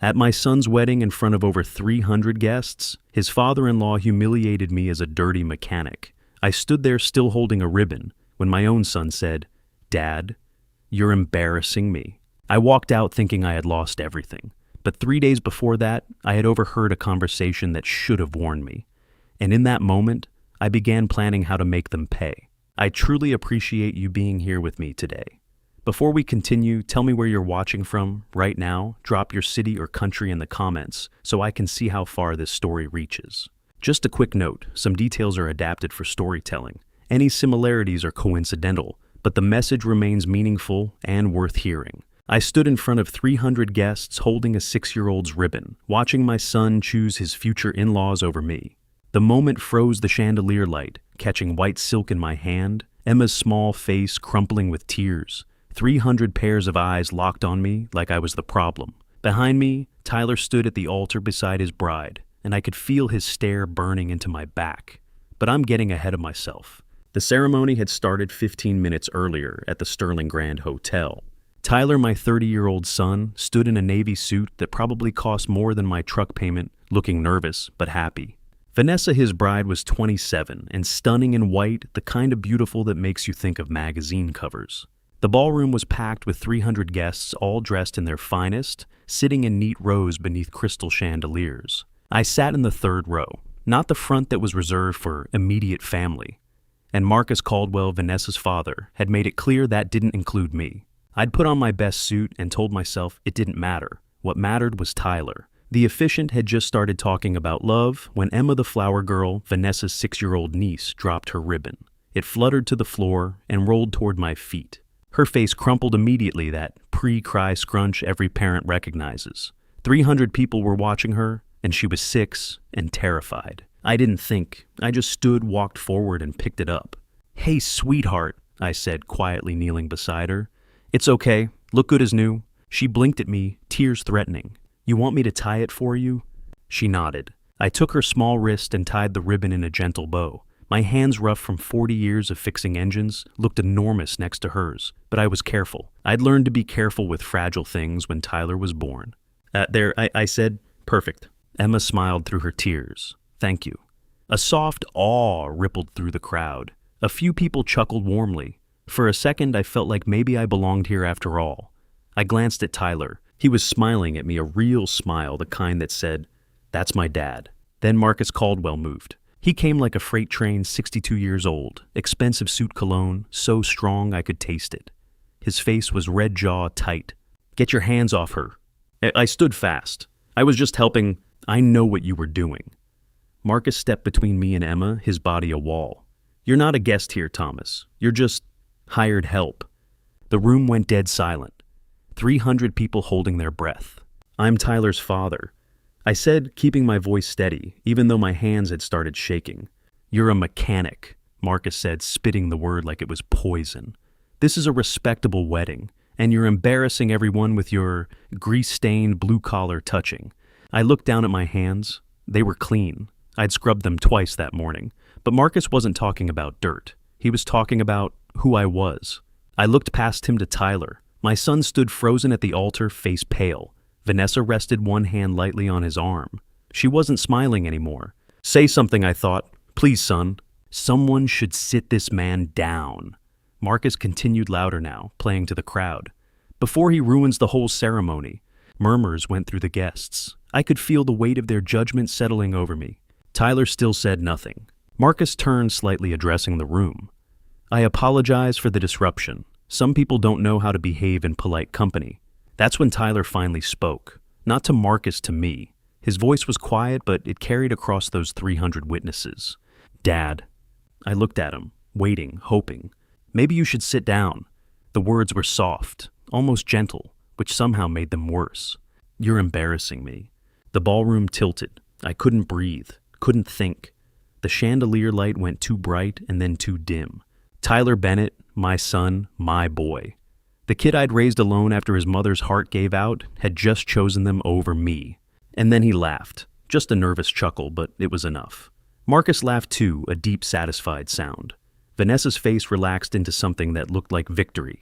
At my son's wedding in front of over 300 guests, his father-in-law humiliated me as a dirty mechanic. I stood there still holding a ribbon when my own son said, "Dad, you're embarrassing me." I walked out thinking I had lost everything. But 3 days before that, I had overheard a conversation that should have warned me. And in that moment, I began planning how to make them pay. I truly appreciate you being here with me today. Before we continue, tell me where you're watching from right now. Drop your city or country in the comments so I can see how far this story reaches. Just a quick note, some details are adapted for storytelling. Any similarities are coincidental, but the message remains meaningful and worth hearing. I stood in front of 300 guests holding a 6-year-old's ribbon, watching my son choose his future in-laws over me. The moment froze the chandelier light, catching white silk in my hand, Emma's small face crumpling with tears. 300 pairs of eyes locked on me like I was the problem. Behind me, Tyler stood at the altar beside his bride, and I could feel his stare burning into my back. But I'm getting ahead of myself. The ceremony had started 15 minutes earlier at the Sterling Grand Hotel. Tyler, my 30-year-old son, stood in a navy suit that probably cost more than my truck payment, looking nervous but happy. Vanessa, his bride, was 27 and stunning in white, the kind of beautiful that makes you think of magazine covers. The ballroom was packed with 300 guests, all dressed in their finest, sitting in neat rows beneath crystal chandeliers. I sat in the third row, not the front that was reserved for immediate family. And Marcus Caldwell, Vanessa's father, had made it clear that didn't include me. I'd put on my best suit and told myself it didn't matter. What mattered was Tyler. The officiant had just started talking about love when Emma the flower girl, Vanessa's 6-year-old niece, dropped her ribbon. It fluttered to the floor and rolled toward my feet. Her face crumpled immediately, that pre-cry scrunch every parent recognizes. 300 people were watching her, and she was 6 and terrified. I didn't think. I just stood, walked forward, and picked it up. "Hey, sweetheart," I said, quietly kneeling beside her. "It's okay. Look good as new." She blinked at me, tears threatening. "You want me to tie it for you?" She nodded. I took her small wrist and tied the ribbon in a gentle bow. My hands, rough from 40 years of fixing engines, looked enormous next to hers, but I was careful. I'd learned to be careful with fragile things when Tyler was born. I said, "Perfect." Emma smiled through her tears. "Thank you." A soft awe rippled through the crowd. A few people chuckled warmly. For a second, I felt like maybe I belonged here after all. I glanced at Tyler. He was smiling at me, a real smile, the kind that said, "That's my dad." Then Marcus Caldwell moved. He came like a freight train, 62 years old, expensive suit cologne, so strong I could taste it. His face was red jaw tight. "Get your hands off her." I stood fast. "I was just helping. I know what you were doing." Marcus stepped between me and Emma, his body a wall. "You're not a guest here, Thomas. You're just hired help." The room went dead silent. 300 people holding their breath. "I'm Tyler's father," I said, keeping my voice steady, even though my hands had started shaking. "You're a mechanic," Marcus said, spitting the word like it was poison. "This is a respectable wedding, and you're embarrassing everyone with your grease-stained blue-collar touching." I looked down at my hands. They were clean. I'd scrubbed them twice that morning. But Marcus wasn't talking about dirt. He was talking about who I was. I looked past him to Tyler. My son stood frozen at the altar, face pale. Vanessa rested one hand lightly on his arm. She wasn't smiling anymore. "Say something," I thought. "Please, son." "Someone should sit this man down." Marcus continued louder now, playing to the crowd. "Before he ruins the whole ceremony." Murmurs went through the guests. I could feel the weight of their judgment settling over me. Tyler still said nothing. Marcus turned, slightly addressing the room. "I apologize for the disruption. Some people don't know how to behave in polite company." That's when Tyler finally spoke. Not to Marcus, to me. His voice was quiet, but it carried across those 300 witnesses. "Dad." I looked at him, waiting, hoping. "Maybe you should sit down." The words were soft, almost gentle, which somehow made them worse. "You're embarrassing me." The ballroom tilted. I couldn't breathe, couldn't think. The chandelier light went too bright and then too dim. Tyler Bennett, my son, my boy. The kid I'd raised alone after his mother's heart gave out had just chosen them over me. And then he laughed. Just a nervous chuckle, but it was enough. Marcus laughed too, a deep, satisfied sound. Vanessa's face relaxed into something that looked like victory.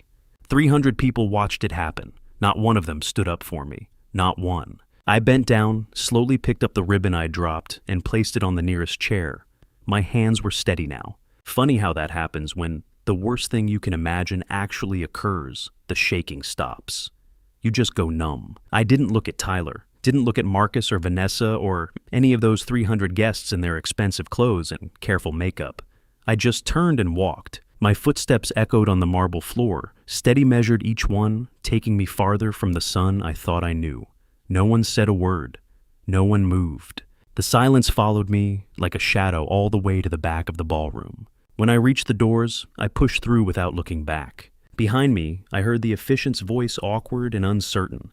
300 people watched it happen. Not one of them stood up for me. Not one. I bent down, slowly picked up the ribbon I'd dropped, and placed it on the nearest chair. My hands were steady now. Funny how that happens when the worst thing you can imagine actually occurs. The shaking stops. You just go numb. I didn't look at Tyler, didn't look at Marcus or Vanessa or any of those 300 guests in their expensive clothes and careful makeup. I just turned and walked. My footsteps echoed on the marble floor, steady measured each one, taking me farther from the sun I thought I knew. No one said a word. No one moved. The silence followed me like a shadow all the way to the back of the ballroom. When I reached the doors, I pushed through without looking back. Behind me, I heard the officiant's voice awkward and uncertain.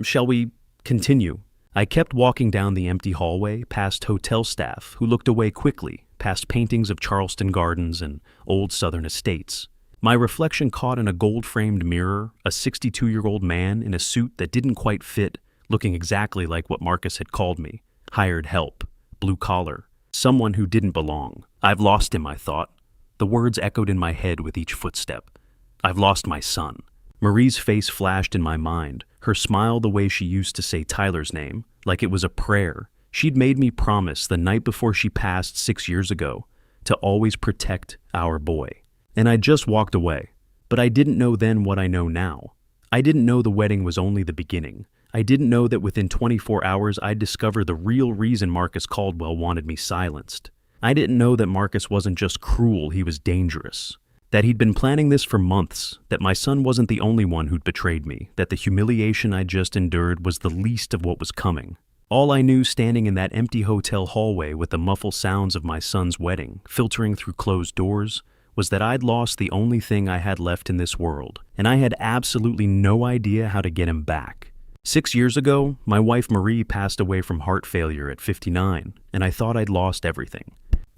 Shall we continue?" I kept walking down the empty hallway, past hotel staff who looked away quickly, past paintings of Charleston Gardens and old Southern estates. My reflection caught in a gold-framed mirror, a 62-year-old man in a suit that didn't quite fit, looking exactly like what Marcus had called me. Hired help, blue collar, someone who didn't belong. "I've lost him," I thought. The words echoed in my head with each footstep. "I've lost my son." Marie's face flashed in my mind, her smile the way she used to say Tyler's name, like it was a prayer. She'd made me promise the night before she passed 6 years ago to always protect our boy. And I just walked away. But I didn't know then what I know now. I didn't know the wedding was only the beginning. I didn't know that within 24 hours I'd discover the real reason Marcus Caldwell wanted me silenced. I didn't know that Marcus wasn't just cruel, he was dangerous. That he'd been planning this for months, that my son wasn't the only one who'd betrayed me, that the humiliation I'd just endured was the least of what was coming. All I knew standing in that empty hotel hallway with the muffled sounds of my son's wedding filtering through closed doors was that I'd lost the only thing I had left in this world, and I had absolutely no idea how to get him back. 6 years ago, my wife Marie passed away from heart failure at 59, and I thought I'd lost everything.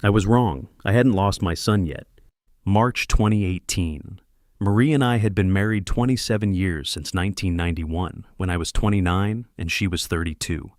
I was wrong. I hadn't lost my son yet. March 2018. Marie and I had been married 27 years since 1991, when I was 29 and she was 32.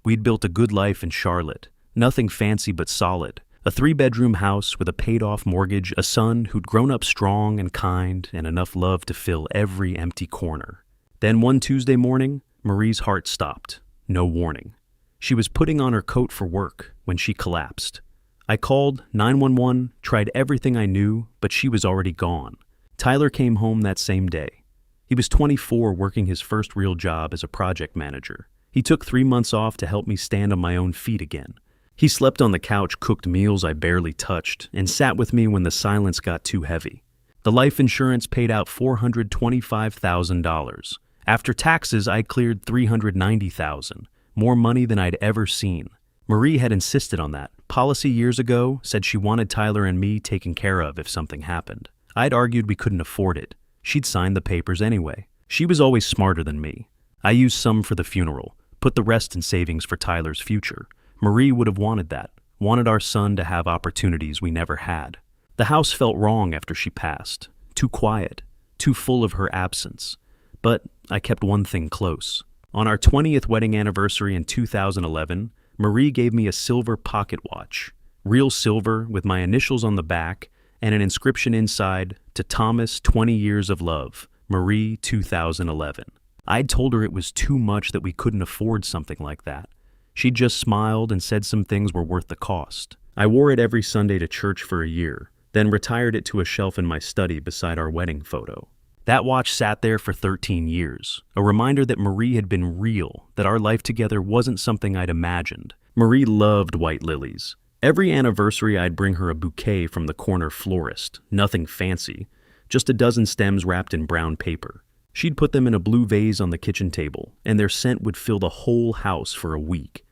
We'd built a good life in Charlotte, nothing fancy but solid. A 3-bedroom house with a paid-off mortgage, a son who'd grown up strong and kind, and enough love to fill every empty corner. Then one Tuesday morning, Marie's heart stopped. No warning. She was putting on her coat for work when she collapsed. I called 911, tried everything I knew, but she was already gone. Tyler came home that same day. He was 24, working his first real job as a project manager. He took 3 months off to help me stand on my own feet again. He slept on the couch, cooked meals I barely touched, and sat with me when the silence got too heavy. The life insurance paid out $425,000. After taxes, I cleared $390,000, more money than I'd ever seen. Marie had insisted on that. Policy years ago said she wanted Tyler and me taken care of if something happened. I'd argued we couldn't afford it. She'd signed the papers anyway. She was always smarter than me. I used some for the funeral, put the rest in savings for Tyler's future. Marie would have wanted that, wanted our son to have opportunities we never had. The house felt wrong after she passed. Too quiet, too full of her absence. But I kept one thing close. On our 20th wedding anniversary in 2011, Marie gave me a silver pocket watch, real silver with my initials on the back and an inscription inside, "To Thomas, 20 years of love, Marie 2011. I'd told her it was too much, that we couldn't afford something like that. She just smiled and said some things were worth the cost. I wore it every Sunday to church for a year, then retired it to a shelf in my study beside our wedding photo. That watch sat there for 13 years, a reminder that Marie had been real, that our life together wasn't something I'd imagined. Marie loved white lilies. Every anniversary I'd bring her a bouquet from the corner florist, nothing fancy, just a dozen stems wrapped in brown paper. She'd put them in a blue vase on the kitchen table, and their scent would fill the whole house for a week.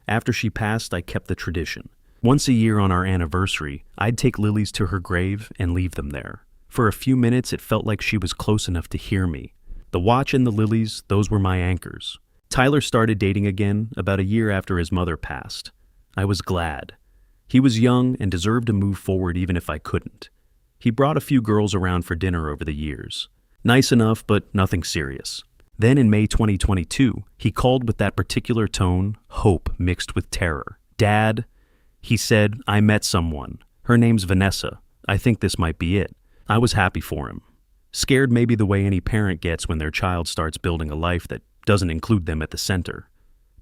After she passed, I kept the tradition. Once a year on our anniversary, I'd take lilies to her grave and leave them there. For a few minutes, it felt like she was close enough to hear me. The watch and the lilies, those were my anchors. Tyler started dating again about a year after his mother passed. I was glad. He was young and deserved to move forward even if I couldn't. He brought a few girls around for dinner over the years. Nice enough, but nothing serious. Then in May 2022, he called with that particular tone, hope mixed with terror. "Dad," he said, "I met someone. Her name's Vanessa. I think this might be it." I was happy for him. Scared maybe the way any parent gets when their child starts building a life that doesn't include them at the center,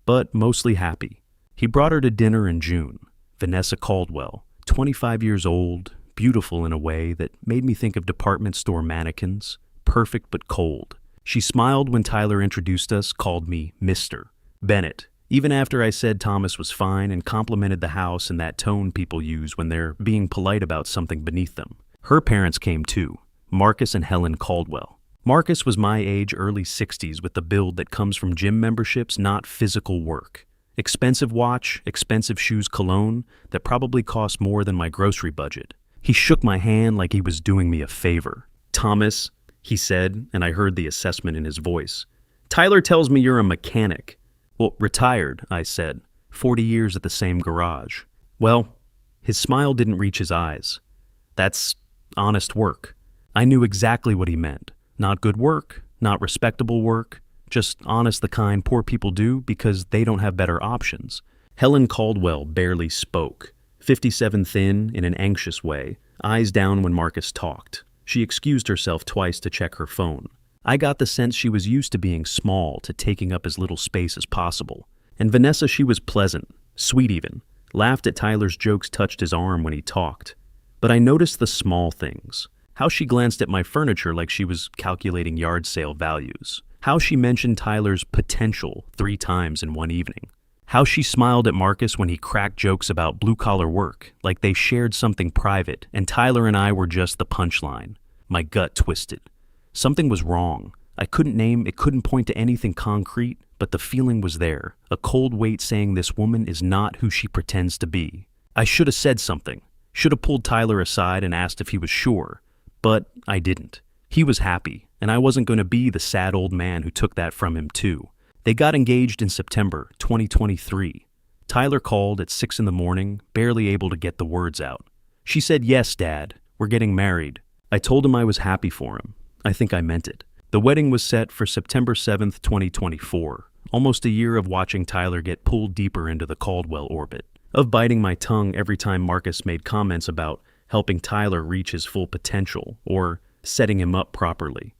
but mostly happy. He brought her to dinner in June. Vanessa Caldwell, 25 years old, beautiful in a way that made me think of department store mannequins, perfect but cold. She smiled when Tyler introduced us, called me Mr. Bennett, even after I said Thomas was fine, and complimented the house in that tone people use when they're being polite about something beneath them. Her parents came too, Marcus and Helen Caldwell. Marcus was my age, early 60s, with the build that comes from gym memberships, not physical work. Expensive watch, expensive shoes, cologne that probably cost more than my grocery budget. He shook my hand like he was doing me a favor. "Thomas," he said, and I heard the assessment in his voice. "Tyler tells me you're a mechanic." "Well, retired," I said. 40 years at the same garage. "Well," his smile didn't reach his eyes. "That's honest work." I knew exactly what he meant. Not good work, not respectable work, just honest, the kind poor people do because they don't have better options. Helen Caldwell barely spoke, 57 thin in an anxious way, eyes down when Marcus talked. She excused herself twice to check her phone. I got the sense she was used to being small, to taking up as little space as possible. And Vanessa, she was pleasant, sweet even, laughed at Tyler's jokes, touched his arm when he talked. But I noticed the small things. How she glanced at my furniture like she was calculating yard sale values. How she mentioned Tyler's potential 3 times in one evening. How she smiled at Marcus when he cracked jokes about blue-collar work, like they shared something private, and Tyler and I were just the punchline. My gut twisted. Something was wrong. It couldn't point to anything concrete, but the feeling was there, a cold weight saying this woman is not who she pretends to be. I should have said something. Should have pulled Tyler aside and asked if he was sure. But I didn't. He was happy, and I wasn't going to be the sad old man who took that from him too. They got engaged in September 2023. Tyler called at 6 in the morning, barely able to get the words out. She said, "Yes, Dad, we're getting married." I told him I was happy for him. I think I meant it. The wedding was set for September 7th, 2024, almost a year of watching Tyler get pulled deeper into the Caldwell orbit, of biting my tongue every time Marcus made comments about helping Tyler reach his full potential, or setting him up properly.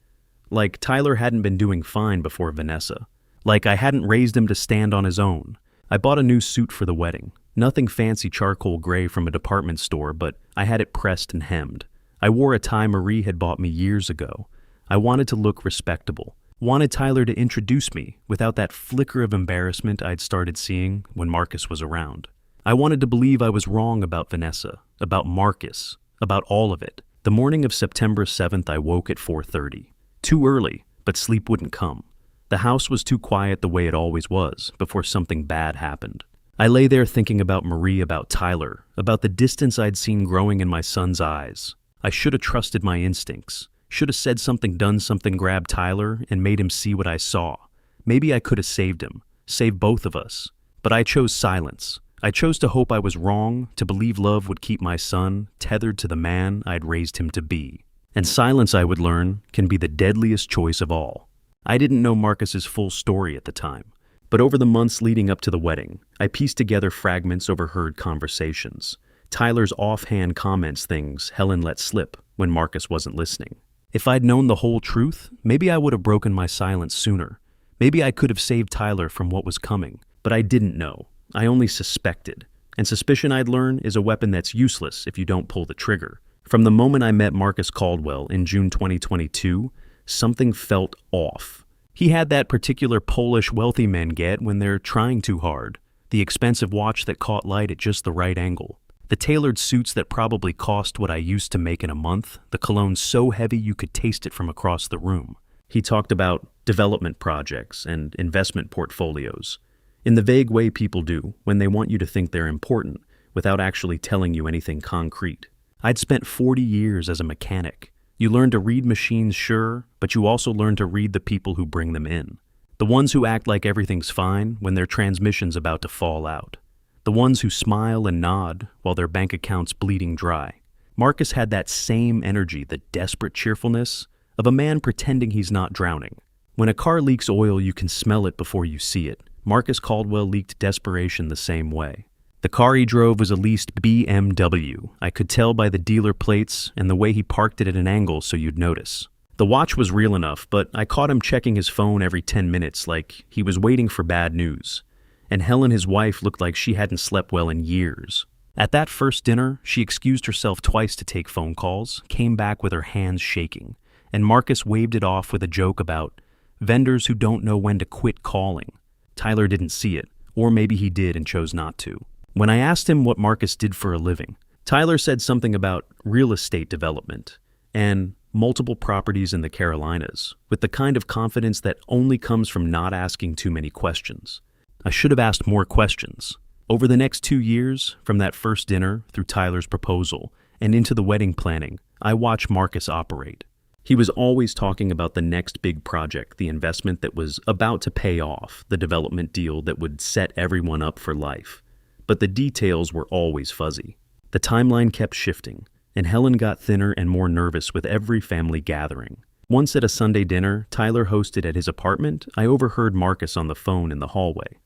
Like Tyler hadn't been doing fine before Vanessa. Like I hadn't raised him to stand on his own. I bought a new suit for the wedding. Nothing fancy charcoal gray from a department store, but I had it pressed and hemmed. I wore a tie Marie had bought me years ago. I wanted to look respectable. Wanted Tyler to introduce me without that flicker of embarrassment I'd started seeing when Marcus was around. I wanted to believe I was wrong about Vanessa, about Marcus, about all of it. The morning of September 7th, I woke at 4:30. Too early, but sleep wouldn't come. The house was too quiet the way it always was before something bad happened. I lay there thinking about Marie, about Tyler, about the distance I'd seen growing in my son's eyes. I should have trusted my instincts. Should have said something, done something, grabbed Tyler and made him see what I saw. Maybe I could have saved him, saved both of us. But I chose silence. I chose to hope I was wrong, to believe love would keep my son tethered to the man I'd raised him to be. And silence, I would learn, can be the deadliest choice of all. I didn't know Marcus's full story at the time, but over the months leading up to the wedding, I pieced together fragments, overheard conversations. Tyler's offhand comments, things Helen let slip when Marcus wasn't listening. If I'd known the whole truth, maybe I would have broken my silence sooner. Maybe I could have saved Tyler from what was coming, but I didn't know. I only suspected. And suspicion, I'd learn, is a weapon that's useless if you don't pull the trigger. From the moment I met Marcus Caldwell in June 2022, something felt off. He had that particular Polish wealthy men get when they're trying too hard. The expensive watch that caught light at just the right angle. The tailored suits that probably cost what I used to make in a month. The cologne so heavy you could taste it from across the room. He talked about development projects and investment portfolios. In the vague way people do when they want you to think they're important without actually telling you anything concrete. I'd spent 40 years as a mechanic. You learn to read machines, sure, but you also learn to read the people who bring them in. The ones who act like everything's fine when their transmission's about to fall out. The ones who smile and nod while their bank account's bleeding dry. Marcus had that same energy, the desperate cheerfulness of a man pretending he's not drowning. When a car leaks oil, you can smell it before you see it. Marcus Caldwell leaked desperation the same way. The car he drove was a leased BMW. I could tell by the dealer plates and the way he parked it at an angle so you'd notice. The watch was real enough, but I caught him checking his phone every 10 minutes like he was waiting for bad news. And Helen, his wife, looked like she hadn't slept well in years. At that first dinner, she excused herself twice to take phone calls, came back with her hands shaking, and Marcus waved it off with a joke about vendors who don't know when to quit calling. Tyler didn't see it, or maybe he did and chose not to. When I asked him what Marcus did for a living, Tyler said something about real estate development and multiple properties in the Carolinas, with the kind of confidence that only comes from not asking too many questions. I should have asked more questions. Over the next 2 years, from that first dinner through Tyler's proposal and into the wedding planning, I watched Marcus operate. He was always talking about the next big project, the investment that was about to pay off, the development deal that would set everyone up for life. But the details were always fuzzy. The timeline kept shifting, and Helen got thinner and more nervous with every family gathering. Once at a Sunday dinner Tyler hosted at his apartment, I overheard Marcus on the phone in the hallway.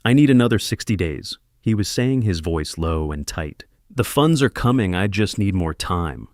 "I need another 60 days. He was saying, his voice low and tight. "The funds are coming, I just need more time."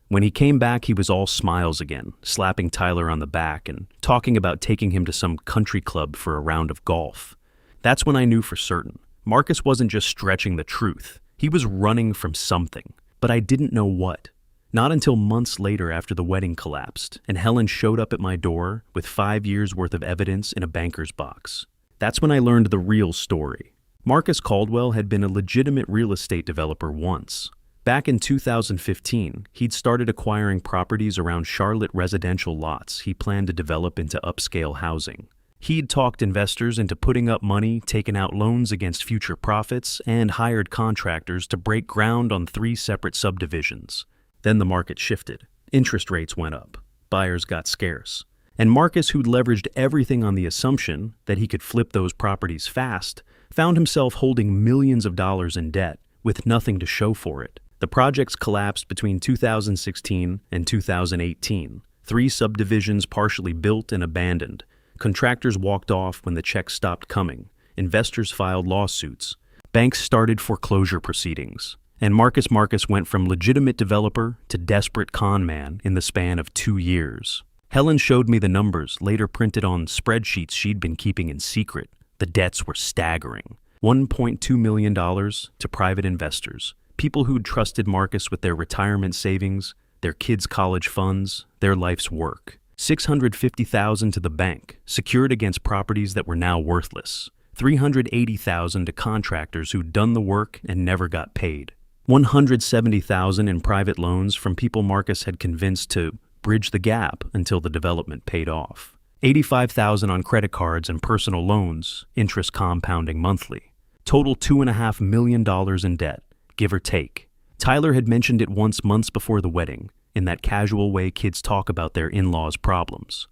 When he came back, he was all smiles again, slapping Tyler on the back and talking about taking him to some country club for a round of golf. That's when I knew for certain. Marcus wasn't just stretching the truth. He was running from something, but I didn't know what. Not until months later after the wedding collapsed, and Helen showed up at my door with 5 years' worth of evidence in a banker's box. That's when I learned the real story. Marcus Caldwell had been a legitimate real estate developer once. Back in 2015, he'd started acquiring properties around Charlotte residential lots he planned to develop into upscale housing. He'd talked investors into putting up money, taken out loans against future profits, and hired contractors to break ground on 3 separate subdivisions. Then the market shifted. Interest rates went up. Buyers got scarce. And Marcus, who'd leveraged everything on the assumption that he could flip those properties fast, found himself holding millions of dollars in debt with nothing to show for it. The projects collapsed between 2016 and 2018. 3 subdivisions partially built and abandoned. Contractors walked off when the checks stopped coming. Investors filed lawsuits. Banks started foreclosure proceedings. And Marcus went from legitimate developer to desperate con man in the span of 2 years. Helen showed me the numbers, later printed on spreadsheets she'd been keeping in secret. The debts were staggering. $1.2 million to private investors, people who'd trusted Marcus with their retirement savings, their kids' college funds, their life's work. $650,000 to the bank, secured against properties that were now worthless. $380,000 to contractors who'd done the work and never got paid. $170,000 in private loans from people Marcus had convinced to bridge the gap until the development paid off. $85,000 on credit cards and personal loans, interest compounding monthly. Total $2.5 million in debt, give or take. Tyler had mentioned it once months before the wedding, in that casual way kids talk about their in-laws' problems.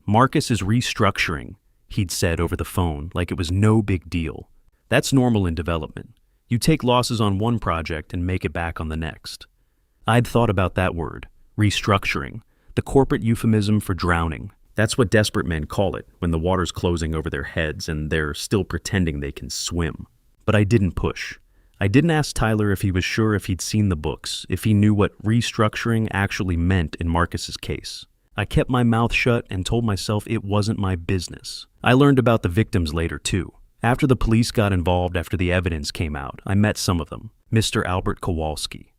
"Marcus is restructuring," he'd said over the phone like it was no big deal. That's normal in development. You take losses on one project and make it back on the next. I'd thought about that word, restructuring, the corporate euphemism for drowning. That's what desperate men call it when the water's closing over their heads and they're still pretending they can swim. But I didn't push. I didn't ask Tyler if he was sure if he'd seen the books, if he knew what restructuring actually meant in Marcus's case. I kept my mouth shut and told myself it wasn't my business. I learned about the victims later, too. After the police got involved after the evidence came out, I met some of them. Mr. Albert Kowalski,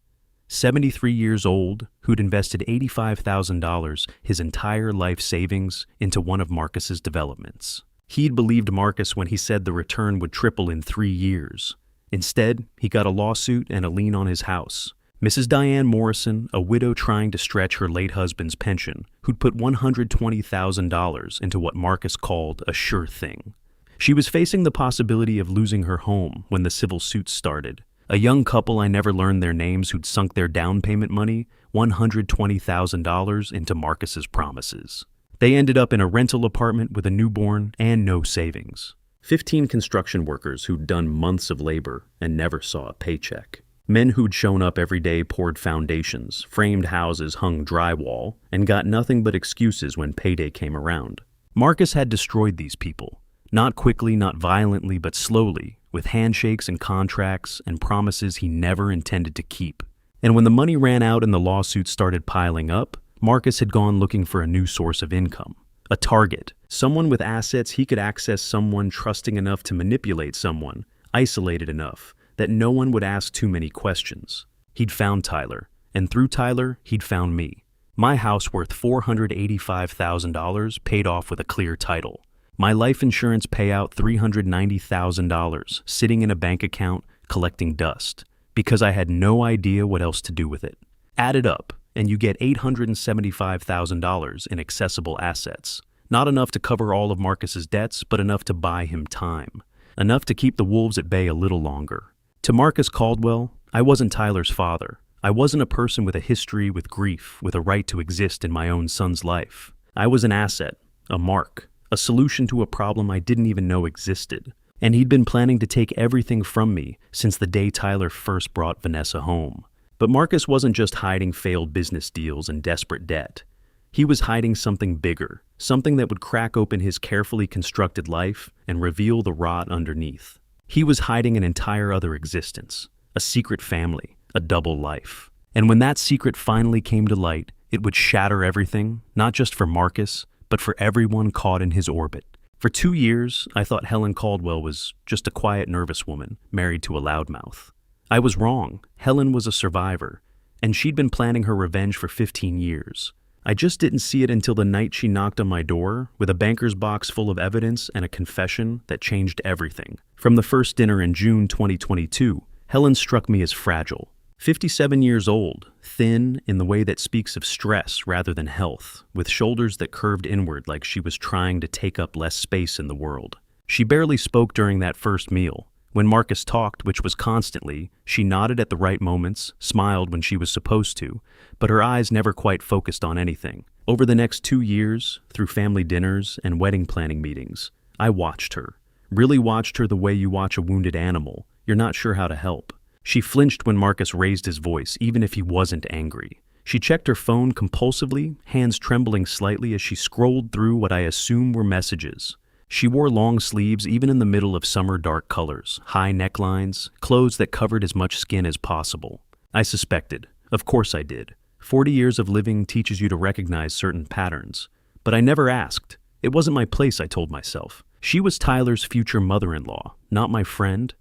73 years old, who'd invested $85,000, his entire life savings, into one of Marcus's developments. He'd believed Marcus when he said the return would triple in 3 years. Instead, he got a lawsuit and a lien on his house. Mrs. Diane Morrison, a widow trying to stretch her late husband's pension, who'd put $120,000 into what Marcus called a sure thing. She was facing the possibility of losing her home when the civil suits started. A young couple I never learned their names who'd sunk their down payment money, $120,000, into Marcus's promises. They ended up in a rental apartment with a newborn and no savings. 15 construction workers who'd done months of labor and never saw a paycheck. Men who'd shown up every day poured foundations, framed houses hung drywall, and got nothing but excuses when payday came around. Marcus had destroyed these people. Not quickly, not violently, but slowly, with handshakes and contracts and promises he never intended to keep. And when the money ran out and the lawsuits started piling up, Marcus had gone looking for a new source of income. A target. Someone with assets he could access, someone trusting enough to manipulate someone, isolated enough that no one would ask too many questions. He'd found Tyler, and through Tyler, he'd found me. My house worth $485,000 paid off with a clear title. My life insurance payout $390,000 sitting in a bank account collecting dust because I had no idea what else to do with it. Add it up, and you get $875,000 in accessible assets. Not enough to cover all of Marcus's debts, but enough to buy him time. Enough to keep the wolves at bay a little longer. To Marcus Caldwell, I wasn't Tyler's father. I wasn't a person with a history, with grief, with a right to exist in my own son's life. I was an asset, a mark, a solution to a problem I didn't even know existed. And he'd been planning to take everything from me since the day Tyler first brought Vanessa home. But Marcus wasn't just hiding failed business deals and desperate debt. He was hiding something bigger, something that would crack open his carefully constructed life and reveal the rot underneath. He was hiding an entire other existence, a secret family, a double life. And when that secret finally came to light, it would shatter everything, not just for Marcus, but for everyone caught in his orbit. For 2 years, I thought Helen Caldwell was just a quiet, nervous woman married to a loudmouth. I was wrong. Helen was a survivor, and she'd been planning her revenge for 15 years. I just didn't see it until the night she knocked on my door with a banker's box full of evidence and a confession that changed everything. From the first dinner in June 2022, Helen struck me as fragile. 57 years old, thin in the way that speaks of stress rather than health, with shoulders that curved inward like she was trying to take up less space in the world. She barely spoke during that first meal. When Marcus talked, which was constantly, she nodded at the right moments, smiled when she was supposed to, but her eyes never quite focused on anything. Over the next 2 years, through family dinners and wedding planning meetings, I watched her. Really watched her the way you watch a wounded animal. You're not sure how to help. She flinched when Marcus raised his voice, even if he wasn't angry. She checked her phone compulsively, hands trembling slightly as she scrolled through what I assume were messages. She wore long sleeves even in the middle of summer dark colors, high necklines, clothes that covered as much skin as possible. I suspected. Of course I did. 40 years of living teaches you to recognize certain patterns. But I never asked. It wasn't my place, I told myself. She was Tyler's future mother-in-law, not my friend.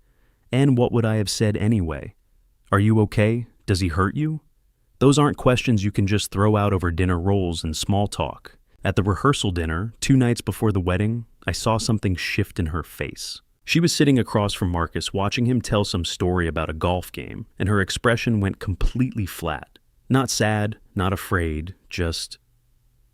And what would I have said anyway? Are you okay? Does he hurt you? Those aren't questions you can just throw out over dinner rolls and small talk. At the rehearsal dinner, 2 nights before the wedding, I saw something shift in her face. She was sitting across from Marcus, watching him tell some story about a golf game, and her expression went completely flat. Not sad, not afraid, just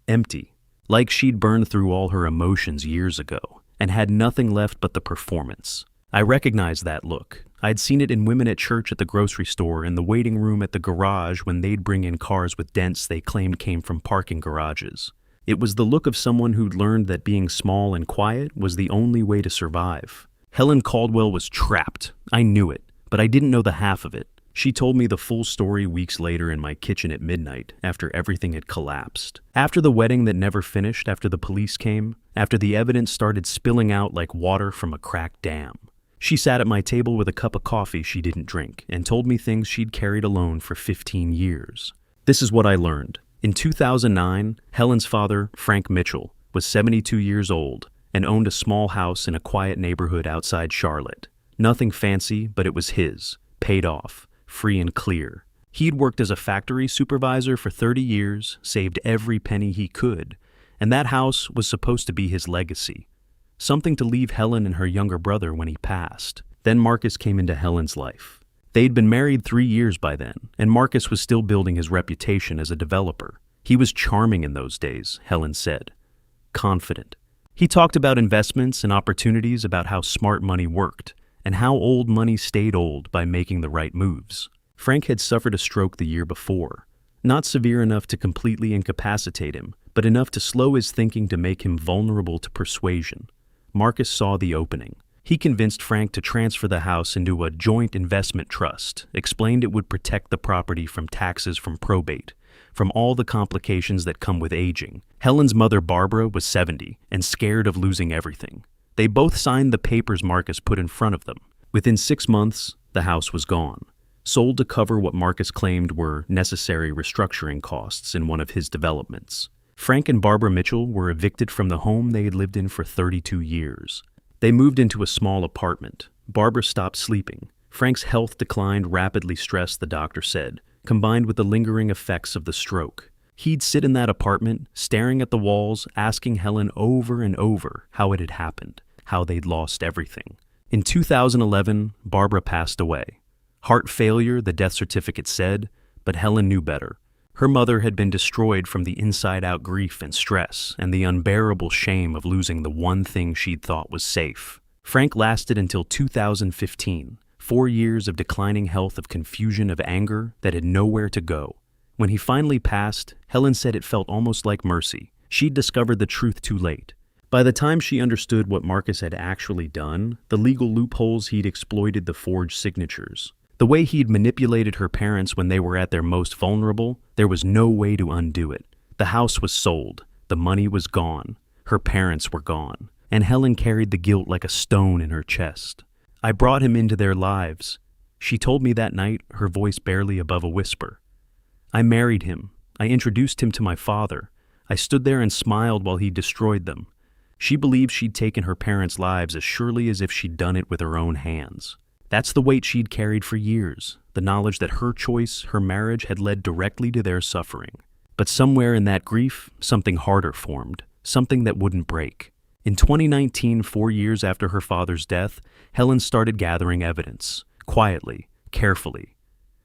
empty. Like she'd burned through all her emotions years ago, and had nothing left but the performance. I recognized that look. I'd seen it in women at church, at the grocery store, in the waiting room at the garage when they'd bring in cars with dents they claimed came from parking garages. It was the look of someone who'd learned that being small and quiet was the only way to survive. Helen Caldwell was trapped. I knew it, but I didn't know the half of it. She told me the full story weeks later in my kitchen at midnight, after everything had collapsed. After the wedding that never finished, after the police came, after the evidence started spilling out like water from a cracked dam. She sat at my table with a cup of coffee she didn't drink and told me things she'd carried alone for 15 years. This is what I learned. In 2009, Helen's father, Frank Mitchell, was 72 years old and owned a small house in a quiet neighborhood outside Charlotte. Nothing fancy, but it was his, paid off, free and clear. He'd worked as a factory supervisor for 30 years, saved every penny he could, and that house was supposed to be his legacy. Something to leave Helen and her younger brother when he passed. Then Marcus came into Helen's life. They'd been married 3 years by then, and Marcus was still building his reputation as a developer. He was charming in those days, Helen said. Confident. He talked about investments and opportunities, about how smart money worked, and how old money stayed old by making the right moves. Frank had suffered a stroke the year before. Not severe enough to completely incapacitate him, but enough to slow his thinking to make him vulnerable to persuasion. Marcus saw the opening. He convinced Frank to transfer the house into a joint investment trust, explained it would protect the property from taxes from probate, from all the complications that come with aging. Helen's mother, Barbara, was 70 and scared of losing everything. They both signed the papers Marcus put in front of them. Within 6 months, the house was gone. sold to cover what Marcus claimed were necessary restructuring costs in one of his developments. Frank and Barbara Mitchell were evicted from the home they had lived in for 32 years. They moved into a small apartment. Barbara stopped sleeping. Frank's health declined, rapidly stressed, the doctor said, combined with the lingering effects of the stroke. He'd sit in that apartment, staring at the walls, asking Helen over and over how it had happened, how they'd lost everything. In 2011, Barbara passed away. Heart failure, the death certificate said, but Helen knew better. Her mother had been destroyed from the inside-out grief and stress and the unbearable shame of losing the one thing she'd thought was safe. Frank lasted until 2015, 4 years of declining health, of confusion, of anger that had nowhere to go. When he finally passed, Helen said it felt almost like mercy. She'd discovered the truth too late. By the time she understood what Marcus had actually done, the legal loopholes he'd exploited, the forged signatures, the way he'd manipulated her parents when they were at their most vulnerable, there was no way to undo it. The house was sold, the money was gone, her parents were gone, and Helen carried the guilt like a stone in her chest. I brought him into their lives. She told me that night, her voice barely above a whisper. I married him. I introduced him to my father. I stood there and smiled while he destroyed them. She believed she'd taken her parents' lives as surely as if she'd done it with her own hands. That's the weight she'd carried for years, the knowledge that her choice, her marriage, had led directly to their suffering. But somewhere in that grief, something harder formed, something that wouldn't break. In 2019, 4 years after her father's death, Helen started gathering evidence, quietly, carefully.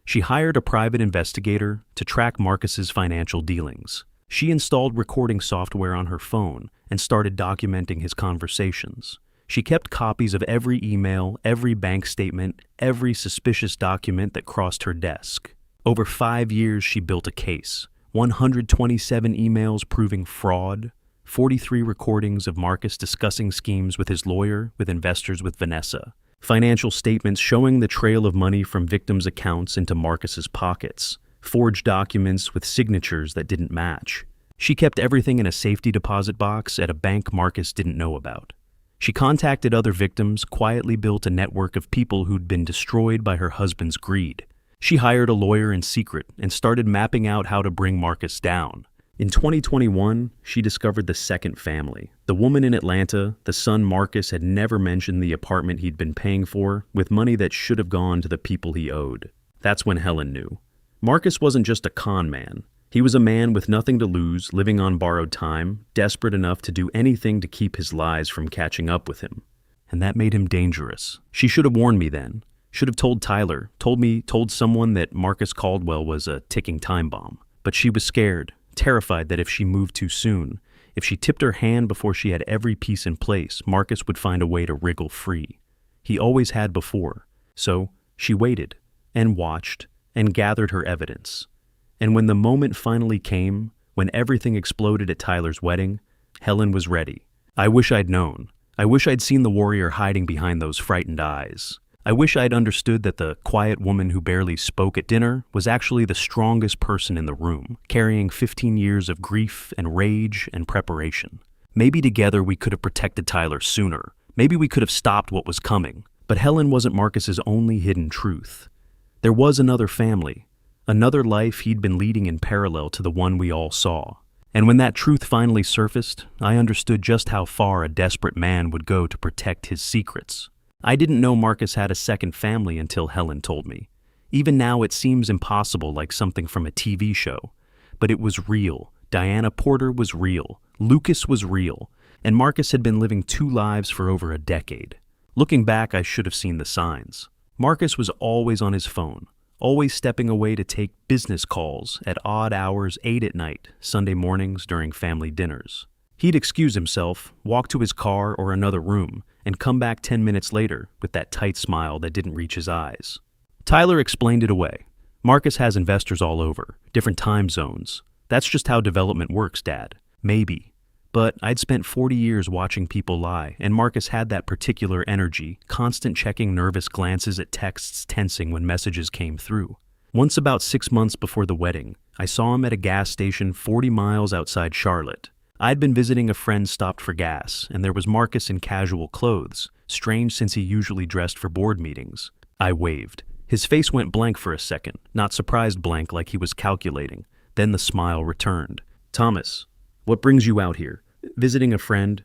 She hired a private investigator to track Marcus's financial dealings. She installed recording software on her phone and started documenting his conversations. She kept copies of every email, every bank statement, every suspicious document that crossed her desk. Over 5 years, she built a case. 127 emails proving fraud, 43 recordings of Marcus discussing schemes with his lawyer, with investors, with Vanessa, financial statements showing the trail of money from victims' accounts into Marcus's pockets, forged documents with signatures that didn't match. She kept everything in a safety deposit box at a bank Marcus didn't know about. She contacted other victims, quietly built a network of people who'd been destroyed by her husband's greed. She hired a lawyer in secret and started mapping out how to bring Marcus down. In 2021, she discovered the second family. The woman in Atlanta, the son Marcus had never mentioned, the apartment he'd been paying for, with money that should have gone to the people he owed. That's when Helen knew. Marcus wasn't just a con man. He was a man with nothing to lose, living on borrowed time, desperate enough to do anything to keep his lies from catching up with him. And that made him dangerous. She should have warned me then. Should have told Tyler, told someone that Marcus Caldwell was a ticking time bomb. But she was scared, terrified that if she moved too soon, if she tipped her hand before she had every piece in place, Marcus would find a way to wriggle free. He always had before. So she waited and watched and gathered her evidence. And when the moment finally came, when everything exploded at Tyler's wedding, Helen was ready. I wish I'd known. I wish I'd seen the warrior hiding behind those frightened eyes. I wish I'd understood that the quiet woman who barely spoke at dinner was actually the strongest person in the room, carrying 15 years of grief and rage and preparation. Maybe together we could have protected Tyler sooner. Maybe we could have stopped what was coming. But Helen wasn't Marcus's only hidden truth. There was another family. Another life he'd been leading in parallel to the one we all saw. And when that truth finally surfaced, I understood just how far a desperate man would go to protect his secrets. I didn't know Marcus had a second family until Helen told me. Even now it seems impossible, like something from a TV show. But it was real. Diana Porter was real. Lucas was real. And Marcus had been living 2 lives for over a decade. Looking back, I should have seen the signs. Marcus was always on his phone. Always stepping away to take business calls at odd hours, 8 at night, Sunday mornings during family dinners. He'd excuse himself, walk to his car or another room, and come back 10 minutes later with that tight smile that didn't reach his eyes. Tyler explained it away. Marcus has investors all over, different time zones. That's just how development works, Dad. Maybe. But I'd spent 40 years watching people lie, and Marcus had that particular energy, constant checking, nervous glances at texts, tensing when messages came through. Once, about 6 months before the wedding, I saw him at a gas station 40 miles outside Charlotte. I'd been visiting a friend stopped for gas, and there was Marcus in casual clothes, strange since he usually dressed for board meetings. I waved. His face went blank for a second, not surprised blank like he was calculating. Then the smile returned. Thomas, what brings you out here? Visiting a friend?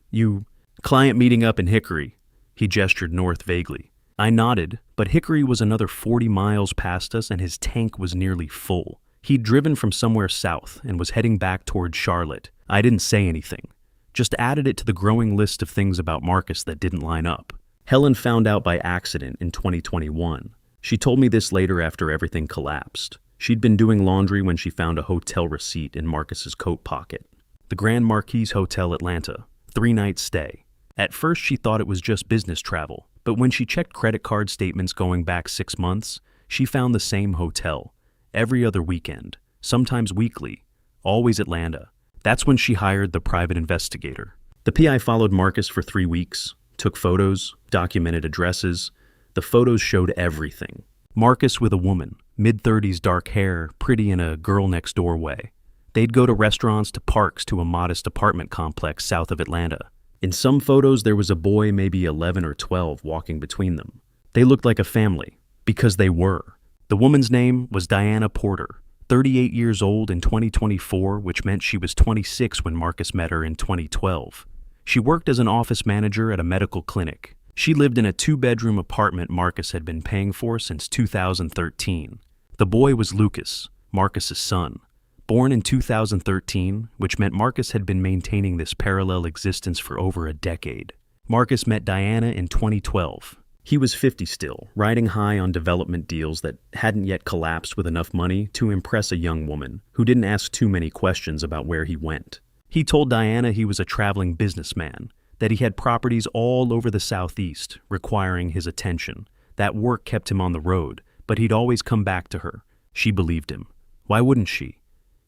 Client meeting up in Hickory. He gestured north vaguely. I nodded, but Hickory was another 40 miles past us and his tank was nearly full. He'd driven from somewhere south and was heading back toward Charlotte. I didn't say anything, just added it to the growing list of things about Marcus that didn't line up. Helen found out by accident in 2021. She told me this later after everything collapsed. She'd been doing laundry when she found a hotel receipt in Marcus's coat pocket. The Grand Marquis Hotel, Atlanta, 3-night stay. At first she thought it was just business travel, but when she checked credit card statements going back 6 months, she found the same hotel. Every other weekend, sometimes weekly, always Atlanta. That's when she hired the private investigator. The PI followed Marcus for 3 weeks, took photos, documented addresses. The photos showed everything. Marcus with a woman, mid-30s dark hair, pretty in a girl-next-door way. They'd go to restaurants, to parks, to a modest apartment complex south of Atlanta. In some photos, there was a boy maybe 11 or 12 walking between them. They looked like a family, because they were. The woman's name was Diana Porter, 38 years old in 2024, which meant she was 26 when Marcus met her in 2012. She worked as an office manager at a medical clinic. She lived in a 2-bedroom apartment Marcus had been paying for since 2013. The boy was Lucas, Marcus's son. Born in 2013, which meant Marcus had been maintaining this parallel existence for over a decade. Marcus met Diana in 2012. He was 50 still, riding high on development deals that hadn't yet collapsed with enough money to impress a young woman who didn't ask too many questions about where he went. He told Diana he was a traveling businessman, that he had properties all over the Southeast requiring his attention. That work kept him on the road, but he'd always come back to her. She believed him. Why wouldn't she?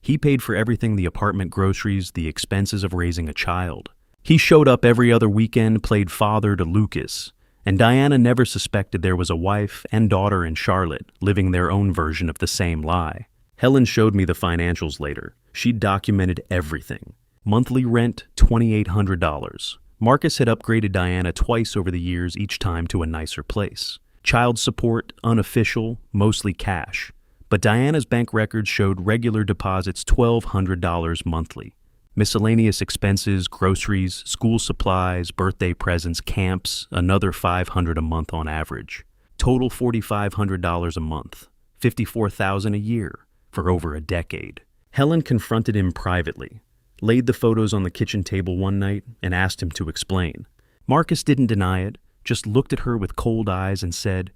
He paid for everything, the apartment, groceries, the expenses of raising a child. He showed up every other weekend, played father to Lucas. And Diana never suspected there was a wife and daughter in Charlotte living their own version of the same lie. Helen showed me the financials later. She'd documented everything. Monthly rent, $2,800. Marcus had upgraded Diana twice over the years, each time to a nicer place. Child support, unofficial, mostly cash. But Diana's bank records showed regular deposits $1,200 monthly. Miscellaneous expenses, groceries, school supplies, birthday presents, camps, another $500 a month on average. Total $4,500 a month, $54,000 a year for over a decade. Helen confronted him privately, laid the photos on the kitchen table one night, and asked him to explain. Marcus didn't deny it, just looked at her with cold eyes and said,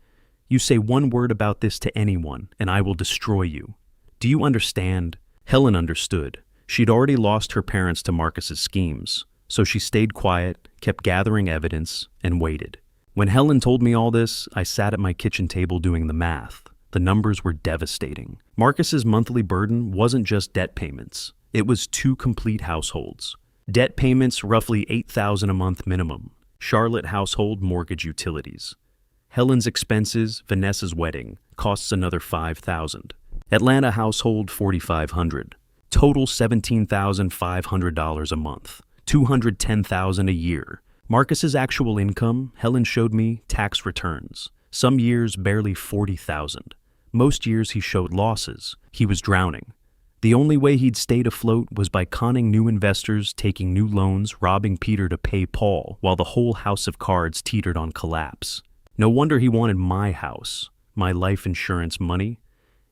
"You say one word about this to anyone, and I will destroy you. Do you understand?" Helen understood. She'd already lost her parents to Marcus's schemes, so she stayed quiet, kept gathering evidence, and waited. When Helen told me all this, I sat at my kitchen table doing the math. The numbers were devastating. Marcus's monthly burden wasn't just debt payments. It was 2 complete households. Debt payments roughly $8,000 a month minimum. Charlotte household mortgage utilities. Helen's expenses, Vanessa's wedding, costs another $5,000. Atlanta household $4,500. Total $17,500 a month, $210,000 a year. Marcus's actual income, Helen showed me, tax returns. Some years barely $40,000. Most years he showed losses. He was drowning. The only way he'd stayed afloat was by conning new investors, taking new loans, robbing Peter to pay Paul, while the whole house of cards teetered on collapse. No wonder he wanted my house, my life insurance money.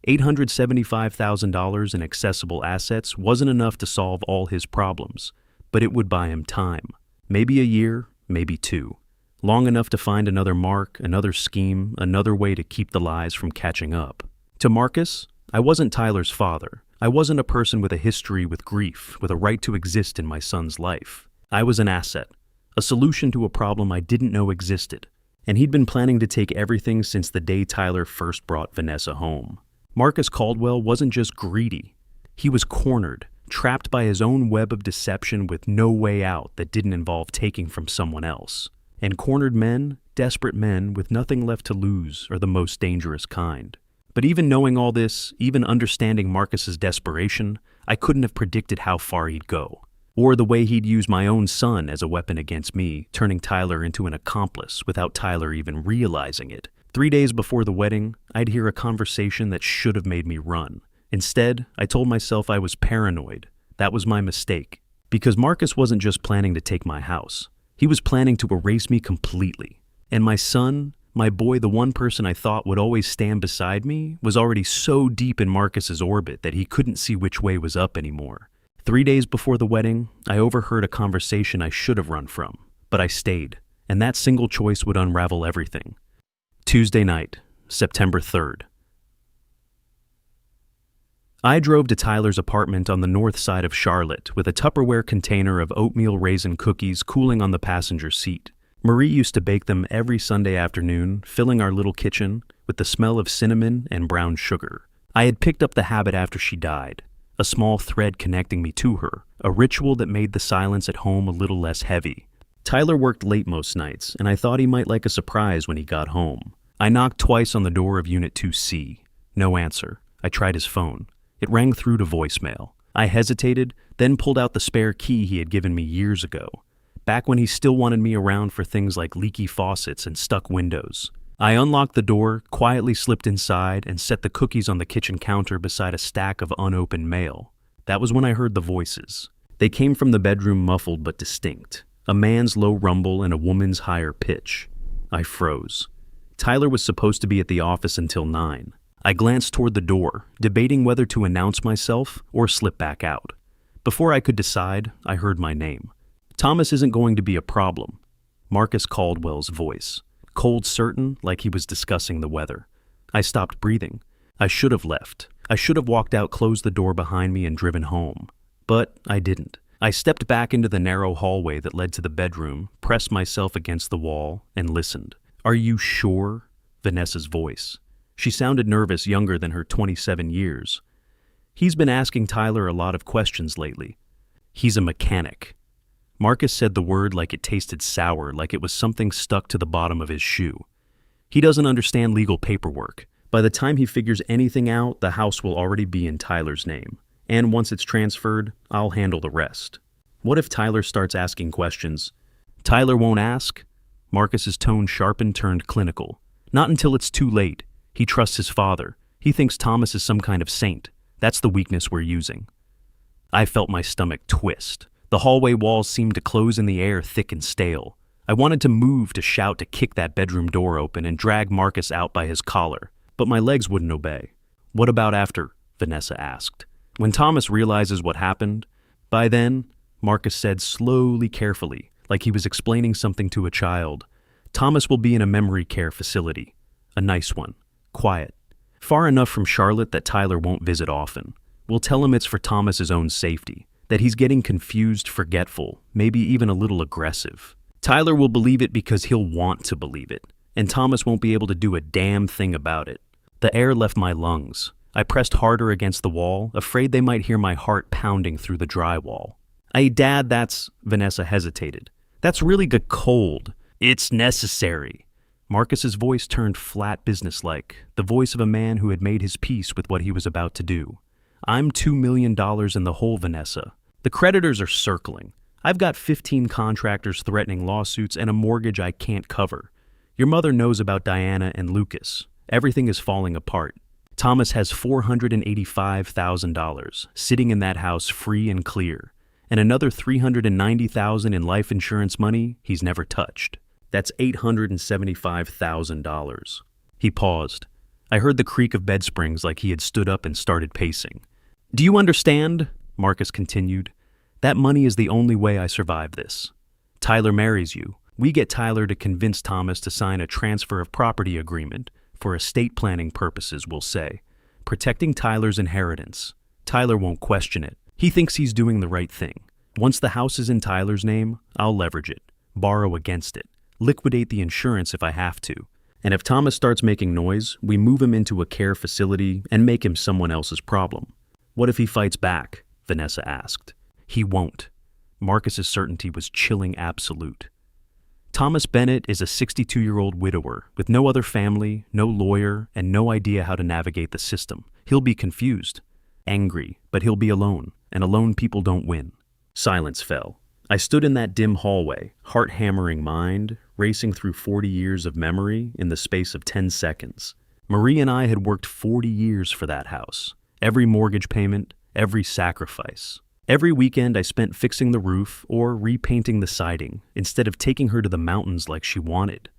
$875,000 in accessible assets wasn't enough to solve all his problems, but it would buy him time. Maybe a year, maybe 2. Long enough to find another mark, another scheme, another way to keep the lies from catching up. To Marcus, I wasn't Tyler's father. I wasn't a person with a history with grief, with a right to exist in my son's life. I was an asset, a solution to a problem I didn't know existed. And he'd been planning to take everything since the day Tyler first brought Vanessa home. Marcus Caldwell wasn't just greedy. He was cornered, trapped by his own web of deception with no way out that didn't involve taking from someone else. And cornered men, desperate men with nothing left to lose, are the most dangerous kind. But even knowing all this, even understanding Marcus's desperation, I couldn't have predicted how far he'd go. Or the way he'd use my own son as a weapon against me, turning Tyler into an accomplice without Tyler even realizing it. 3 days before the wedding, I'd hear a conversation that should have made me run. Instead, I told myself I was paranoid. That was my mistake. Because Marcus wasn't just planning to take my house. He was planning to erase me completely. And my son, my boy, the one person I thought would always stand beside me, was already so deep in Marcus's orbit that he couldn't see which way was up anymore. 3 days before the wedding, I overheard a conversation I should have run from, but I stayed, and that single choice would unravel everything. Tuesday night, September 3rd. I drove to Tyler's apartment on the north side of Charlotte with a Tupperware container of oatmeal raisin cookies cooling on the passenger seat. Marie used to bake them every Sunday afternoon, filling our little kitchen with the smell of cinnamon and brown sugar. I had picked up the habit after she died, a small thread connecting me to her, a ritual that made the silence at home a little less heavy. Tyler worked late most nights, and I thought he might like a surprise when he got home. I knocked twice on the door of Unit 2C. No answer. I tried his phone. It rang through to voicemail. I hesitated, then pulled out the spare key he had given me years ago, back when he still wanted me around for things like leaky faucets and stuck windows. I unlocked the door, quietly slipped inside, and set the cookies on the kitchen counter beside a stack of unopened mail. That was when I heard the voices. They came from the bedroom, muffled but distinct. A man's low rumble and a woman's higher pitch. I froze. Tyler was supposed to be at the office until 9. I glanced toward the door, debating whether to announce myself or slip back out. Before I could decide, I heard my name. Thomas isn't going to be a problem. Marcus Caldwell's voice. Cold certain, like he was discussing the weather. I stopped breathing. I should have left. I should have walked out, closed the door behind me, and driven home. But I didn't. I stepped back into the narrow hallway that led to the bedroom, pressed myself against the wall, and listened. "Are you sure?" Vanessa's voice. She sounded nervous, younger than her 27 years. "He's been asking Tyler a lot of questions lately. He's a mechanic." Marcus said the word like it tasted sour, like it was something stuck to the bottom of his shoe. "He doesn't understand legal paperwork. By the time he figures anything out, the house will already be in Tyler's name. And once it's transferred, I'll handle the rest." What if Tyler starts asking questions? Tyler won't ask? Marcus's tone sharpened, turned clinical. "Not until it's too late. He trusts his father. He thinks Thomas is some kind of saint. That's the weakness we're using." I felt my stomach twist. The hallway walls seemed to close in the air, thick and stale. I wanted to move, to shout, to kick that bedroom door open and drag Marcus out by his collar, but my legs wouldn't obey. "What about after?" Vanessa asked. "When Thomas realizes what happened?" "By then," Marcus said slowly, carefully, like he was explaining something to a child, "Thomas will be in a memory care facility. A nice one. Quiet. Far enough from Charlotte that Tyler won't visit often. We'll tell him it's for Thomas's own safety, that he's getting confused, forgetful, maybe even a little aggressive. Tyler will believe it because he'll want to believe it, and Thomas won't be able to do a damn thing about it." The air left my lungs. I pressed harder against the wall, afraid they might hear my heart pounding through the drywall. Dad, that's..." Vanessa hesitated. "That's really cold. It's necessary." Marcus's voice turned flat, businesslike, the voice of a man who had made his peace with what he was about to do. "I'm $2 million in the hole, Vanessa. The creditors are circling. I've got 15 contractors threatening lawsuits and a mortgage I can't cover. Your mother knows about Diana and Lucas. Everything is falling apart. Thomas has $485,000 sitting in that house free and clear, and another $390,000 in life insurance money he's never touched. That's $875,000. He paused. I heard the creak of bed springs like he had stood up and started pacing. "Do you understand?" Marcus continued. "That money is the only way I survive this. Tyler marries you. We get Tyler to convince Thomas to sign a transfer of property agreement, for estate planning purposes, we'll say, protecting Tyler's inheritance. Tyler won't question it. He thinks he's doing the right thing. Once the house is in Tyler's name, I'll leverage it, borrow against it, liquidate the insurance if I have to. And if Thomas starts making noise, we move him into a care facility and make him someone else's problem." "What if he fights back?" Vanessa asked. "He won't." Marcus's certainty was chilling absolute. "Thomas Bennett is a 62-year-old widower with no other family, no lawyer, and no idea how to navigate the system. He'll be confused, angry, but he'll be alone, and alone people don't win." Silence fell. I stood in that dim hallway, heart-hammering mind, racing through 40 years of memory in the space of 10 seconds. Marie and I had worked 40 years for that house. Every mortgage payment, every sacrifice. Every weekend I spent fixing the roof or repainting the siding instead of taking her to the mountains like she wanted.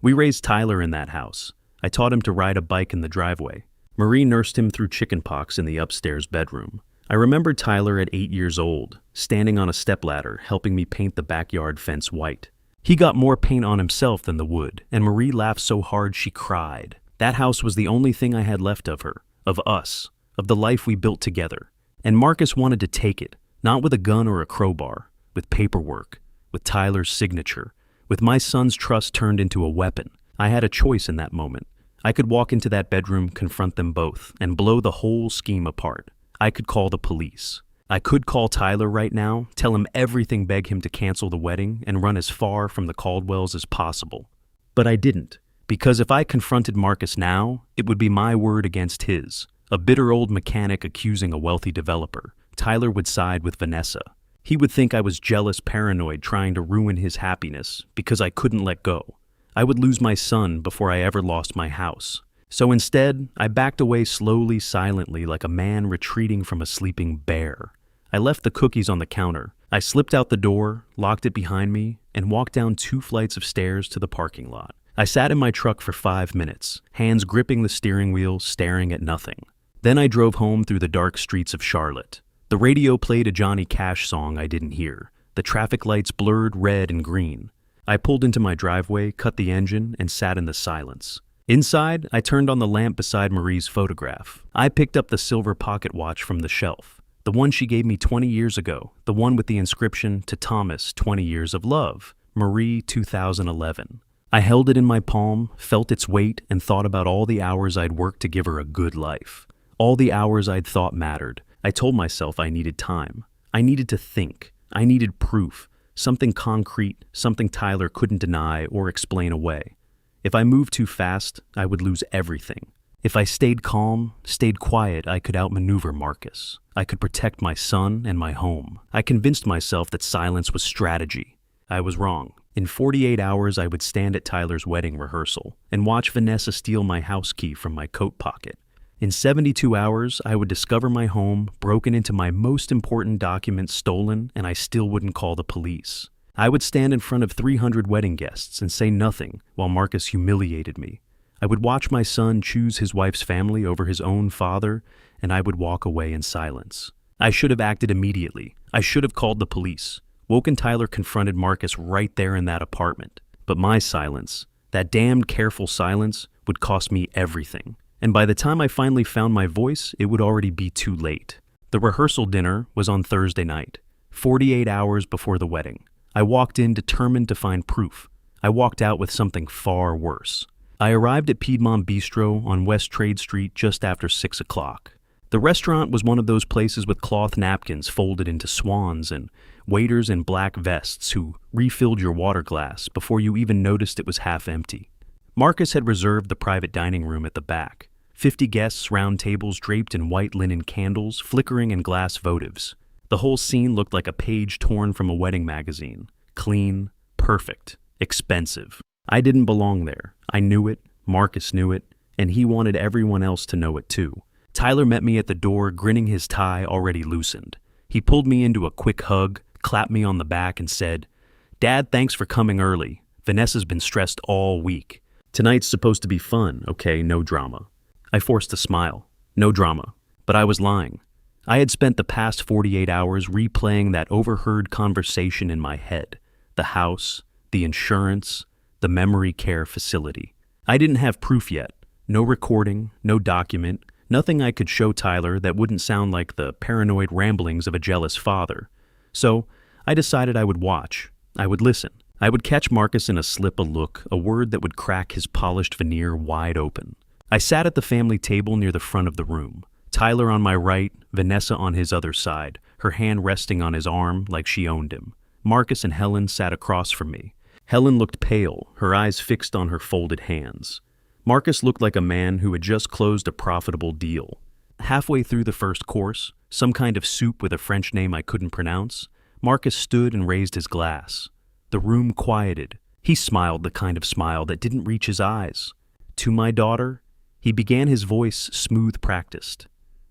We raised Tyler in that house. I taught him to ride a bike in the driveway. Marie nursed him through chickenpox in the upstairs bedroom. I remember Tyler at 8 years old, standing on a stepladder helping me paint the backyard fence white. He got more paint on himself than the wood, and Marie laughed so hard she cried. That house was the only thing I had left of her, of us, of the life we built together. And Marcus wanted to take it, not with a gun or a crowbar, with paperwork, with Tyler's signature, with my son's trust turned into a weapon. I had a choice in that moment. I could walk into that bedroom, confront them both, and blow the whole scheme apart. I could call the police. I could call Tyler right now, tell him everything, beg him to cancel the wedding, and run as far from the Caldwells as possible. But I didn't, because if I confronted Marcus now, it would be my word against his. A bitter old mechanic accusing a wealthy developer. Tyler would side with Vanessa. He would think I was jealous, paranoid, trying to ruin his happiness because I couldn't let go. I would lose my son before I ever lost my house. So instead, I backed away slowly, silently, like a man retreating from a sleeping bear. I left the cookies on the counter. I slipped out the door, locked it behind me, and walked down 2 flights of stairs to the parking lot. I sat in my truck for 5 minutes, hands gripping the steering wheel, staring at nothing. Then I drove home through the dark streets of Charlotte. The radio played a Johnny Cash song I didn't hear. The traffic lights blurred red and green. I pulled into my driveway, cut the engine, and sat in the silence. Inside, I turned on the lamp beside Marie's photograph. I picked up the silver pocket watch from the shelf, the one she gave me 20 years ago, the one with the inscription, "To Thomas, 20 years of love, Marie 2011. I held it in my palm, felt its weight, and thought about all the hours I'd worked to give her a good life. All the hours I'd thought mattered. I told myself I needed time. I needed to think. I needed proof, something concrete, something Tyler couldn't deny or explain away. If I moved too fast, I would lose everything. If I stayed calm, stayed quiet, I could outmaneuver Marcus. I could protect my son and my home. I convinced myself that silence was strategy. I was wrong. In 48 hours, I would stand at Tyler's wedding rehearsal and watch Vanessa steal my house key from my coat pocket. In 72 hours, I would discover my home broken into, my most important documents stolen, and I still wouldn't call the police. I would stand in front of 300 wedding guests and say nothing while Marcus humiliated me. I would watch my son choose his wife's family over his own father, and I would walk away in silence. I should have acted immediately. I should have called the police. Woke and Tyler confronted Marcus right there in that apartment. But my silence, that damned careful silence, would cost me everything. And by the time I finally found my voice, it would already be too late. The rehearsal dinner was on Thursday night, 48 hours before the wedding. I walked in determined to find proof. I walked out with something far worse. I arrived at Piedmont Bistro on West Trade Street just after 6 o'clock. The restaurant was one of those places with cloth napkins folded into swans and waiters in black vests who refilled your water glass before you even noticed it was half empty. Marcus had reserved the private dining room at the back. 50 guests, round tables draped in white linen candles, flickering in glass votives. The whole scene looked like a page torn from a wedding magazine. Clean, perfect, expensive. I didn't belong there. I knew it, Marcus knew it, and he wanted everyone else to know it too. Tyler met me at the door, grinning, his tie already loosened. He pulled me into a quick hug, clapped me on the back, and said, "Dad, thanks for coming early. Vanessa's been stressed all week. Tonight's supposed to be fun, okay, no drama." I forced a smile. No drama. But I was lying. I had spent the past 48 hours replaying that overheard conversation in my head. The house, the insurance, the memory care facility. I didn't have proof yet. No recording, no document, nothing I could show Tyler that wouldn't sound like the paranoid ramblings of a jealous father. So I decided I would watch. I would listen. I would catch Marcus in a slip, a look, a word that would crack his polished veneer wide open. I sat at the family table near the front of the room. Tyler on my right, Vanessa on his other side, her hand resting on his arm like she owned him. Marcus and Helen sat across from me. Helen looked pale, her eyes fixed on her folded hands. Marcus looked like a man who had just closed a profitable deal. Halfway through the first course, some kind of soup with a French name I couldn't pronounce, Marcus stood and raised his glass. The room quieted. He smiled the kind of smile that didn't reach his eyes. To my daughter, he began, his voice smooth practiced.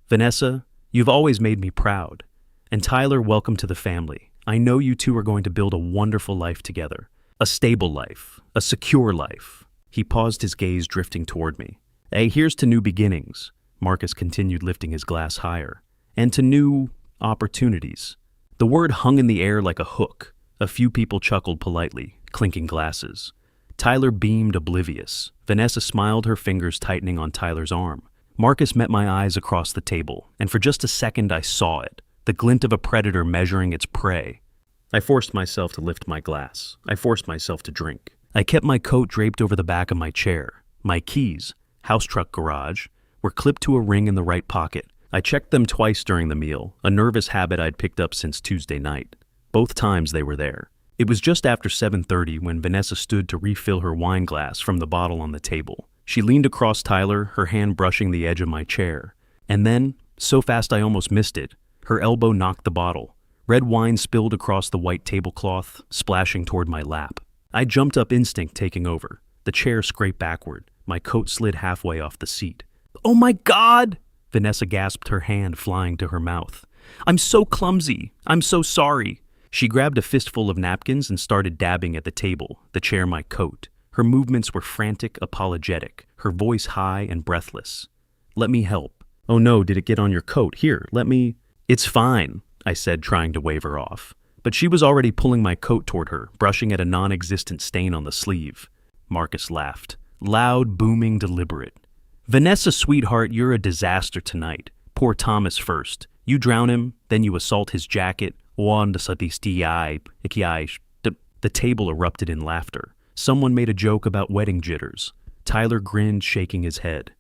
Vanessa, you've always made me proud. And Tyler, welcome to the family. I know you two are going to build a wonderful life together. A stable life. A secure life. He paused, his gaze drifting toward me. Hey, here's to new beginnings. Marcus continued, lifting his glass higher. And to new opportunities. The word hung in the air like a hook. A few people chuckled politely, clinking glasses. Tyler beamed, oblivious. Vanessa smiled, her fingers tightening on Tyler's arm. Marcus met my eyes across the table, and for just a second I saw it, the glint of a predator measuring its prey. I forced myself to lift my glass. I forced myself to drink. I kept my coat draped over the back of my chair. My keys, house truck garage, were clipped to a ring in the right pocket. I checked them twice during the meal, a nervous habit I'd picked up since Tuesday night. Both times they were there. It was just after 7:30 when Vanessa stood to refill her wine glass from the bottle on the table. She leaned across Tyler, her hand brushing the edge of my chair. And then, so fast I almost missed it, her elbow knocked the bottle. Red wine spilled across the white tablecloth, splashing toward my lap. I jumped up, instinct taking over. The chair scraped backward. My coat slid halfway off the seat. "Oh my God!" Vanessa gasped, her hand flying to her mouth. "I'm so clumsy. I'm so sorry." She grabbed a fistful of napkins and started dabbing at the table, the chair, my coat. Her movements were frantic, apologetic, her voice high and breathless. "Let me help." "Oh no, did it get on your coat? Here, let me—" "It's fine," I said, trying to wave her off. But she was already pulling my coat toward her, brushing at a non-existent stain on the sleeve. Marcus laughed. Loud, booming, deliberate. "Vanessa, sweetheart, you're a disaster tonight. Poor Thomas first. You drown him, then you assault his jacket. The table erupted in laughter. Someone made a joke about wedding jitters. Tyler grinned, shaking his head.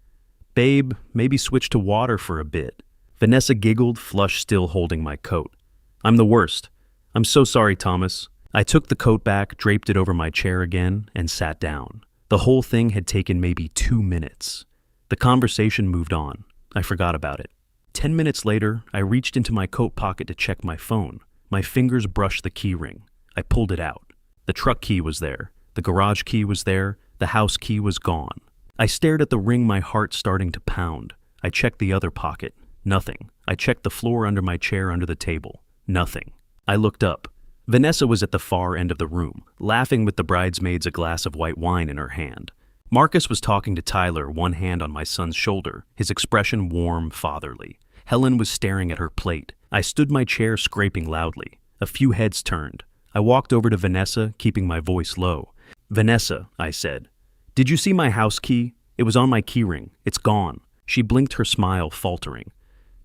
"Babe, maybe switch to water for a bit." Vanessa giggled, flush still holding my coat. "I'm the worst. I'm so sorry, Thomas." I took the coat back, draped it over my chair again, and sat down. The whole thing had taken maybe 2 minutes. The conversation moved on. I forgot about it. 10 minutes later, I reached into my coat pocket to check my phone. My fingers brushed the key ring. I pulled it out. The truck key was there. The garage key was there. The house key was gone. I stared at the ring, my heart starting to pound. I checked the other pocket. Nothing. I checked the floor under my chair, under the table. Nothing. I looked up. Vanessa was at the far end of the room, laughing with the bridesmaids, a glass of white wine in her hand. Marcus was talking to Tyler, one hand on my son's shoulder, his expression warm, fatherly. Helen was staring at her plate. I stood my chair, scraping loudly. A few heads turned. I walked over to Vanessa, keeping my voice low. "Vanessa," I said, "did you see my house key? It was on my keyring. It's gone." She blinked, her smile faltering.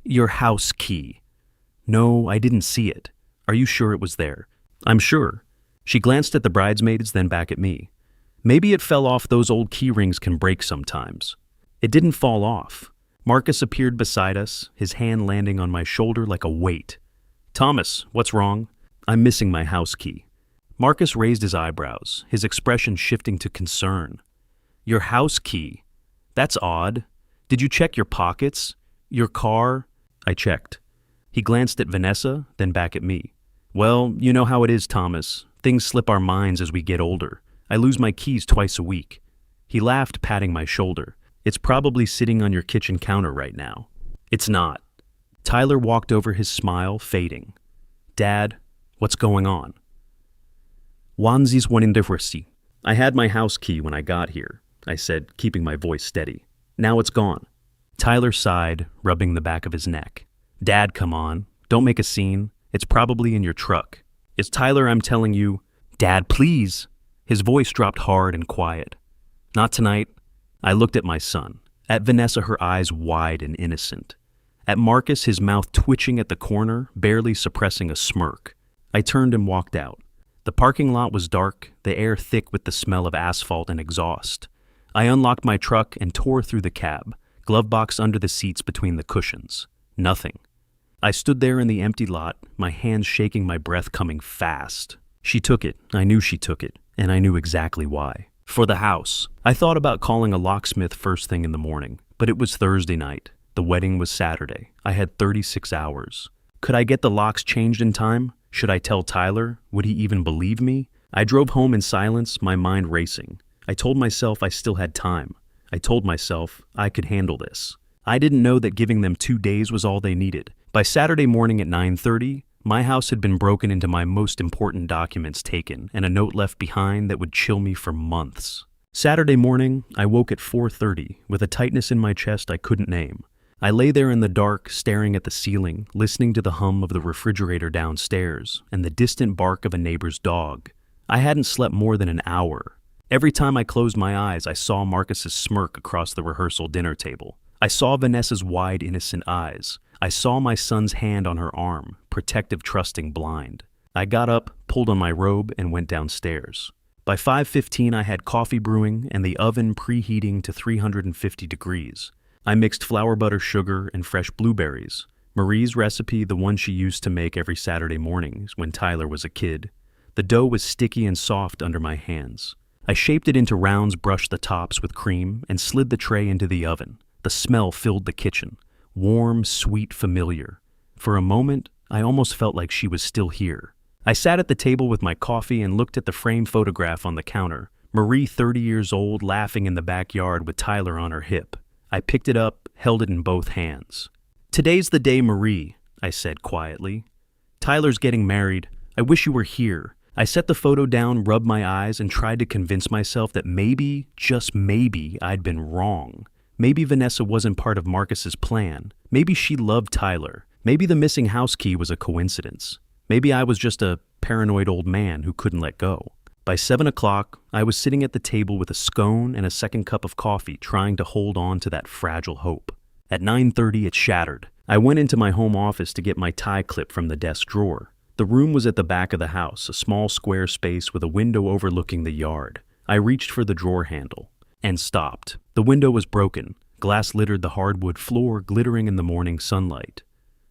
"Your house key." "No, I didn't see it." "Are you sure it was there?" "I'm sure." She glanced at the bridesmaids, then back at me. "Maybe it fell off. Those old key rings can break sometimes." It didn't fall off. Marcus appeared beside us, his hand landing on my shoulder like a weight. "Thomas, what's wrong?" "I'm missing my house key." Marcus raised his eyebrows, his expression shifting to concern. "Your house key? That's odd. Did you check your pockets? Your car?" I checked. He glanced at Vanessa, then back at me. "Well, you know how it is, Thomas. Things slip our minds as we get older. I lose my keys twice a week." He laughed, patting my shoulder. "It's probably sitting on your kitchen counter right now." "It's not." Tyler walked over, his smile fading. "Dad, what's going on?" "Wanzi's one in the I had my house key when I got here," I said, keeping my voice steady. "Now it's gone." Tyler sighed, rubbing the back of his neck. "Dad, come on. Don't make a scene. It's probably in your truck." "It's Tyler, I'm telling you." "Dad, please." His voice dropped hard and quiet. "Not tonight." I looked at my son, at Vanessa, her eyes wide and innocent, at Marcus, his mouth twitching at the corner, barely suppressing a smirk. I turned and walked out. The parking lot was dark, the air thick with the smell of asphalt and exhaust. I unlocked my truck and tore through the cab, glove box under the seats between the cushions. Nothing. I stood there in the empty lot, my hands shaking, my breath coming fast. She took it. I knew she took it, and I knew exactly why. For the house. I thought about calling a locksmith first thing in the morning, but it was Thursday night. The wedding was Saturday. I had 36 hours. Could I get the locks changed in time? Should I tell Tyler? Would he even believe me? I drove home in silence, my mind racing. I told myself I still had time. I told myself I could handle this. I didn't know that giving them 2 days was all they needed. By Saturday morning at 9:30, my house had been broken into, my most important documents taken, and a note left behind that would chill me for months. Saturday morning, I woke at 4:30 with a tightness in my chest I couldn't name. I lay there in the dark, staring at the ceiling, listening to the hum of the refrigerator downstairs and the distant bark of a neighbor's dog. I hadn't slept more than an hour. Every time I closed my eyes, I saw Marcus's smirk across the rehearsal dinner table. I saw Vanessa's wide, innocent eyes. I saw my son's hand on her arm, protective, trusting, blind. I got up, pulled on my robe, and went downstairs. By 5:15, I had coffee brewing and the oven preheating to 350 degrees. I mixed flour, butter, sugar, and fresh blueberries. Marie's recipe, the one she used to make every Saturday mornings when Tyler was a kid. The dough was sticky and soft under my hands. I shaped it into rounds, brushed the tops with cream, and slid the tray into the oven. The smell filled the kitchen. Warm, sweet, familiar. For a moment, I almost felt like she was still here. I sat at the table with my coffee and looked at the framed photograph on the counter. Marie, 30 years old, laughing in the backyard with Tyler on her hip. I picked it up, held it in both hands. "Today's the day, Marie," I said quietly. "Tyler's getting married. I wish you were here." I set the photo down, rubbed my eyes, and tried to convince myself that maybe, just maybe, I'd been wrong. Maybe Vanessa wasn't part of Marcus's plan. Maybe she loved Tyler. Maybe the missing house key was a coincidence. Maybe I was just a paranoid old man who couldn't let go. By 7 o'clock, I was sitting at the table with a scone and a second cup of coffee, trying to hold on to that fragile hope. At 9:30, it shattered. I went into my home office to get my tie clip from the desk drawer. The room was at the back of the house, a small square space with a window overlooking the yard. I reached for the drawer handle and stopped. The window was broken. Glass littered the hardwood floor, glittering in the morning sunlight.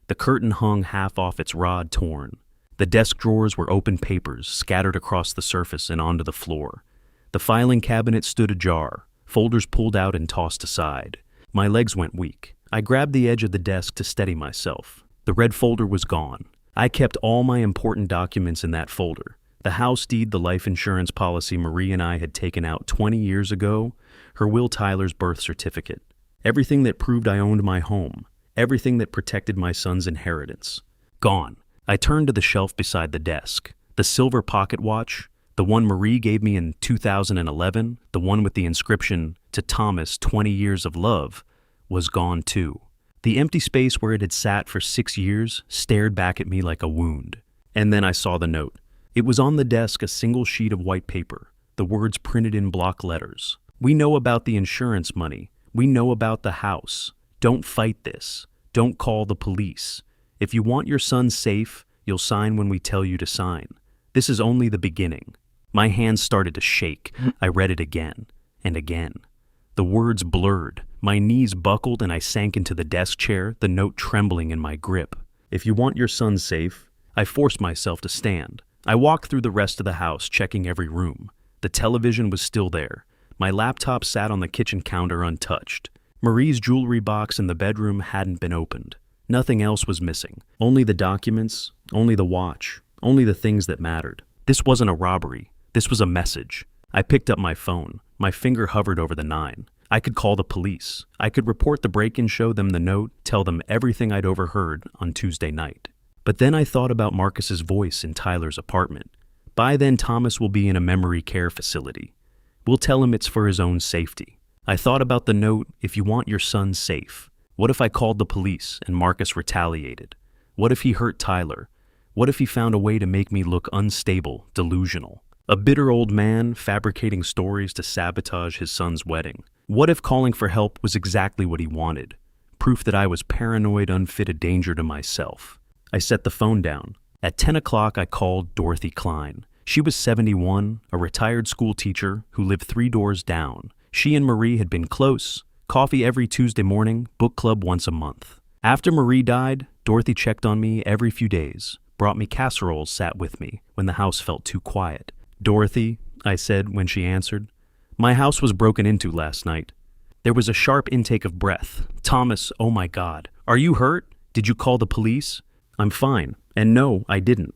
The curtain hung half off its rod, torn. The desk drawers were open papers, scattered across the surface and onto the floor. The filing cabinet stood ajar, folders pulled out and tossed aside. My legs went weak. I grabbed the edge of the desk to steady myself. The red folder was gone. I kept all my important documents in that folder. The house deed, the life insurance policy Marie and I had taken out 20 years ago, her will, Tyler's birth certificate. Everything that proved I owned my home. Everything that protected my son's inheritance. Gone. I turned to the shelf beside the desk. The silver pocket watch, the one Marie gave me in 2011, the one with the inscription, "To Thomas, 20 years of love," was gone too. The empty space where it had sat for 6 years stared back at me like a wound. And then I saw the note. It was on the desk, a single sheet of white paper, the words printed in block letters. "We know about the insurance money. We know about the house. Don't fight this. Don't call the police. If you want your son safe, you'll sign when we tell you to sign. This is only the beginning." My hands started to shake. I read it again and again. The words blurred. My knees buckled and I sank into the desk chair, the note trembling in my grip. "If you want your son safe." I forced myself to stand. I walked through the rest of the house, checking every room. The television was still there. My laptop sat on the kitchen counter untouched. Marie's jewelry box in the bedroom hadn't been opened. Nothing else was missing. Only the documents, only the watch, only the things that mattered. This wasn't a robbery. This was a message. I picked up my phone. My finger hovered over the 9. I could call the police. I could report the break-in, show them the note, tell them everything I'd overheard on Tuesday night. But then I thought about Marcus's voice in Tyler's apartment. By then, Thomas will be in a memory care facility. We'll tell him it's for his own safety. I thought about the note, "If you want your son safe." What if I called the police and Marcus retaliated? What if he hurt Tyler? What if he found a way to make me look unstable, delusional? A bitter old man fabricating stories to sabotage his son's wedding. What if calling for help was exactly what he wanted? Proof that I was paranoid, unfit, a danger to myself. I set the phone down. At 10 o'clock, I called Dorothy Klein. She was 71, a retired school teacher who lived 3 doors down. She and Marie had been close. Coffee every Tuesday morning, book club once a month. After Marie died, Dorothy checked on me every few days, brought me casseroles, sat with me when the house felt too quiet. "Dorothy," I said when she answered, "my house was broken into last night." There was a sharp intake of breath. "Thomas, oh my God. Are you hurt? Did you call the police?" "I'm fine. And no, I didn't."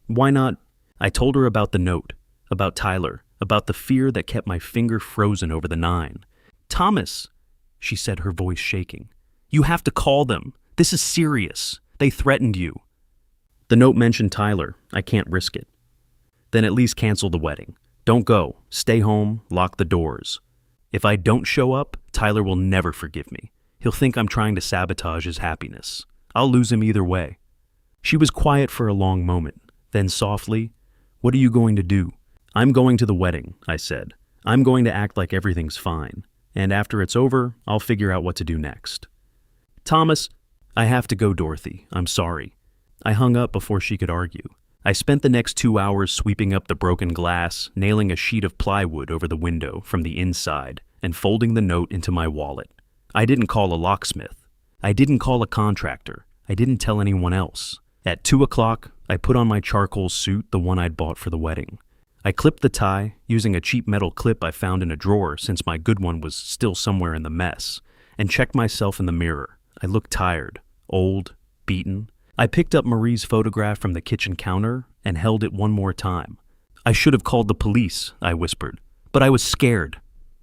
Why not? I told her about the note, about Tyler, about the fear that kept my finger frozen over the 9. Thomas, she said, her voice shaking. You have to call them. This is serious. They threatened you. The note mentioned Tyler. I can't risk it. Then at least cancel the wedding. Don't go. Stay home. Lock the doors. If I don't show up, Tyler will never forgive me. He'll think I'm trying to sabotage his happiness. I'll lose him either way. She was quiet for a long moment. Then softly, what are you going to do? I'm going to the wedding, I said. I'm going to act like everything's fine. And after it's over, I'll figure out what to do next. Thomas, I have to go, Dorothy. I'm sorry. I hung up before she could argue. I spent the next 2 hours sweeping up the broken glass, nailing a sheet of plywood over the window from the inside, and folding the note into my wallet. I didn't call a locksmith. I didn't call a contractor. I didn't tell anyone else. At 2 o'clock, I put on my charcoal suit, the one I'd bought for the wedding. I clipped the tie, using a cheap metal clip I found in a drawer since my good one was still somewhere in the mess, and checked myself in the mirror. I looked tired, old, beaten. I picked up Marie's photograph from the kitchen counter and held it one more time. I should have called the police, I whispered, but I was scared.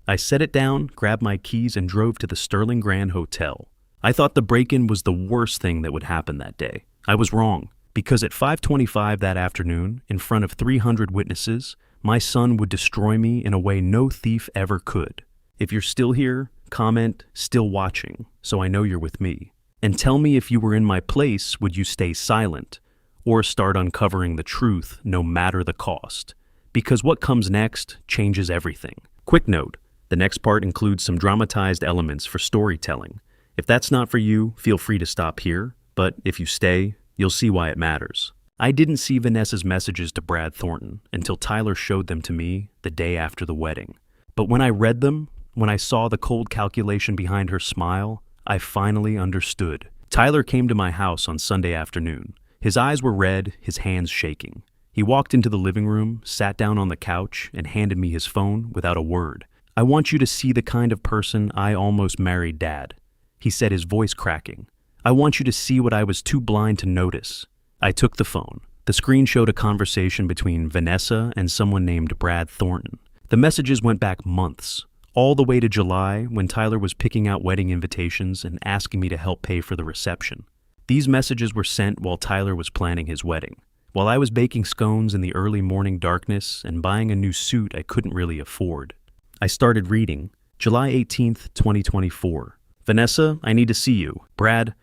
I set it down, grabbed my keys, and drove to the Sterling Grand Hotel. I thought the break-in was the worst thing that would happen that day. I was wrong, because at 5:25 that afternoon, in front of 300 witnesses, my son would destroy me in a way no thief ever could. If you're still here, comment, "Still watching," so I know you're with me. And tell me if you were in my place, would you stay silent or start uncovering the truth no matter the cost? Because what comes next changes everything. Quick note, the next part includes some dramatized elements for storytelling. If that's not for you, feel free to stop here, but if you stay, you'll see why it matters. I didn't see Vanessa's messages to Brad Thornton until Tyler showed them to me the day after the wedding. But when I read them, when I saw the cold calculation behind her smile, I finally understood. Tyler came to my house on Sunday afternoon. His eyes were red, his hands shaking. He walked into the living room, sat down on the couch, and handed me his phone without a word. I want you to see the kind of person I almost married, Dad, he said, his voice cracking. I want you to see what I was too blind to notice. I took the phone. The screen showed a conversation between Vanessa and someone named Brad Thornton. The messages went back months, all the way to July when Tyler was picking out wedding invitations and asking me to help pay for the reception. These messages were sent while Tyler was planning his wedding, while I was baking scones in the early morning darkness and buying a new suit I couldn't really afford. I started reading. July 18th, 2024. Vanessa, I need to see you. Brad,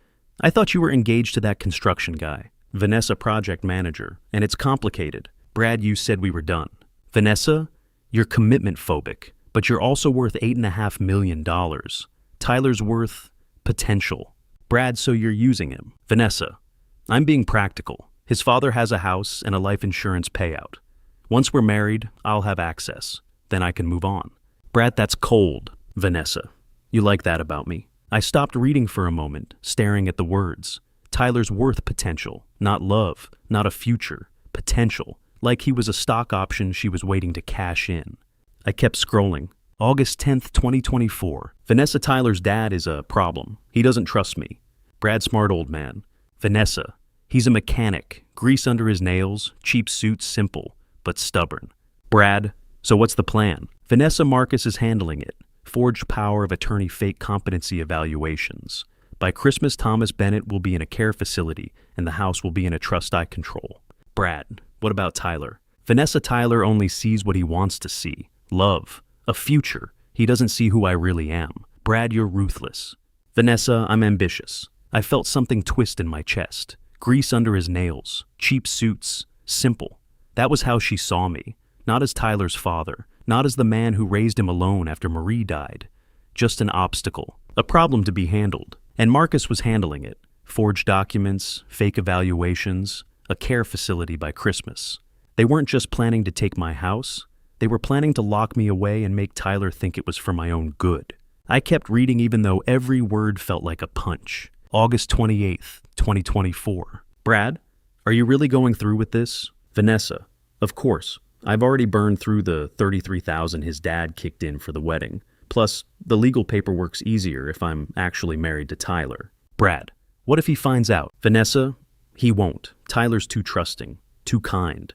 I thought you were engaged to that construction guy. Vanessa, project manager, and it's complicated. Brad, you said we were done. Vanessa, you're commitment phobic, but you're also worth $8.5 million. Tyler's worth potential. Brad, so you're using him. Vanessa, I'm being practical. His father has a house and a life insurance payout. Once we're married, I'll have access. Then I can move on. Brad, that's cold. Vanessa, you like that about me? I stopped reading for a moment, staring at the words. Tyler's worth potential, not love, not a future. Potential, like he was a stock option she was waiting to cash in. I kept scrolling. August 10th, 2024. Vanessa, Tyler's dad is a problem. He doesn't trust me. Brad, smart old man. Vanessa, he's a mechanic. Grease under his nails, cheap suit, simple, but stubborn. Brad, so what's the plan? Vanessa, Marcus is handling it. Forged power of attorney fake competency evaluations. By Christmas, Thomas Bennett will be in a care facility, and the house will be in a trust I control. Brad, what about Tyler? Vanessa, Tyler only sees what he wants to see. Love. A future. He doesn't see who I really am. Brad, you're ruthless. Vanessa, I'm ambitious. I felt something twist in my chest. Grease under his nails. Cheap suits. Simple. That was how she saw me. Not as Tyler's father. Not as the man who raised him alone after Marie died. Just an obstacle. A problem to be handled. And Marcus was handling it. Forged documents, fake evaluations, a care facility by Christmas. They weren't just planning to take my house. They were planning to lock me away and make Tyler think it was for my own good. I kept reading even though every word felt like a punch. August 28th, 2024. Brad, are you really going through with this? Vanessa, of course. I've already burned through the $33,000 his dad kicked in for the wedding. Plus, the legal paperwork's easier if I'm actually married to Tyler. Brad, what if he finds out? Vanessa, he won't. Tyler's too trusting, too kind.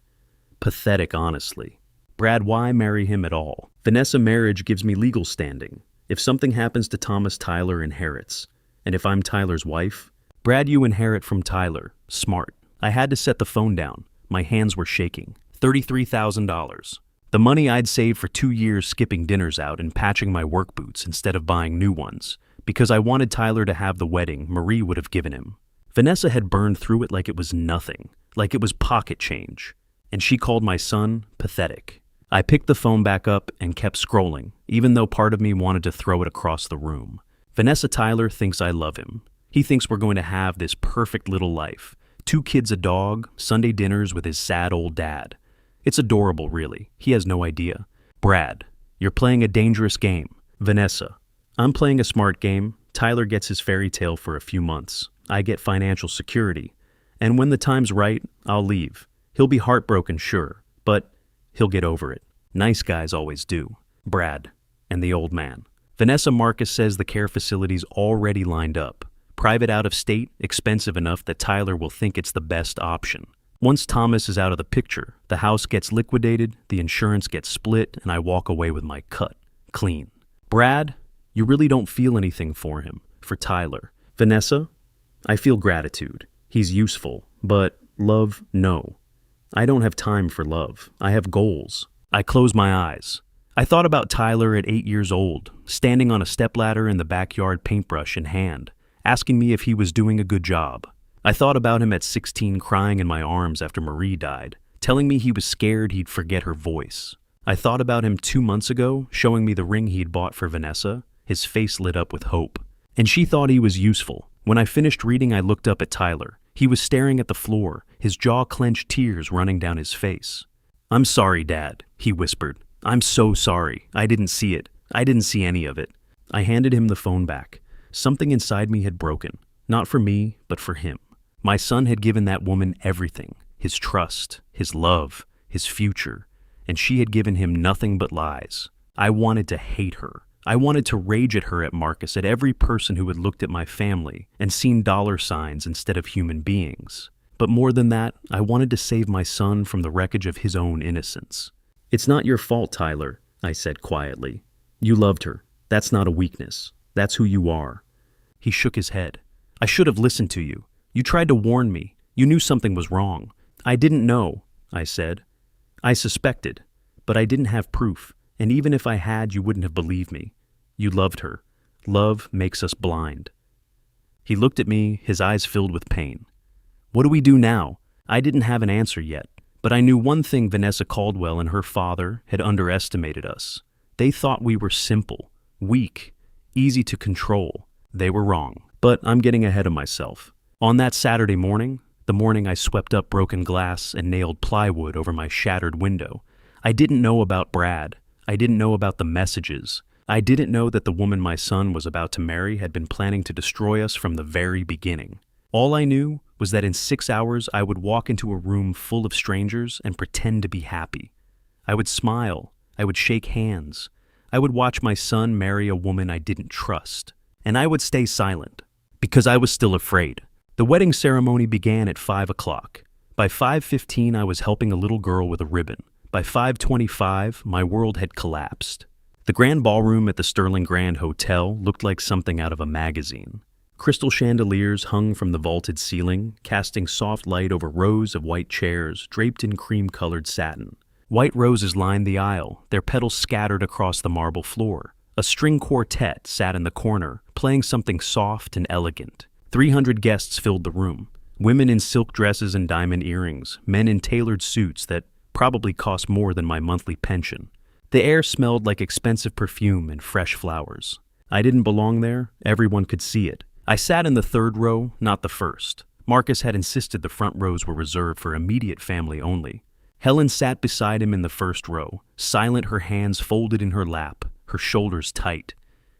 Pathetic, honestly. Brad, why marry him at all? Vanessa marriage gives me legal standing. If something happens to Thomas, Tyler inherits. And if I'm Tyler's wife? Brad, you inherit from Tyler. Smart. I had to set the phone down. My hands were shaking. $33,000. The money I'd saved for 2 years skipping dinners out and patching my work boots instead of buying new ones. Because I wanted Tyler to have the wedding Marie would have given him. Vanessa had burned through it like it was nothing, like it was pocket change. And she called my son pathetic. I picked the phone back up and kept scrolling, even though part of me wanted to throw it across the room. Vanessa Tyler thinks I love him. He thinks we're going to have this perfect little life. 2 kids, a dog, Sunday dinners with his sad old dad. It's adorable, really. He has no idea. Brad, you're playing a dangerous game. Vanessa, I'm playing a smart game. Tyler gets his fairy tale for a few months. I get financial security. And when the time's right, I'll leave. He'll be heartbroken, sure, but he'll get over it. Nice guys always do. Brad, and the old man. Vanessa Marcus says the care facility's already lined up. Private out of state, expensive enough that Tyler will think it's the best option. Once Thomas is out of the picture, the house gets liquidated, the insurance gets split, and I walk away with my cut. Clean. Brad, you really don't feel anything for him, for Tyler. Vanessa, I feel gratitude. He's useful, but love, no. I don't have time for love. I have goals. I close my eyes. I thought about Tyler at 8 years old, standing on a stepladder in the backyard, paintbrush in hand, asking me if he was doing a good job. I thought about him at 16 crying in my arms after Marie died, telling me he was scared he'd forget her voice. I thought about him 2 months ago, showing me the ring he'd bought for Vanessa. His face lit up with hope. And she thought he was useful. When I finished reading, I looked up at Tyler. He was staring at the floor, his jaw clenched, tears running down his face. I'm sorry, Dad, he whispered. I'm so sorry. I didn't see it. I didn't see any of it. I handed him the phone back. Something inside me had broken. Not for me, but for him. My son had given that woman everything. His trust, his love, his future. And she had given him nothing but lies. I wanted to hate her. I wanted to rage at her, at Marcus, at every person who had looked at my family and seen dollar signs instead of human beings. But more than that, I wanted to save my son from the wreckage of his own innocence. It's not your fault, Tyler, I said quietly. You loved her. That's not a weakness. That's who you are. He shook his head. I should have listened to you. You tried to warn me. You knew something was wrong. I didn't know, I said. I suspected, but I didn't have proof. And even if I had, you wouldn't have believed me. You loved her. Love makes us blind. He looked at me, his eyes filled with pain. What do we do now? I didn't have an answer yet, but I knew one thing: Vanessa Caldwell and her father had underestimated us. They thought we were simple, weak, easy to control. They were wrong. But I'm getting ahead of myself. On that Saturday morning, the morning I swept up broken glass and nailed plywood over my shattered window, I didn't know about Brad. I didn't know about the messages. I didn't know that the woman my son was about to marry had been planning to destroy us from the very beginning. All I knew was that in 6 hours I would walk into a room full of strangers and pretend to be happy. I would smile. I would shake hands. I would watch my son marry a woman I didn't trust. And I would stay silent, because I was still afraid. The wedding ceremony began at 5 o'clock. By 5:15 I was helping a little girl with a ribbon. By 5:25, my world had collapsed. The grand ballroom at the Sterling Grand Hotel looked like something out of a magazine. Crystal chandeliers hung from the vaulted ceiling, casting soft light over rows of white chairs draped in cream-colored satin. White roses lined the aisle, their petals scattered across the marble floor. A string quartet sat in the corner, playing something soft and elegant. 300 guests filled the room. Women in silk dresses and diamond earrings, men in tailored suits that probably cost more than my monthly pension. The air smelled like expensive perfume and fresh flowers. I didn't belong there. Everyone could see it. I sat in the third row, not the first. Marcus had insisted the front rows were reserved for immediate family only. Helen sat beside him in the first row, silent, her hands folded in her lap, her shoulders tight.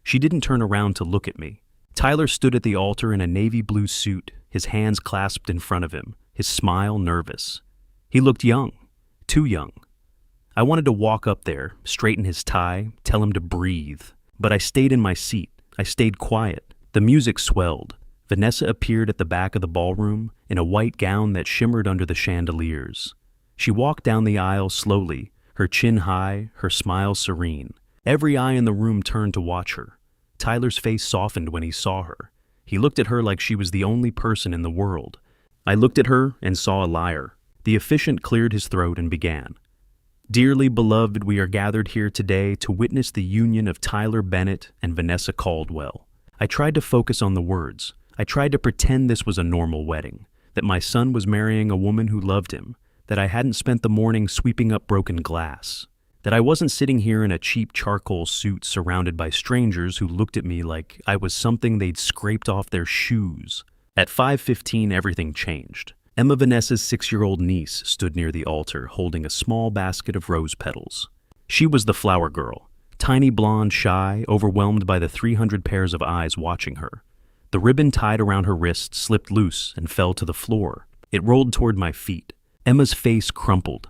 She didn't turn around to look at me. Tyler stood at the altar in a navy blue suit, his hands clasped in front of him, his smile nervous. He looked young, too young. I wanted to walk up there, straighten his tie, tell him to breathe. But I stayed in my seat. I stayed quiet. The music swelled. Vanessa appeared at the back of the ballroom in a white gown that shimmered under the chandeliers. She walked down the aisle slowly, her chin high, her smile serene. Every eye in the room turned to watch her. Tyler's face softened when he saw her. He looked at her like she was the only person in the world. I looked at her and saw a liar. The officiant cleared his throat and began. Dearly beloved, we are gathered here today to witness the union of Tyler Bennett and Vanessa Caldwell. I tried to focus on the words. I tried to pretend this was a normal wedding, that my son was marrying a woman who loved him, that I hadn't spent the morning sweeping up broken glass, that I wasn't sitting here in a cheap charcoal suit surrounded by strangers who looked at me like I was something they'd scraped off their shoes. At 5:15, everything changed. Emma Vanessa's 6-year-old niece stood near the altar holding a small basket of rose petals. She was the flower girl, tiny, blonde, shy, overwhelmed by the 300 pairs of eyes watching her. The ribbon tied around her wrist slipped loose and fell to the floor. It rolled toward my feet. Emma's face crumpled.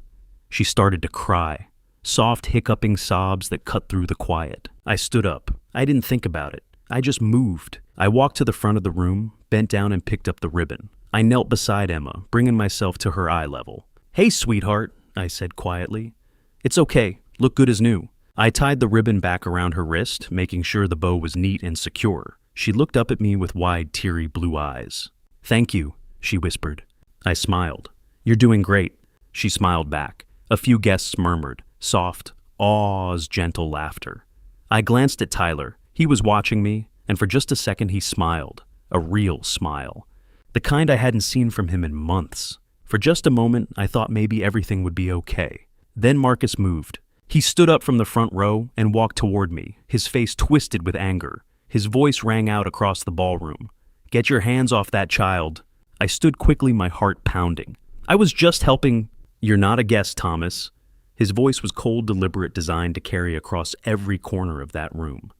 She started to cry, soft hiccuping sobs that cut through the quiet. I stood up. I didn't think about it. I just moved. I walked to the front of the room, bent down and picked up the ribbon. I knelt beside Emma, bringing myself to her eye level. "Hey, sweetheart," I said quietly. "It's okay. Look good as new." I tied the ribbon back around her wrist, making sure the bow was neat and secure. She looked up at me with wide, teary blue eyes. "Thank you," she whispered. I smiled. "You're doing great." She smiled back. A few guests murmured, soft, awes, gentle laughter. I glanced at Tyler. He was watching me, and for just a second he smiled. A real smile. The kind I hadn't seen from him in months. For just a moment, I thought maybe everything would be okay. Then Marcus moved. He stood up from the front row and walked toward me, his face twisted with anger. His voice rang out across the ballroom. "Get your hands off that child." I stood quickly, my heart pounding. "I was just helping." "You're not a guest, Thomas." His voice was cold, deliberate, designed to carry across every corner of that room.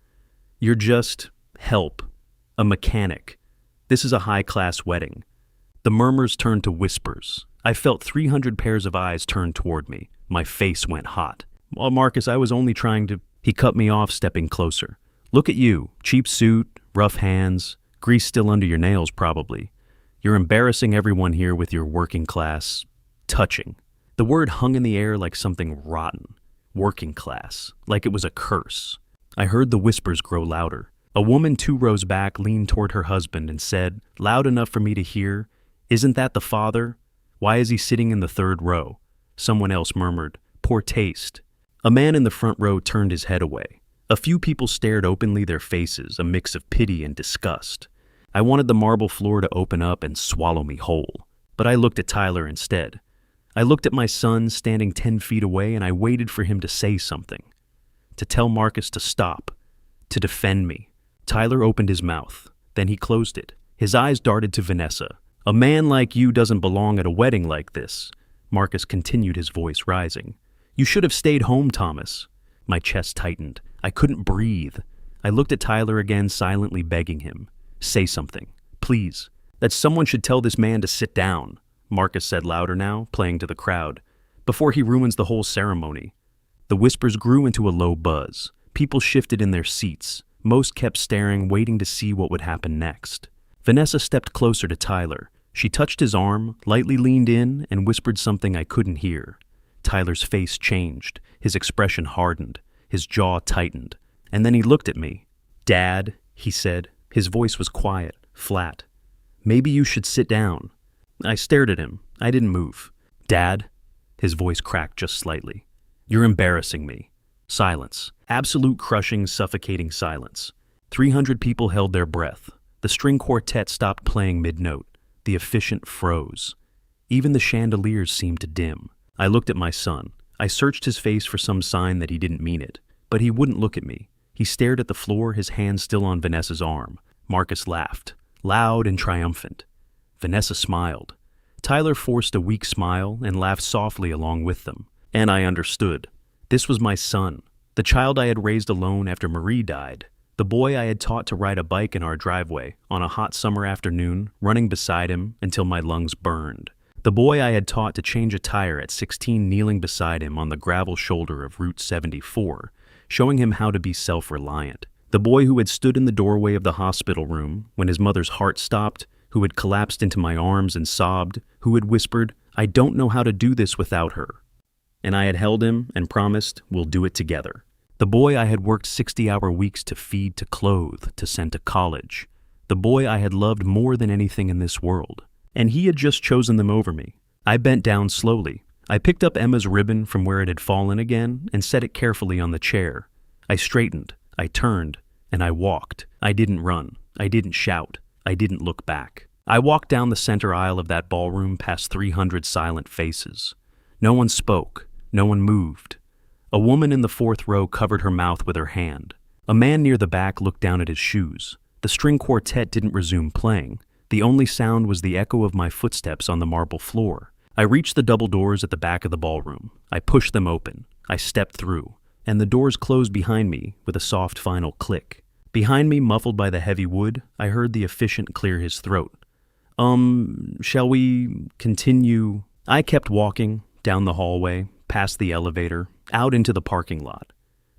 "You're just help. A mechanic. This is a high-class wedding." The murmurs turned to whispers. I felt 300 pairs of eyes turn toward me. My face went hot. "Well, Marcus, I was only trying to—" He cut me off, stepping closer. "Look at you. Cheap suit, rough hands, grease still under your nails probably. You're embarrassing everyone here with your working class touching." The word hung in the air like something rotten. Working class. Like it was a curse. I heard the whispers grow louder. A woman 2 rows back leaned toward her husband and said, loud enough for me to hear, "Isn't that the father? Why is he sitting in the 3rd row?" Someone else murmured, "Poor taste." A man in the front row turned his head away. A few people stared openly, their faces a mix of pity and disgust. I wanted the marble floor to open up and swallow me whole. But I looked at Tyler instead. I looked at my son standing 10 feet away, and I waited for him to say something. To tell Marcus to stop. To defend me. Tyler opened his mouth. Then he closed it. His eyes darted to Vanessa. "A man like you doesn't belong at a wedding like this." Marcus continued, his voice rising. "You should have stayed home, Thomas." My chest tightened. I couldn't breathe. I looked at Tyler again, silently begging him. "Say something. Please. That someone should tell this man to sit down," Marcus said louder now, playing to the crowd, "before he ruins the whole ceremony." The whispers grew into a low buzz. People shifted in their seats. Most kept staring, waiting to see what would happen next. Vanessa stepped closer to Tyler. She touched his arm, lightly leaned in, and whispered something I couldn't hear. Tyler's face changed. His expression hardened. His jaw tightened. And then he looked at me. "Dad," he said. His voice was quiet, flat. "Maybe you should sit down." I stared at him. I didn't move. "Dad?" His voice cracked just slightly. "You're embarrassing me." Silence. Absolute crushing, suffocating silence. 300 people held their breath. The string quartet stopped playing mid-note. The officiant froze. Even the chandeliers seemed to dim. I looked at my son. I searched his face for some sign that he didn't mean it. But he wouldn't look at me. He stared at the floor, his hand still on Vanessa's arm. Marcus laughed, loud and triumphant. Vanessa smiled. Tyler forced a weak smile and laughed softly along with them. And I understood. This was my son, the child I had raised alone after Marie died, the boy I had taught to ride a bike in our driveway on a hot summer afternoon, running beside him until my lungs burned, the boy I had taught to change a tire at 16, kneeling beside him on the gravel shoulder of Route 74, showing him how to be self-reliant, the boy who had stood in the doorway of the hospital room when his mother's heart stopped, who had collapsed into my arms and sobbed, who had whispered, I don't know how to do this without her. And I had held him and promised we'll do it together. The boy I had worked 60-hour weeks to feed, to clothe, to send to college. The boy I had loved more than anything in this world. And he had just chosen them over me. I bent down slowly. I picked up Emma's ribbon from where it had fallen again and set it carefully on the chair. I straightened, I turned, and I walked. I didn't run. I didn't shout. I didn't look back. I walked down the center aisle of that ballroom past 300 silent faces. No one spoke. No one moved. A woman in the fourth row covered her mouth with her hand. A man near the back looked down at his shoes. The string quartet didn't resume playing. The only sound was the echo of my footsteps on the marble floor. I reached the double doors at the back of the ballroom. I pushed them open. I stepped through, and the doors closed behind me with a soft final click. Behind me, muffled by the heavy wood, I heard the officiant clear his throat. Shall we continue? I kept walking, down the hallway, past the elevator, out into the parking lot.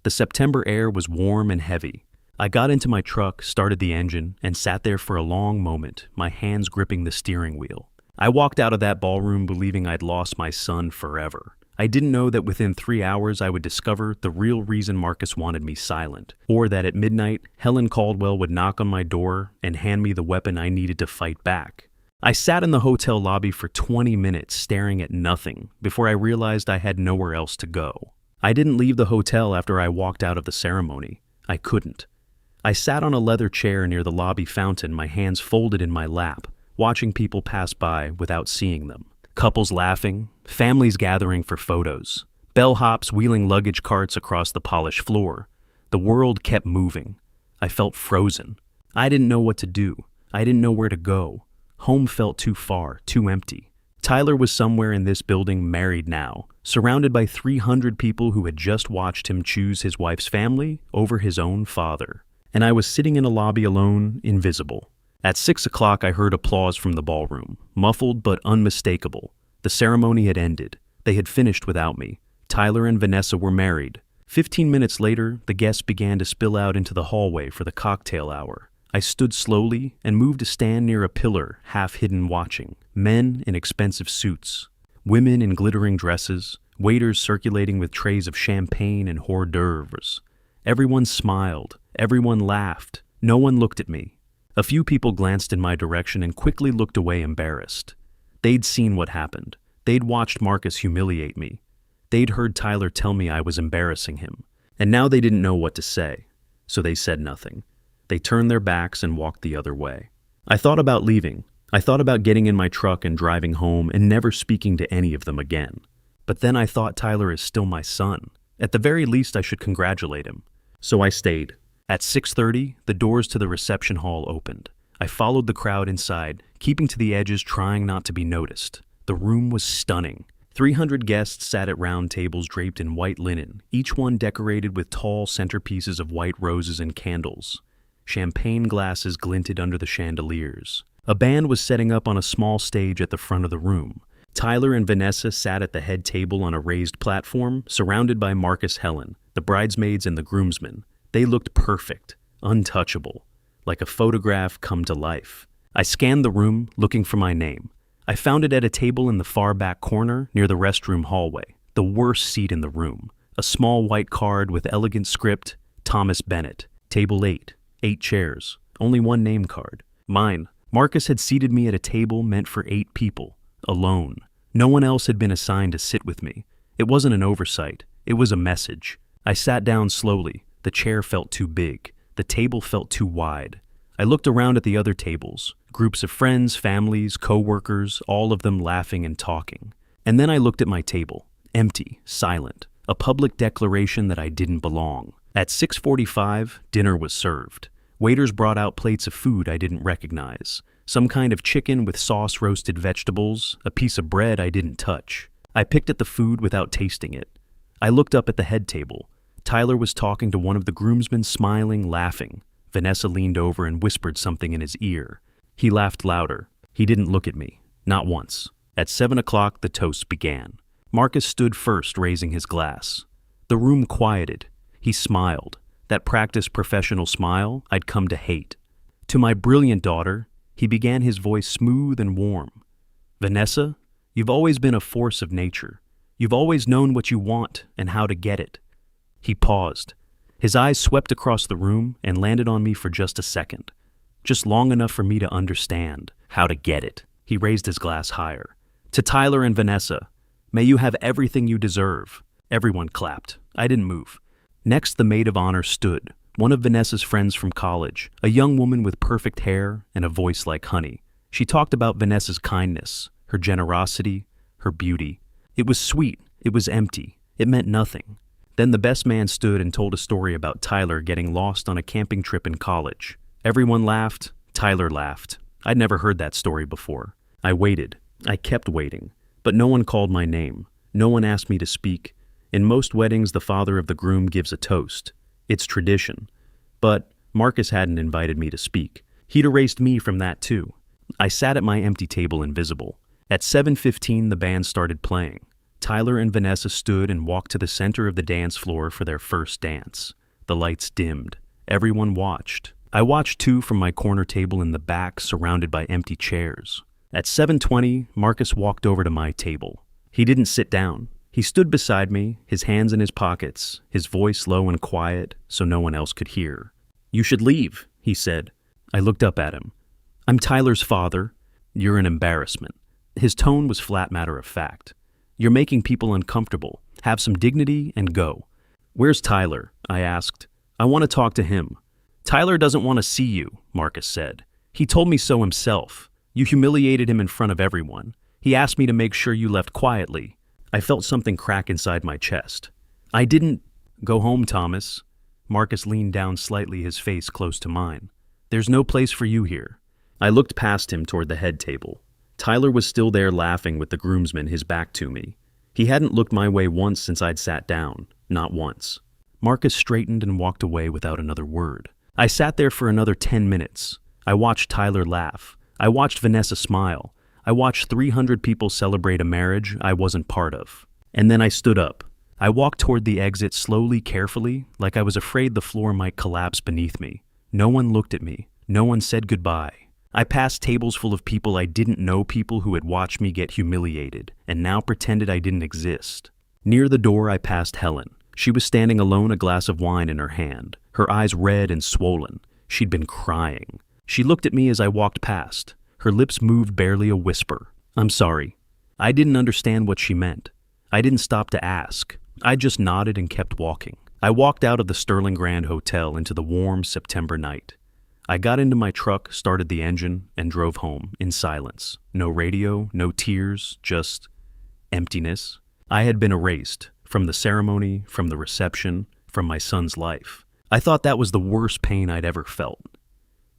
The September air was warm and heavy. I got into my truck, started the engine, and sat there for a long moment, my hands gripping the steering wheel. I walked out of that ballroom believing I'd lost my son forever. I didn't know that within 3 hours I would discover the real reason Marcus wanted me silent, or that at midnight, Helen Caldwell would knock on my door and hand me the weapon I needed to fight back. I sat in the hotel lobby for 20 minutes staring at nothing before I realized I had nowhere else to go. I didn't leave the hotel after I walked out of the ceremony. I couldn't. I sat on a leather chair near the lobby fountain, my hands folded in my lap, watching people pass by without seeing them. Couples laughing, families gathering for photos, bellhops wheeling luggage carts across the polished floor. The world kept moving. I felt frozen. I didn't know what to do. I didn't know where to go. Home felt too far, too empty. Tyler was somewhere in this building, married now, surrounded by 300 people who had just watched him choose his wife's family over his own father. And I was sitting in a lobby alone, invisible. At 6 o'clock, I heard applause from the ballroom, muffled but unmistakable. The ceremony had ended. They had finished without me. Tyler and Vanessa were married. 15 minutes later, the guests began to spill out into the hallway for the cocktail hour. I stood slowly and moved to stand near a pillar, half-hidden watching. Men in expensive suits, women in glittering dresses, waiters circulating with trays of champagne and hors d'oeuvres. Everyone smiled. Everyone laughed. No one looked at me. A few people glanced in my direction and quickly looked away embarrassed. They'd seen what happened. They'd watched Marcus humiliate me. They'd heard Tyler tell me I was embarrassing him. And now they didn't know what to say, so they said nothing. They turned their backs and walked the other way. I thought about leaving. I thought about getting in my truck and driving home and never speaking to any of them again. But then I thought Tyler is still my son. At the very least, I should congratulate him. So I stayed. At 6:30, the doors to the reception hall opened. I followed the crowd inside, keeping to the edges, trying not to be noticed. The room was stunning. 300 guests sat at round tables draped in white linen, each one decorated with tall centerpieces of white roses and candles. Champagne glasses glinted under the chandeliers. A band was setting up on a small stage at the front of the room. Tyler and Vanessa sat at the head table on a raised platform, surrounded by Marcus, Helen, the bridesmaids and the groomsmen. They looked perfect, untouchable, like a photograph come to life. I scanned the room, looking for my name. I found it at a table in the far back corner near the restroom hallway, the worst seat in the room. A small white card with elegant script, Thomas Bennett. Table 8, 8 chairs, only one name card. Mine. Marcus had seated me at a table meant for 8 people, alone. No one else had been assigned to sit with me. It wasn't an oversight. It was a message. I sat down slowly. The chair felt too big. The table felt too wide. I looked around at the other tables, groups of friends, families, co-workers, all of them laughing and talking. And then I looked at my table, empty, silent, a public declaration that I didn't belong. At 6:45, dinner was served. Waiters brought out plates of food I didn't recognize. Some kind of chicken with sauce-roasted vegetables, a piece of bread I didn't touch. I picked at the food without tasting it. I looked up at the head table. Tyler was talking to one of the groomsmen, smiling, laughing. Vanessa leaned over and whispered something in his ear. He laughed louder. He didn't look at me. Not once. At 7 o'clock, the toast began. Marcus stood first, raising his glass. The room quieted. He smiled. That practiced professional smile I'd come to hate. To my brilliant daughter, he began his voice smooth and warm. Vanessa, You've always been a force of nature. You've always known what you want and how to get it." He paused. His eyes swept across the room and landed on me for just a second. Just long enough for me to understand how to get it. He raised his glass higher. "To Tyler and Vanessa, may you have everything you deserve." Everyone clapped. I didn't move. Next, the maid of honor stood, one of Vanessa's friends from college, a young woman with perfect hair and a voice like honey. She talked about Vanessa's kindness, her generosity, her beauty. It was sweet. It was empty. It meant nothing. Then the best man stood and told a story about Tyler getting lost on a camping trip in college. Everyone laughed. Tyler laughed. I'd never heard that story before. I waited. I kept waiting. But no one called my name. No one asked me to speak. In most weddings, the father of the groom gives a toast. It's tradition. But Marcus hadn't invited me to speak. He'd erased me from that too. I sat at my empty table invisible. At 7:15, the band started playing. Tyler and Vanessa stood and walked to the center of the dance floor for their first dance. The lights dimmed. Everyone watched. I watched too from my corner table in the back, surrounded by empty chairs. At 7:20, Marcus walked over to my table. He didn't sit down. He stood beside me, his hands in his pockets, his voice low and quiet so no one else could hear. "You should leave," he said. I looked up at him. "I'm Tyler's father. You're an embarrassment." His tone was flat matter of fact. "You're making people uncomfortable. Have some dignity and go." "Where's Tyler?" I asked. "I want to talk to him." "Tyler doesn't want to see you," Marcus said. "He told me so himself. You humiliated him in front of everyone. He asked me to make sure you left quietly." I felt something crack inside my chest. "I didn't—" "Go home, Thomas." Marcus leaned down slightly, his face close to mine. "There's no place for you here." I looked past him toward the head table. Tyler was still there laughing with the groomsmen, his back to me. He hadn't looked my way once since I'd sat down, not once. Marcus straightened and walked away without another word. I sat there for another 10 minutes. I watched Tyler laugh. I watched Vanessa smile. I watched 300 people celebrate a marriage I wasn't part of. And then I stood up. I walked toward the exit slowly, carefully, like I was afraid the floor might collapse beneath me. No one looked at me. No one said goodbye. I passed tables full of people I didn't know, people who had watched me get humiliated, and now pretended I didn't exist. Near the door, I passed Helen. She was standing alone, a glass of wine in her hand, her eyes red and swollen. She'd been crying. She looked at me as I walked past. Her lips moved barely a whisper. "I'm sorry." I didn't understand what she meant. I didn't stop to ask. I just nodded and kept walking. I walked out of the Sterling Grand Hotel into the warm September night. I got into my truck, started the engine, and drove home in silence. No radio, no tears, just emptiness. I had been erased from the ceremony, from the reception, from my son's life. I thought that was the worst pain I'd ever felt.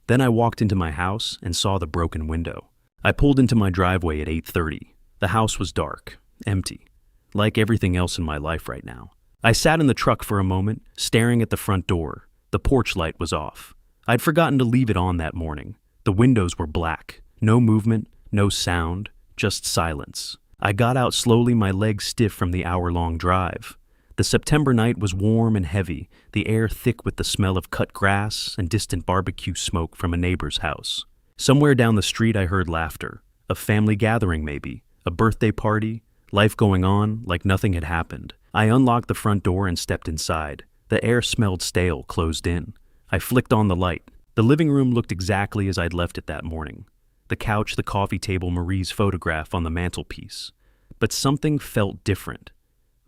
Then I walked into my house and saw the broken window. I pulled into my driveway at 8:30. The house was dark, empty, like everything else in my life right now. I sat in the truck for a moment, staring at the front door. The porch light was off. I'd forgotten to leave it on that morning. The windows were black. No movement, no sound, just silence. I got out slowly, my legs stiff from the hour-long drive. The September night was warm and heavy, the air thick with the smell of cut grass and distant barbecue smoke from a neighbor's house. Somewhere down the street I heard laughter. A family gathering maybe, a birthday party, life going on like nothing had happened. I unlocked the front door and stepped inside. The air smelled stale, closed in. I flicked on the light. The living room looked exactly as I'd left it that morning. The couch, the coffee table, Marie's photograph on the mantelpiece. But something felt different.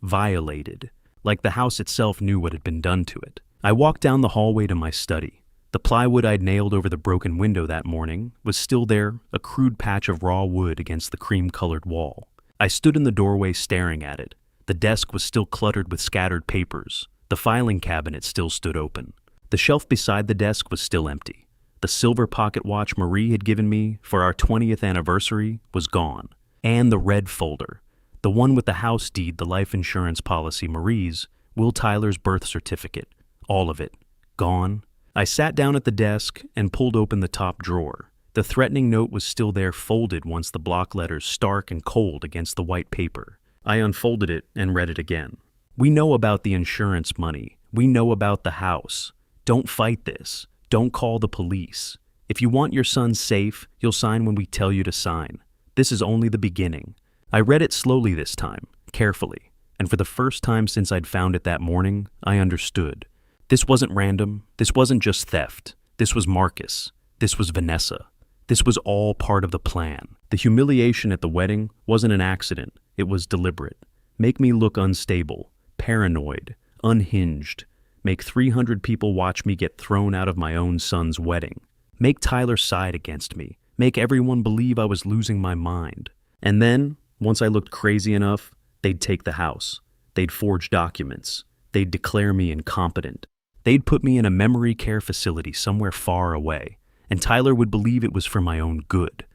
Violated. Like the house itself knew what had been done to it. I walked down the hallway to my study. The plywood I'd nailed over the broken window that morning was still there, a crude patch of raw wood against the cream-colored wall. I stood in the doorway staring at it. The desk was still cluttered with scattered papers. The filing cabinet still stood open. The shelf beside the desk was still empty. The silver pocket watch Marie had given me for our 20th anniversary was gone. And the red folder. The one with the house deed, the life insurance policy, Marie's, Will Tyler's birth certificate. All of it. Gone. I sat down at the desk and pulled open the top drawer. The threatening note was still there, folded once the block letters stark and cold against the white paper. I unfolded it and read it again. "We know about the insurance money. We know about the house. Don't fight this. Don't call the police. If you want your son safe, you'll sign when we tell you to sign. This is only the beginning. I read it slowly this time, carefully, and for the first time since I'd found it that morning, I understood. This wasn't random. This wasn't just theft. This was Marcus. This was Vanessa. This was all part of the plan. The humiliation at the wedding wasn't an accident. It was deliberate. Make me look unstable, paranoid, unhinged. Make 300 people watch me get thrown out of my own son's wedding. Make Tyler side against me. Make everyone believe I was losing my mind. And then, once I looked crazy enough, they'd take the house. They'd forge documents. They'd declare me incompetent. They'd put me in a memory care facility somewhere far away, and Tyler would believe it was for my own good.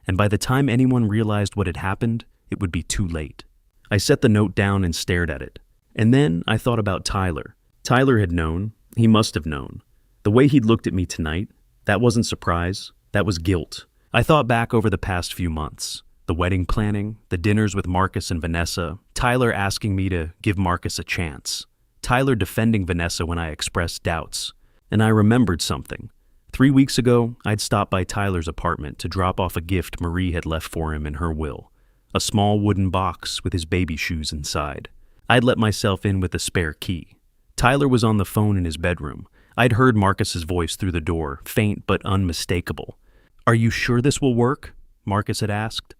And by the time anyone realized what had happened, it would be too late. I set the note down and stared at it. And then I thought about Tyler. Tyler had known. He must have known. The way he'd looked at me tonight, that wasn't surprise. That was guilt. I thought back over the past few months. The wedding planning, the dinners with Marcus and Vanessa, Tyler asking me to give Marcus a chance, Tyler defending Vanessa when I expressed doubts. And I remembered something. 3 weeks ago, I'd stopped by Tyler's apartment to drop off a gift Marie had left for him in her will. A small wooden box with his baby shoes inside. I'd let myself in with a spare key. Tyler was on the phone in his bedroom. I'd heard Marcus's voice through the door, faint but unmistakable. "Are you sure this will work?" Marcus had asked.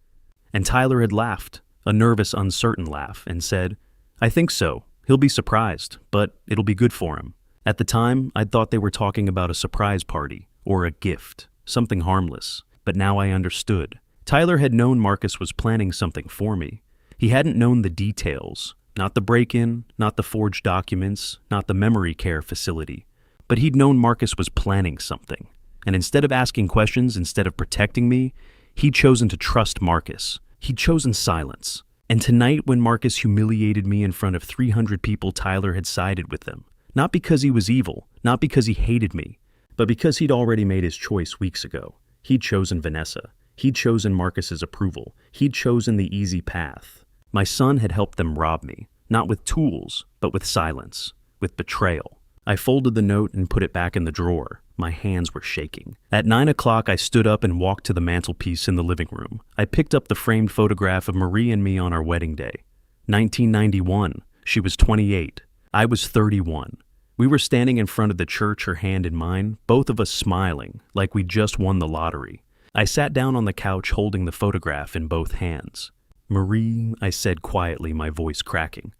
And Tyler had laughed, a nervous, uncertain laugh, and said, "I think so. He'll be surprised, but it'll be good for him." At the time, I'd thought they were talking about a surprise party, or a gift, something harmless. But now I understood. Tyler had known Marcus was planning something for me. He hadn't known the details, not the break-in, not the forged documents, not the memory care facility. But he'd known Marcus was planning something. And instead of asking questions, instead of protecting me, he'd chosen to trust Marcus. He'd chosen silence. And tonight, when Marcus humiliated me in front of 300 people, Tyler had sided with them. Not because he was evil, not because he hated me, but because he'd already made his choice weeks ago. He'd chosen Vanessa. He'd chosen Marcus's approval. He'd chosen the easy path. My son had helped them rob me, not with tools, but with silence, with betrayal. I folded the note and put it back in the drawer. My hands were shaking. At 9 o'clock, I stood up and walked to the mantelpiece in the living room. I picked up the framed photograph of Marie and me on our wedding day. 1991. She was 28. I was 31. We were standing in front of the church, her hand in mine, both of us smiling, like we'd just won the lottery. I sat down on the couch holding the photograph in both hands. "Marie," I said quietly, my voice cracking.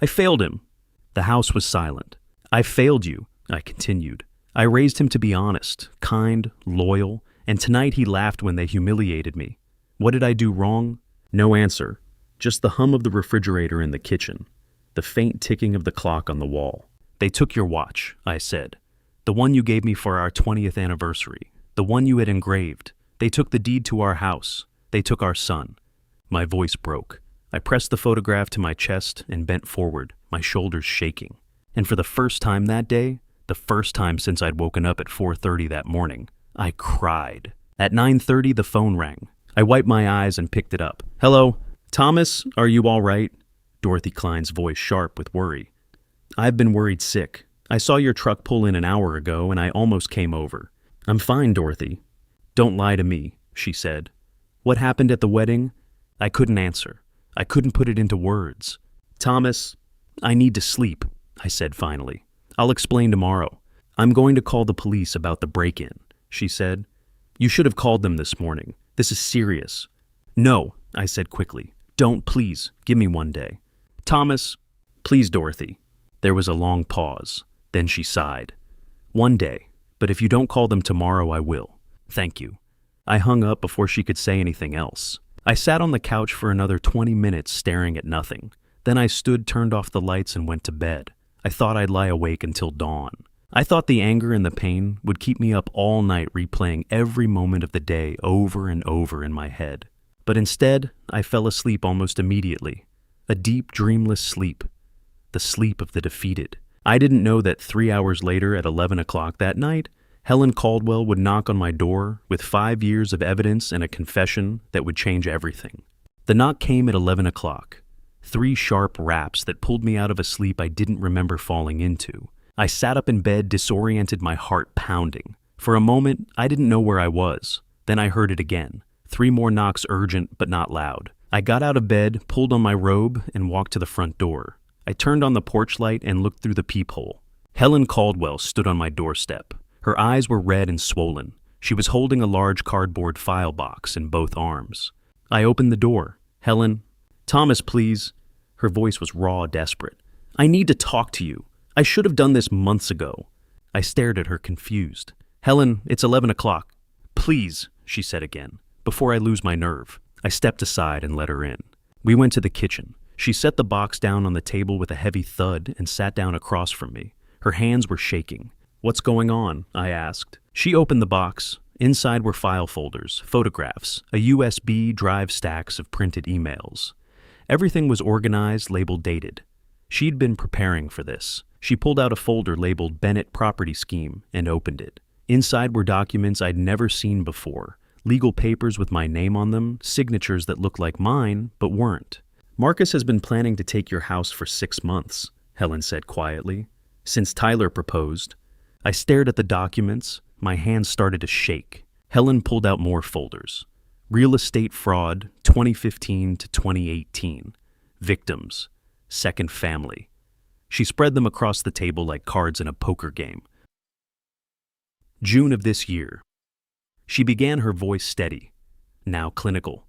"I failed him." The house was silent. "I failed you," I continued. "I raised him to be honest, kind, loyal, and tonight he laughed when they humiliated me. What did I do wrong?" No answer. Just the hum of the refrigerator in the kitchen. The faint ticking of the clock on the wall. "They took your watch," I said. "The one you gave me for our 20th anniversary. The one you had engraved. They took the deed to our house. They took our son." My voice broke. I pressed the photograph to my chest and bent forward, my shoulders shaking. And for the first time that day, the first time since I'd woken up at 4:30 that morning, I cried. At 9:30, the phone rang. I wiped my eyes and picked it up. "Hello? Thomas, are you all right?" Dorothy Klein's voice sharp with worry. "I've been worried sick. I saw your truck pull in an hour ago and I almost came over." "I'm fine, Dorothy." "Don't lie to me," she said. "What happened at the wedding?" I couldn't answer. I couldn't put it into words. "Thomas, I need to sleep," I said finally. "I'll explain tomorrow. I'm going to call the police about the break-in," she said. "You should have called them this morning. This is serious." "No," I said quickly. "Don't, please. Give me one day." "Thomas, please, Dorothy." There was a long pause. Then she sighed. "One day, but if you don't call them tomorrow, I will. Thank you." I hung up before she could say anything else. I sat on the couch for another 20 minutes staring at nothing. Then I stood, turned off the lights, and went to bed. I thought I'd lie awake until dawn. I thought the anger and the pain would keep me up all night replaying every moment of the day over and over in my head. But instead, I fell asleep almost immediately. A deep, dreamless sleep. The sleep of the defeated. I didn't know that 3 hours later at 11 o'clock that night, Helen Caldwell would knock on my door with 5 years of evidence and a confession that would change everything. The knock came at 11 o'clock. 3 sharp raps that pulled me out of a sleep I didn't remember falling into. I sat up in bed, disoriented, my heart pounding. For a moment, I didn't know where I was. Then I heard it again. 3 more knocks, urgent but not loud. I got out of bed, pulled on my robe, and walked to the front door. I turned on the porch light and looked through the peephole. Helen Caldwell stood on my doorstep. Her eyes were red and swollen. She was holding a large cardboard file box in both arms. I opened the door. "Helen." "Thomas, please." Her voice was raw, desperate. "I need to talk to you. I should have done this months ago." I stared at her, confused. "Helen, it's 11 o'clock. Please," she said again, "before I lose my nerve." I stepped aside and let her in. We went to the kitchen. She set the box down on the table with a heavy thud and sat down across from me. Her hands were shaking. "What's going on?" I asked. She opened the box. Inside were file folders, photographs, a USB drive, stacks of printed emails. Everything was organized, labeled dated. She'd been preparing for this. She pulled out a folder labeled Bennett Property Scheme and opened it. Inside were documents I'd never seen before, legal papers with my name on them, signatures that looked like mine but weren't. "Marcus has been planning to take your house for 6 months, Helen said quietly, "since Tyler proposed." I stared at the documents. My hands started to shake. Helen pulled out more folders. Real estate fraud, 2015 to 2018. Victims. Second family. She spread them across the table like cards in a poker game. June of this year. She began, her voice steady, now clinical.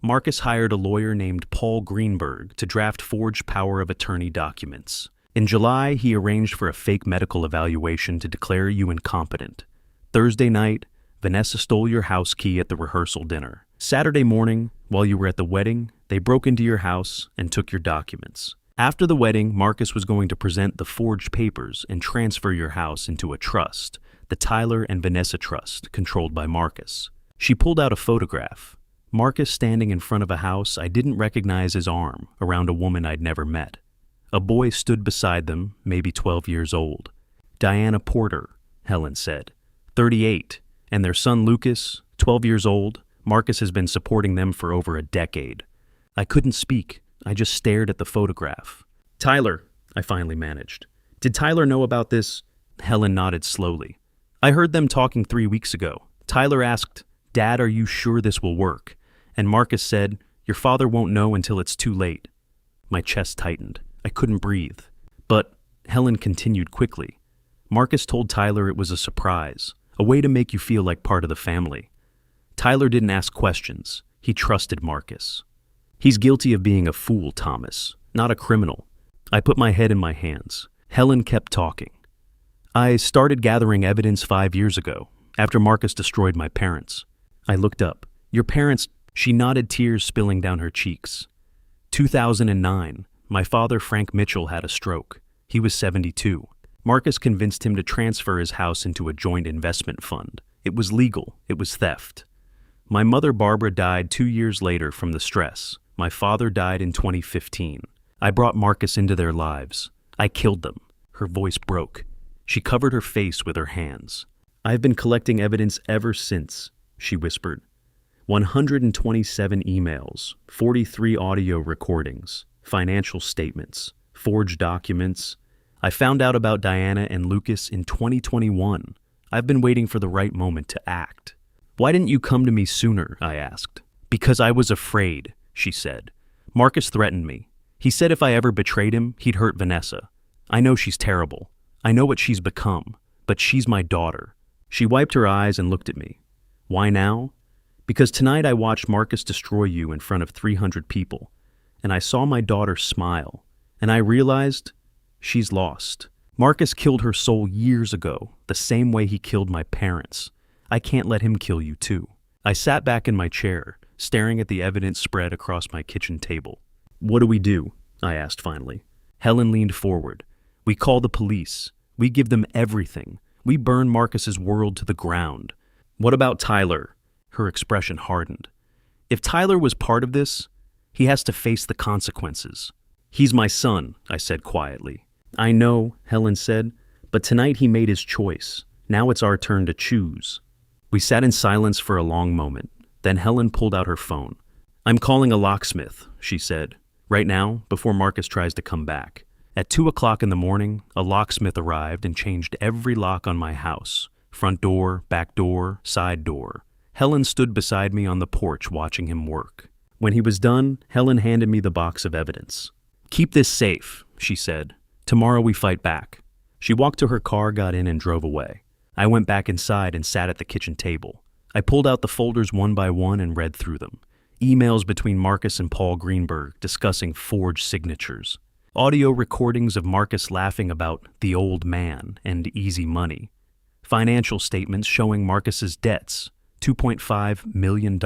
Marcus hired a lawyer named Paul Greenberg to draft forged power of attorney documents. In July, he arranged for a fake medical evaluation to declare you incompetent. Thursday night, Vanessa stole your house key at the rehearsal dinner. Saturday morning, while you were at the wedding, they broke into your house and took your documents. After the wedding, Marcus was going to present the forged papers and transfer your house into a trust, the Tyler and Vanessa Trust, controlled by Marcus. She pulled out a photograph. Marcus standing in front of a house I didn't recognize his arm around a woman I'd never met. A boy stood beside them, maybe 12 years old. "Diana Porter," Helen said. 38, and their son Lucas, 12 years old. Marcus has been supporting them for over a decade. I couldn't speak. I just stared at the photograph. "Tyler," I finally managed. "Did Tyler know about this?" Helen nodded slowly. "I heard them talking 3 weeks ago. Tyler asked, 'Dad, are you sure this will work?' And Marcus said, 'Your father won't know until it's too late.'" My chest tightened. I couldn't breathe. "But," Helen continued quickly, "Marcus told Tyler it was a surprise, a way to make you feel like part of the family. Tyler didn't ask questions. He trusted Marcus. He's guilty of being a fool, Thomas, not a criminal." I put my head in my hands. Helen kept talking. "I started gathering evidence 5 years ago, after Marcus destroyed my parents." I looked up. "Your parents—" She nodded, tears spilling down her cheeks. 2009, my father, Frank Mitchell, had a stroke. He was 72. Marcus convinced him to transfer his house into a joint investment fund. It was legal. It was theft. My mother, Barbara, died 2 years later from the stress. My father died in 2015. I brought Marcus into their lives. I killed them. Her voice broke. She covered her face with her hands. "I've been collecting evidence ever since," she whispered. 127 emails, 43 audio recordings, financial statements, forged documents. I found out about Diana and Lucas in 2021. I've been waiting for the right moment to act. "Why didn't you come to me sooner?" I asked. "Because I was afraid," she said. "Marcus threatened me. He said if I ever betrayed him, he'd hurt Vanessa. I know she's terrible. I know what she's become, but she's my daughter." She wiped her eyes and looked at me. "Why now?" "Because tonight I watched Marcus destroy you in front of 300 people, and I saw my daughter smile, and I realized she's lost. Marcus killed her soul years ago, the same way he killed my parents. I can't let him kill you too." I sat back in my chair, staring at the evidence spread across my kitchen table. "What do we do?" I asked finally. Helen leaned forward. "We call the police. We give them everything. We burn Marcus's world to the ground." "What about Tyler?" Her expression hardened. "If Tyler was part of this, he has to face the consequences." "He's my son," I said quietly. "I know," Helen said, "but tonight he made his choice. Now it's our turn to choose." We sat in silence for a long moment. Then Helen pulled out her phone. "I'm calling a locksmith," she said. "Right now, before Marcus tries to come back." At 2 o'clock in the morning, a locksmith arrived and changed every lock on my house. Front door, back door, side door. Helen stood beside me on the porch watching him work. When he was done, Helen handed me the box of evidence. "Keep this safe," she said. "Tomorrow we fight back." She walked to her car, got in, and drove away. I went back inside and sat at the kitchen table. I pulled out the folders one by one and read through them. Emails between Marcus and Paul Greenberg discussing forged signatures. Audio recordings of Marcus laughing about the old man and easy money. Financial statements showing Marcus's debts, $2.5 million.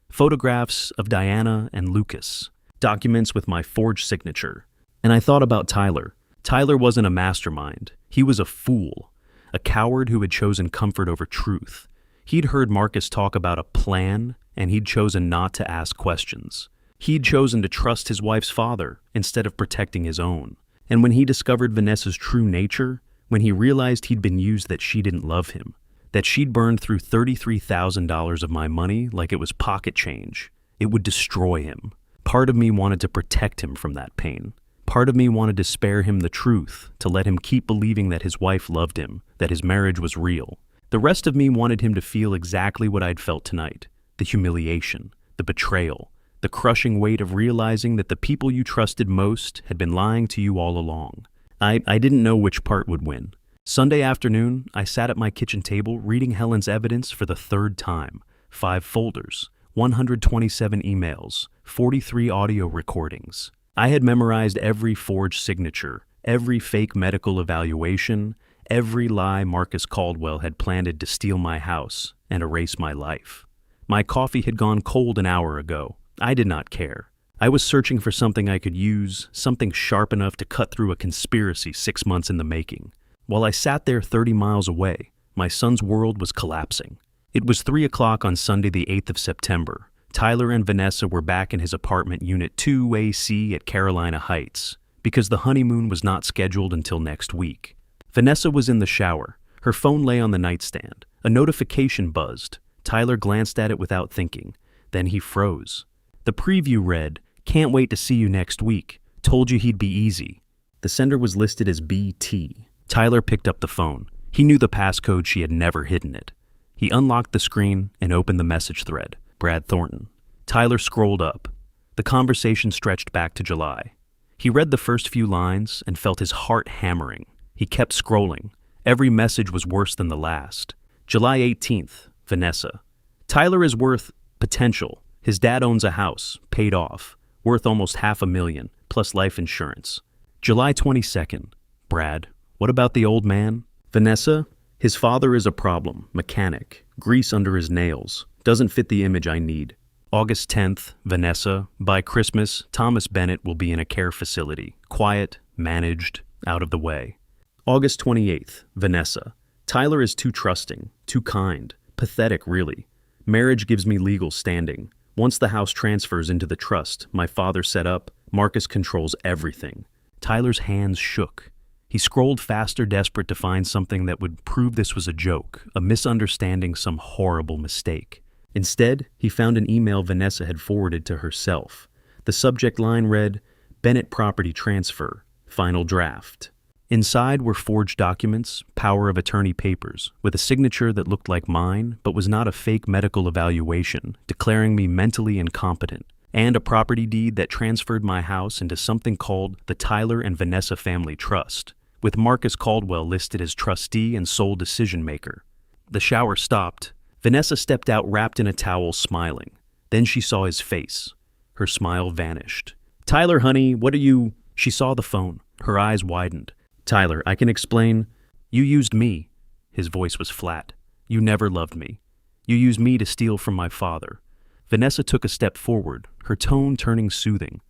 Photographs of Diana and Lucas. Documents with my forged signature. And I thought about Tyler. Tyler wasn't a mastermind. He was a fool. A coward who had chosen comfort over truth. He'd heard Marcus talk about a plan, and he'd chosen not to ask questions. He'd chosen to trust his wife's father instead of protecting his own. And when he discovered Vanessa's true nature, when he realized he'd been used, that she didn't love him, that she'd burned through $33,000 of my money like it was pocket change, it would destroy him. Part of me wanted to protect him from that pain. Part of me wanted to spare him the truth, to let him keep believing that his wife loved him, that his marriage was real. The rest of me wanted him to feel exactly what I'd felt tonight. The humiliation, the betrayal, the crushing weight of realizing that the people you trusted most had been lying to you all along. I didn't know which part would win. Sunday afternoon, I sat at my kitchen table reading Helen's evidence for the third time. 5 folders, 127 emails, 43 audio recordings. I had memorized every forged signature, every fake medical evaluation, every lie Marcus Caldwell had planted to steal my house and erase my life. My coffee had gone cold an hour ago. I did not care. I was searching for something I could use, something sharp enough to cut through a conspiracy 6 months in the making. While I sat there 30 miles away, my son's world was collapsing. It was 3 o'clock on Sunday the 8th of September. Tyler and Vanessa were back in his apartment Unit 2AC at Carolina Heights, because the honeymoon was not scheduled until next week. Vanessa was in the shower. Her phone lay on the nightstand. A notification buzzed. Tyler glanced at it without thinking. Then he froze. The preview read, "Can't wait to see you next week. Told you he'd be easy." The sender was listed as BT. Tyler picked up the phone. He knew the passcode, she had never hidden it. He unlocked the screen and opened the message thread. Brad Thornton. Tyler scrolled up. The conversation stretched back to July. He read the first few lines and felt his heart hammering. He kept scrolling. Every message was worse than the last. July 18th, Vanessa. Tyler is worth potential. His dad owns a house, paid off, worth almost $500,000, plus life insurance. July 22nd, Brad. What about the old man? Vanessa. His father is a problem, mechanic, grease under his nails, doesn't fit the image I need. August 10th, Vanessa. By Christmas, Thomas Bennett will be in a care facility, quiet, managed, out of the way. August 28th, Vanessa. Tyler is too trusting, too kind, pathetic really. Marriage gives me legal standing. Once the house transfers into the trust my father set up, Marcus controls everything. Tyler's hands shook. He scrolled faster, desperate to find something that would prove this was a joke, a misunderstanding, some horrible mistake. Instead, he found an email Vanessa had forwarded to herself. The subject line read, "Bennett property transfer, final draft." Inside were forged documents, power of attorney papers, with a signature that looked like mine, but was not a fake medical evaluation, declaring me mentally incompetent, and a property deed that transferred my house into something called the Tyler and Vanessa Family Trust, with Marcus Caldwell listed as trustee and sole decision-maker. The shower stopped. Vanessa stepped out wrapped in a towel, smiling. Then she saw his face. Her smile vanished. "Tyler, honey, what are you—" She saw the phone. Her eyes widened. "Tyler, I can explain. You used me." His voice was flat. "You never loved me. You used me to steal from my father." Vanessa took a step forward, her tone turning soothing.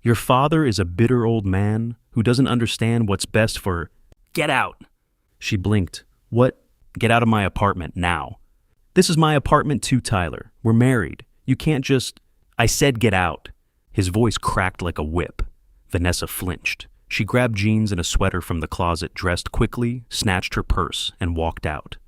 "Your father is a bitter old man who doesn't understand what's best for—" "Get out!" She blinked. "What?" "Get out of my apartment now." "This is my apartment too, Tyler. We're married. You can't just—" "I said get out." His voice cracked like a whip. Vanessa flinched. She grabbed jeans and a sweater from the closet, dressed quickly, snatched her purse, and walked out.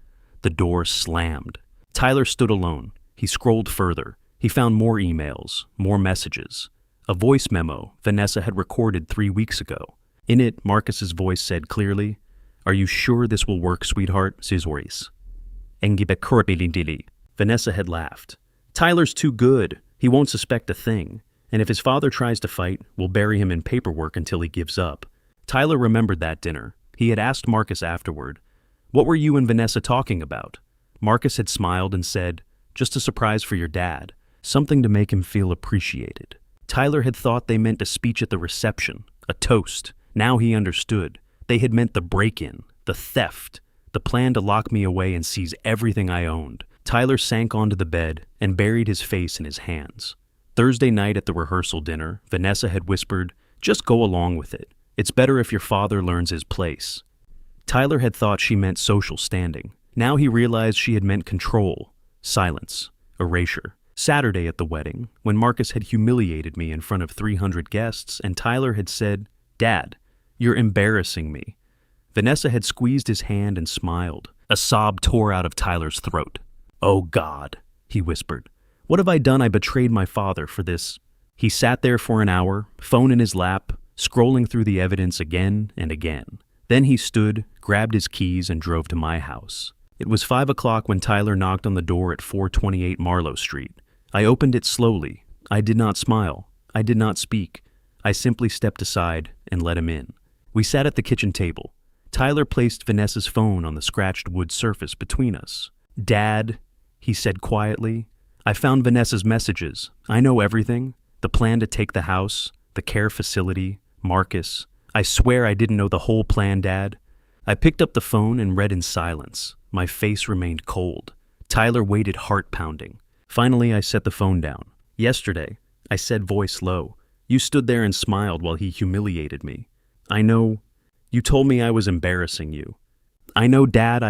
The door slammed. Tyler stood alone. He scrolled further. He found more emails, more messages. A voice memo Vanessa had recorded 3 weeks ago. In it, Marcus's voice said clearly, "Are you sure this will work, sweetheart? Vanessa had laughed. "Tyler's too good. He won't suspect a thing, and if his father tries to fight, we'll bury him in paperwork until he gives up. Tyler remembered that dinner. He had asked Marcus afterward, "What were you and Vanessa talking about?" Marcus had smiled and said, "Just a surprise for your dad, something to make him feel appreciated." Tyler had thought they meant a speech at the reception, a toast. Now he understood. They had meant the break-in, the theft, the plan to lock me away and seize everything I owned. Tyler sank onto the bed and buried his face in his hands. Thursday night at the rehearsal dinner, Vanessa had whispered, "Just go along with it. It's better if your father learns his place." Tyler had thought she meant social standing. Now he realized she had meant control, silence, erasure. Saturday at the wedding, when Marcus had humiliated me in front of 300 guests and Tyler had said, "Dad, you're embarrassing me." Vanessa had squeezed his hand and smiled. A sob tore out of Tyler's throat. "Oh God," he whispered. "What have I done? I betrayed my father for this." He sat there for an hour, phone in his lap, scrolling through the evidence again and again. Then he stood, grabbed his keys, and drove to my house. It was 5 o'clock when Tyler knocked on the door at 428 Marlowe Street. I opened it slowly. I did not smile. I did not speak. I simply stepped aside and let him in. We sat at the kitchen table. Tyler placed Vanessa's phone on the scratched wood surface between us. "Dad," he said quietly, "I found Vanessa's messages. I know everything. The plan to take the house, the care facility, Marcus. I swear I didn't know the whole plan, Dad." I picked up the phone and read in silence. My face remained cold. Tyler waited, heart pounding. Finally, I set the phone down. "Yesterday," I said, voice low, "you stood there and smiled while he humiliated me. I know. You told me I was embarrassing you. I know, Dad,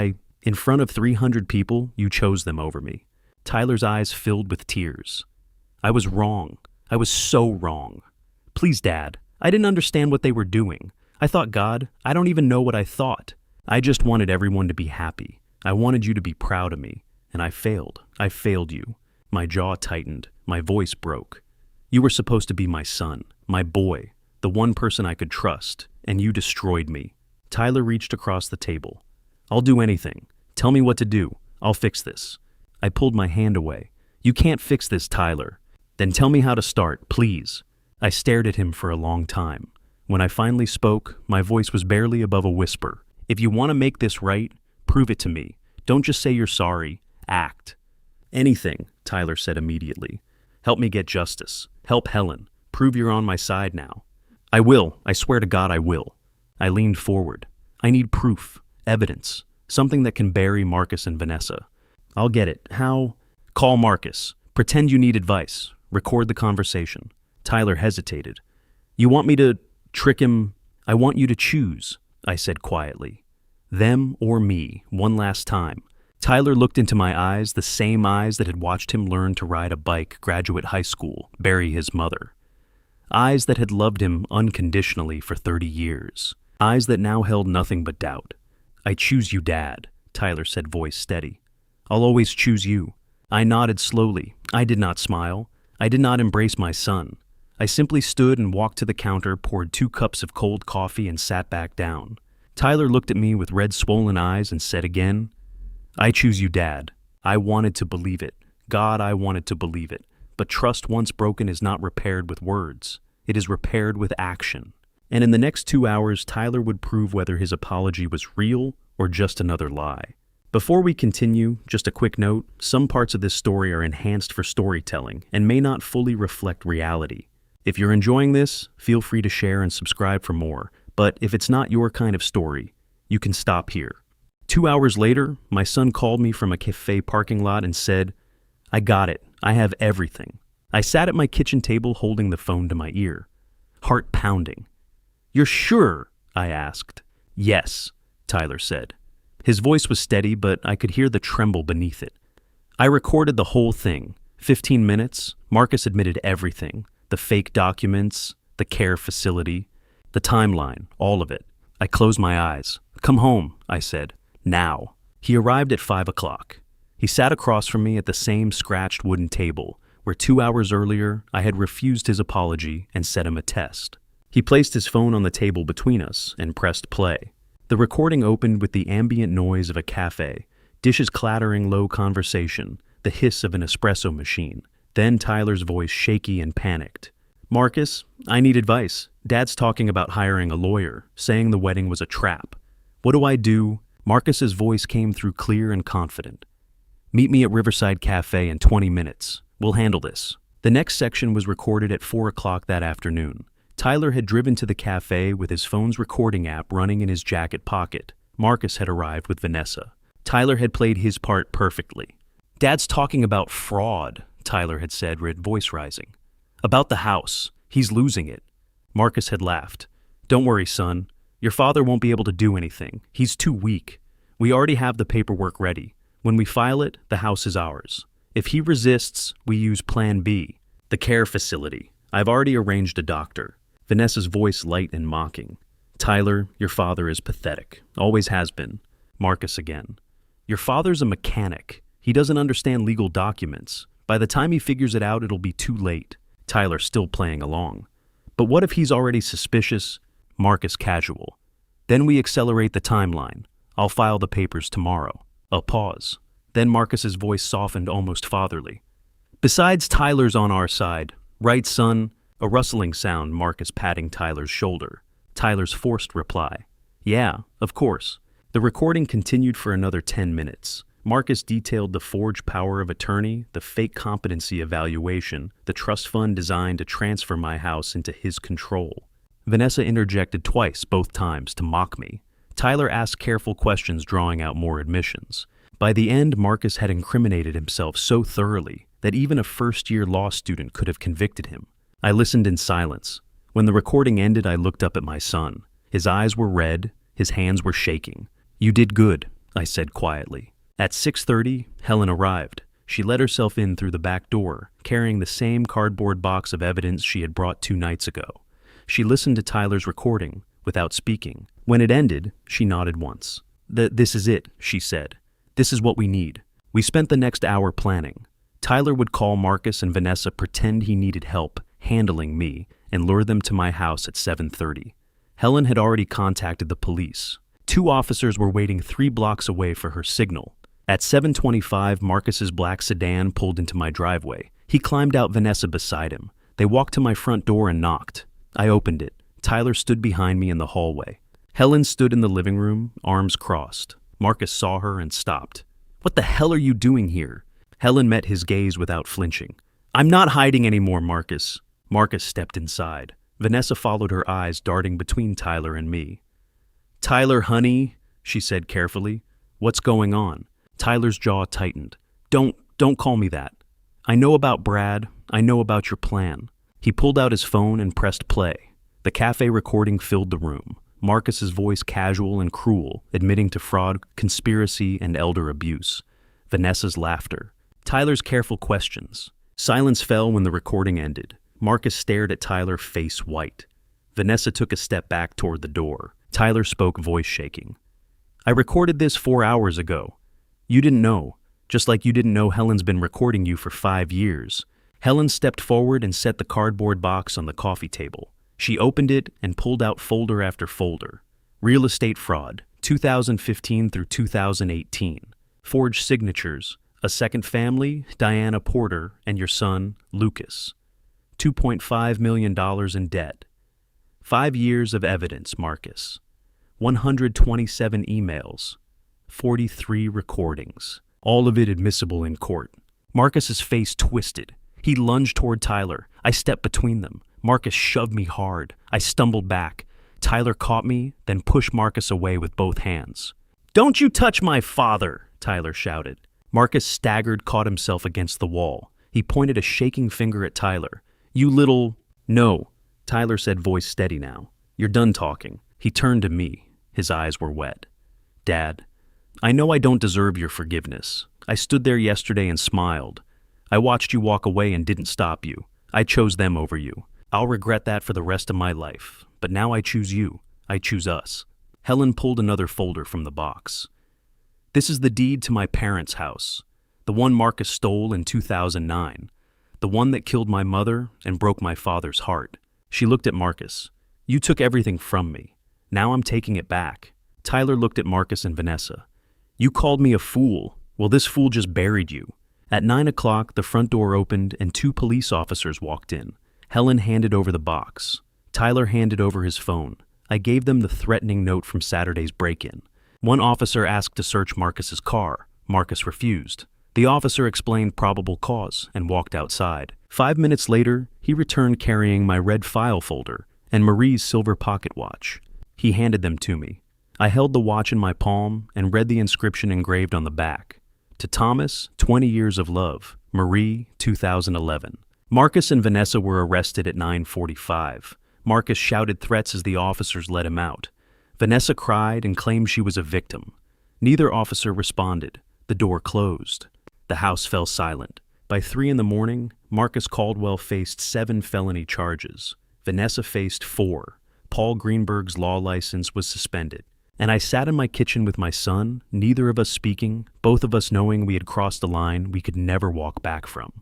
in front of 300 people, you chose them over me." Tyler's eyes filled with tears. "I was wrong. I was so wrong. Please, Dad, I didn't understand what they were doing. I thought, God, I don't even know what I thought. I just wanted everyone to be happy. I wanted you to be proud of me. And I failed. I failed you." My jaw tightened. My voice broke. "You were supposed to be my son, my boy, the one person I could trust, and you destroyed me." Tyler reached across the table. "I'll do anything. Tell me what to do. I'll fix this." I pulled my hand away. "You can't fix this, Tyler." "Then tell me how to start, please." I stared at him for a long time. When I finally spoke, my voice was barely above a whisper. "If you want to make this right, prove it to me. Don't just say you're sorry. Act." "Anything," Tyler said immediately. "Help me get justice. Help Helen. Prove you're on my side now." "I will. I swear to God I will." I leaned forward. "I need proof, evidence, something that can bury Marcus and Vanessa." "I'll get it. How?" "Call Marcus. Pretend you need advice. Record the conversation." Tyler hesitated. "You want me to trick him?" "I want you to choose," I said quietly. "Them or me, one last time." Tyler looked into my eyes, the same eyes that had watched him learn to ride a bike, graduate high school, bury his mother. Eyes that had loved him unconditionally for 30 years. Eyes that now held nothing but doubt. "I choose you, Dad," Tyler said, voice steady. "I'll always choose you." I nodded slowly. I did not smile. I did not embrace my son. I simply stood and walked to the counter, poured 2 cups of cold coffee, and sat back down. Tyler looked at me with red, swollen eyes and said again, "I choose you, Dad." I wanted to believe it. God, I wanted to believe it. But trust once broken is not repaired with words. It is repaired with action. And in the next 2 hours, Tyler would prove whether his apology was real or just another lie. Before we continue, just a quick note, some parts of this story are enhanced for storytelling and may not fully reflect reality. If you're enjoying this, feel free to share and subscribe for more. But if it's not your kind of story, you can stop here. 2 hours later, my son called me from a cafe parking lot and said, "I got it. I have everything." I sat at my kitchen table holding the phone to my ear, heart pounding. "You're sure?" I asked. "Yes," Tyler said. His voice was steady, but I could hear the tremble beneath it. I recorded the whole thing. 15 minutes. Marcus admitted everything. The fake documents, the care facility, the timeline, all of it. I closed my eyes. "Come home," I said. "Now." He arrived at 5 o'clock. He sat across from me at the same scratched wooden table, where 2 hours earlier I had refused his apology and set him a test. He placed his phone on the table between us and pressed play. The recording opened with the ambient noise of a cafe, dishes clattering, low conversation, the hiss of an espresso machine, Then Tyler's voice shaky and panicked. Marcus, I need advice. Dad's talking about hiring a lawyer, saying the wedding was a trap. What do I do? Marcus's voice came through clear and confident. Meet me at Riverside Cafe in 20 minutes. We'll handle this. The next section was recorded at 4 o'clock that afternoon. Tyler had driven to the cafe with his phone's recording app running in his jacket pocket. Marcus had arrived with Vanessa. Tyler had played his part perfectly. Dad's talking about fraud, Tyler had said, voice rising. About the house. He's losing it. Marcus had laughed. Don't worry, son. Your father won't be able to do anything. He's too weak. We already have the paperwork ready. When we file it, the house is ours. If he resists, we use Plan B, the care facility. I've already arranged a doctor. Vanessa's voice light and mocking. Tyler, your father is pathetic. Always has been. Marcus again. Your father's a mechanic. He doesn't understand legal documents. By the time he figures it out, it'll be too late. Tyler still playing along. But what if he's already suspicious? Marcus casual. Then we accelerate the timeline. I'll file the papers tomorrow. A pause. Then Marcus's voice softened almost fatherly. Besides, Tyler's on our side. Right, son? A rustling sound, Marcus patting Tyler's shoulder. Tyler's forced reply. Yeah, of course. The recording continued for another 10 minutes. Marcus detailed the forged power of attorney, the fake competency evaluation, the trust fund designed to transfer my house into his control. Vanessa interjected twice, both times, to mock me. Tyler asked careful questions, drawing out more admissions. By the end, Marcus had incriminated himself so thoroughly that even a first-year law student could have convicted him. I listened in silence. When the recording ended, I looked up at my son. His eyes were red, his hands were shaking. You did good, I said quietly. At 6:30, Helen arrived. She let herself in through the back door, carrying the same cardboard box of evidence she had brought 2 nights ago. She listened to Tyler's recording, without speaking. When it ended, she nodded once. This is it, she said. This is what we need. We spent the next hour planning. Tyler would call Marcus and Vanessa, pretend he needed help handling me, and lure them to my house at 7:30. Helen had already contacted the police. 2 officers were waiting 3 blocks away for her signal. At 7:25, Marcus's black sedan pulled into my driveway. He climbed out, Vanessa beside him. They walked to my front door and knocked. I opened it. Tyler stood behind me in the hallway. Helen stood in the living room, arms crossed. Marcus saw her and stopped. What the hell are you doing here? Helen met his gaze without flinching. I'm not hiding anymore, Marcus. Marcus stepped inside. Vanessa followed her eyes, darting between Tyler and me. Tyler, honey, she said carefully. What's going on? Tyler's jaw tightened. Don't call me that. I know about Brad. I know about your plan. He pulled out his phone and pressed play. The cafe recording filled the room. Marcus's voice casual and cruel, admitting to fraud, conspiracy, and elder abuse. Vanessa's laughter. Tyler's careful questions. Silence fell when the recording ended. Marcus stared at Tyler, face white. Vanessa took a step back toward the door. Tyler spoke, voice shaking. I recorded this 4 hours ago. You didn't know, just like you didn't know Helen's been recording you for 5 years. Helen stepped forward and set the cardboard box on the coffee table. She opened it and pulled out folder after folder. Real estate fraud, 2015 through 2018. Forged signatures, a second family, Diana Porter, and your son, Lucas. $2.5 million in debt. 5 years of evidence, Marcus. 127 emails. 43 recordings. All of it admissible in court. Marcus's face twisted. He lunged toward Tyler. I stepped between them. Marcus shoved me hard. I stumbled back. Tyler caught me, then pushed Marcus away with both hands. Don't you touch my father, Tyler shouted. Marcus staggered, caught himself against the wall. He pointed a shaking finger at Tyler. You little... No, Tyler said, voice steady now. You're done talking. He turned to me. His eyes were wet. Dad, I know I don't deserve your forgiveness. I stood there yesterday and smiled. I watched you walk away and didn't stop you. I chose them over you. I'll regret that for the rest of my life. But now I choose you. I choose us. Helen pulled another folder from the box. This is the deed to my parents' house. The one Marcus stole in 2009. The one that killed my mother and broke my father's heart. She looked at Marcus. You took everything from me. Now I'm taking it back. Tyler looked at Marcus and Vanessa. You called me a fool. Well, this fool just buried you. At 9 o'clock, the front door opened and 2 police officers walked in. Helen handed over the box. Tyler handed over his phone. I gave them the threatening note from Saturday's break-in. One officer asked to search Marcus's car. Marcus refused. The officer explained probable cause and walked outside. 5 minutes later, he returned carrying my red file folder and Marie's silver pocket watch. He handed them to me. I held the watch in my palm and read the inscription engraved on the back. To Thomas, 20 years of love. Marie, 2011. Marcus and Vanessa were arrested at 9:45. Marcus shouted threats as the officers let him out. Vanessa cried and claimed she was a victim. Neither officer responded. The door closed. The house fell silent. By 3 a.m, Marcus Caldwell faced 7 felony charges. Vanessa faced 4. Paul Greenberg's law license was suspended. And I sat in my kitchen with my son, neither of us speaking, both of us knowing we had crossed a line we could never walk back from.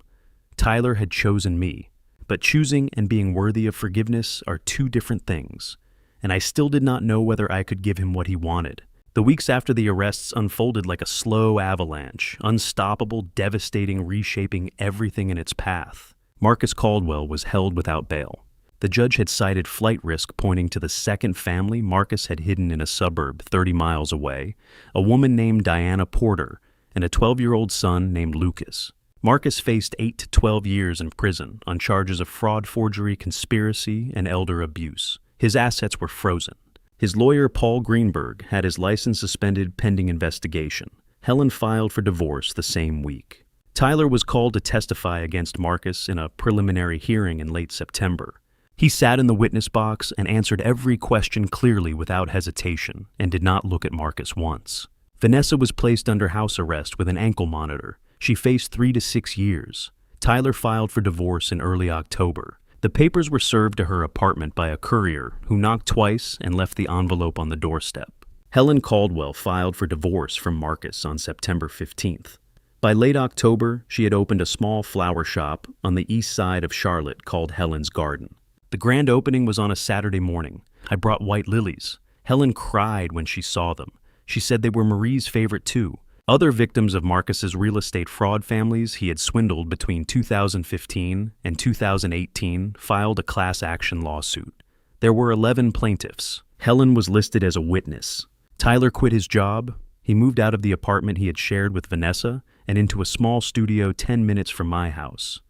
Tyler had chosen me, but choosing and being worthy of forgiveness are 2 different things, and I still did not know whether I could give him what he wanted. The weeks after the arrests unfolded like a slow avalanche, unstoppable, devastating, reshaping everything in its path. Marcus Caldwell was held without bail. The judge had cited flight risk pointing to the second family Marcus had hidden in a suburb 30 miles away, a woman named Diana Porter, and a 12-year-old son named Lucas. Marcus faced 8 to 12 years in prison on charges of fraud, forgery, conspiracy, and elder abuse. His assets were frozen. His lawyer, Paul Greenberg, had his license suspended pending investigation. Helen filed for divorce the same week. Tyler was called to testify against Marcus in a preliminary hearing in late September. He sat in the witness box and answered every question clearly without hesitation and did not look at Marcus once. Vanessa was placed under house arrest with an ankle monitor. She faced 3 to 6 years. Tyler filed for divorce in early October. The papers were served to her apartment by a courier who knocked twice and left the envelope on the doorstep. Helen Caldwell filed for divorce from Marcus on September 15th. By late October, she had opened a small flower shop on the east side of Charlotte called Helen's Garden. The grand opening was on a Saturday morning. I brought white lilies. Helen cried when she saw them. She said they were Marie's favorite too. Other victims of Marcus's real estate fraud families he had swindled between 2015 and 2018 filed a class action lawsuit. There were 11 plaintiffs. Helen was listed as a witness. Tyler quit his job. He moved out of the apartment he had shared with Vanessa and into a small studio 10 minutes from my house.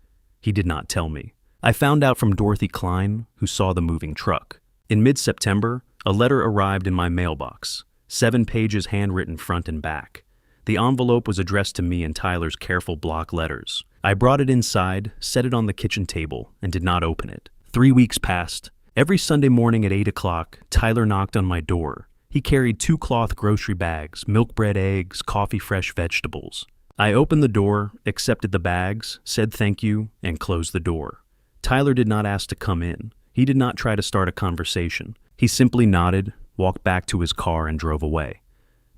He did not tell me. I found out from Dorothy Klein, who saw the moving truck. In mid-September, a letter arrived in my mailbox, 7 pages handwritten front and back. The envelope was addressed to me in Tyler's careful block letters. I brought it inside, set it on the kitchen table, and did not open it. 3 weeks passed. Every Sunday morning at 8 o'clock, Tyler knocked on my door. He carried 2 cloth grocery bags, milk bread, eggs, coffee, fresh vegetables. I opened the door, accepted the bags, said thank you, and closed the door. Tyler did not ask to come in. He did not try to start a conversation. He simply nodded, walked back to his car, and drove away.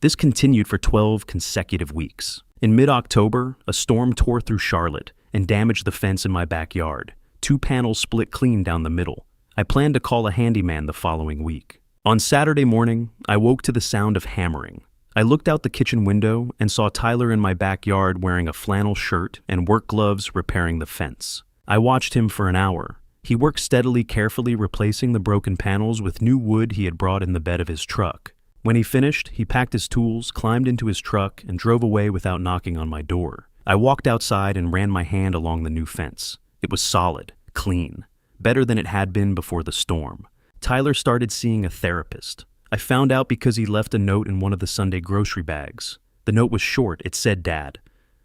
This continued for 12 consecutive weeks. In mid-October, a storm tore through Charlotte and damaged the fence in my backyard. 2 panels split clean down the middle. I planned to call a handyman the following week. On Saturday morning, I woke to the sound of hammering. I looked out the kitchen window and saw Tyler in my backyard wearing a flannel shirt and work gloves repairing the fence. I watched him for an hour. He worked steadily, carefully replacing the broken panels with new wood he had brought in the bed of his truck. When he finished, he packed his tools, climbed into his truck, and drove away without knocking on my door. I walked outside and ran my hand along the new fence. It was solid, clean, better than it had been before the storm. Tyler started seeing a therapist. I found out because he left a note in one of the Sunday grocery bags. The note was short. It said, "Dad,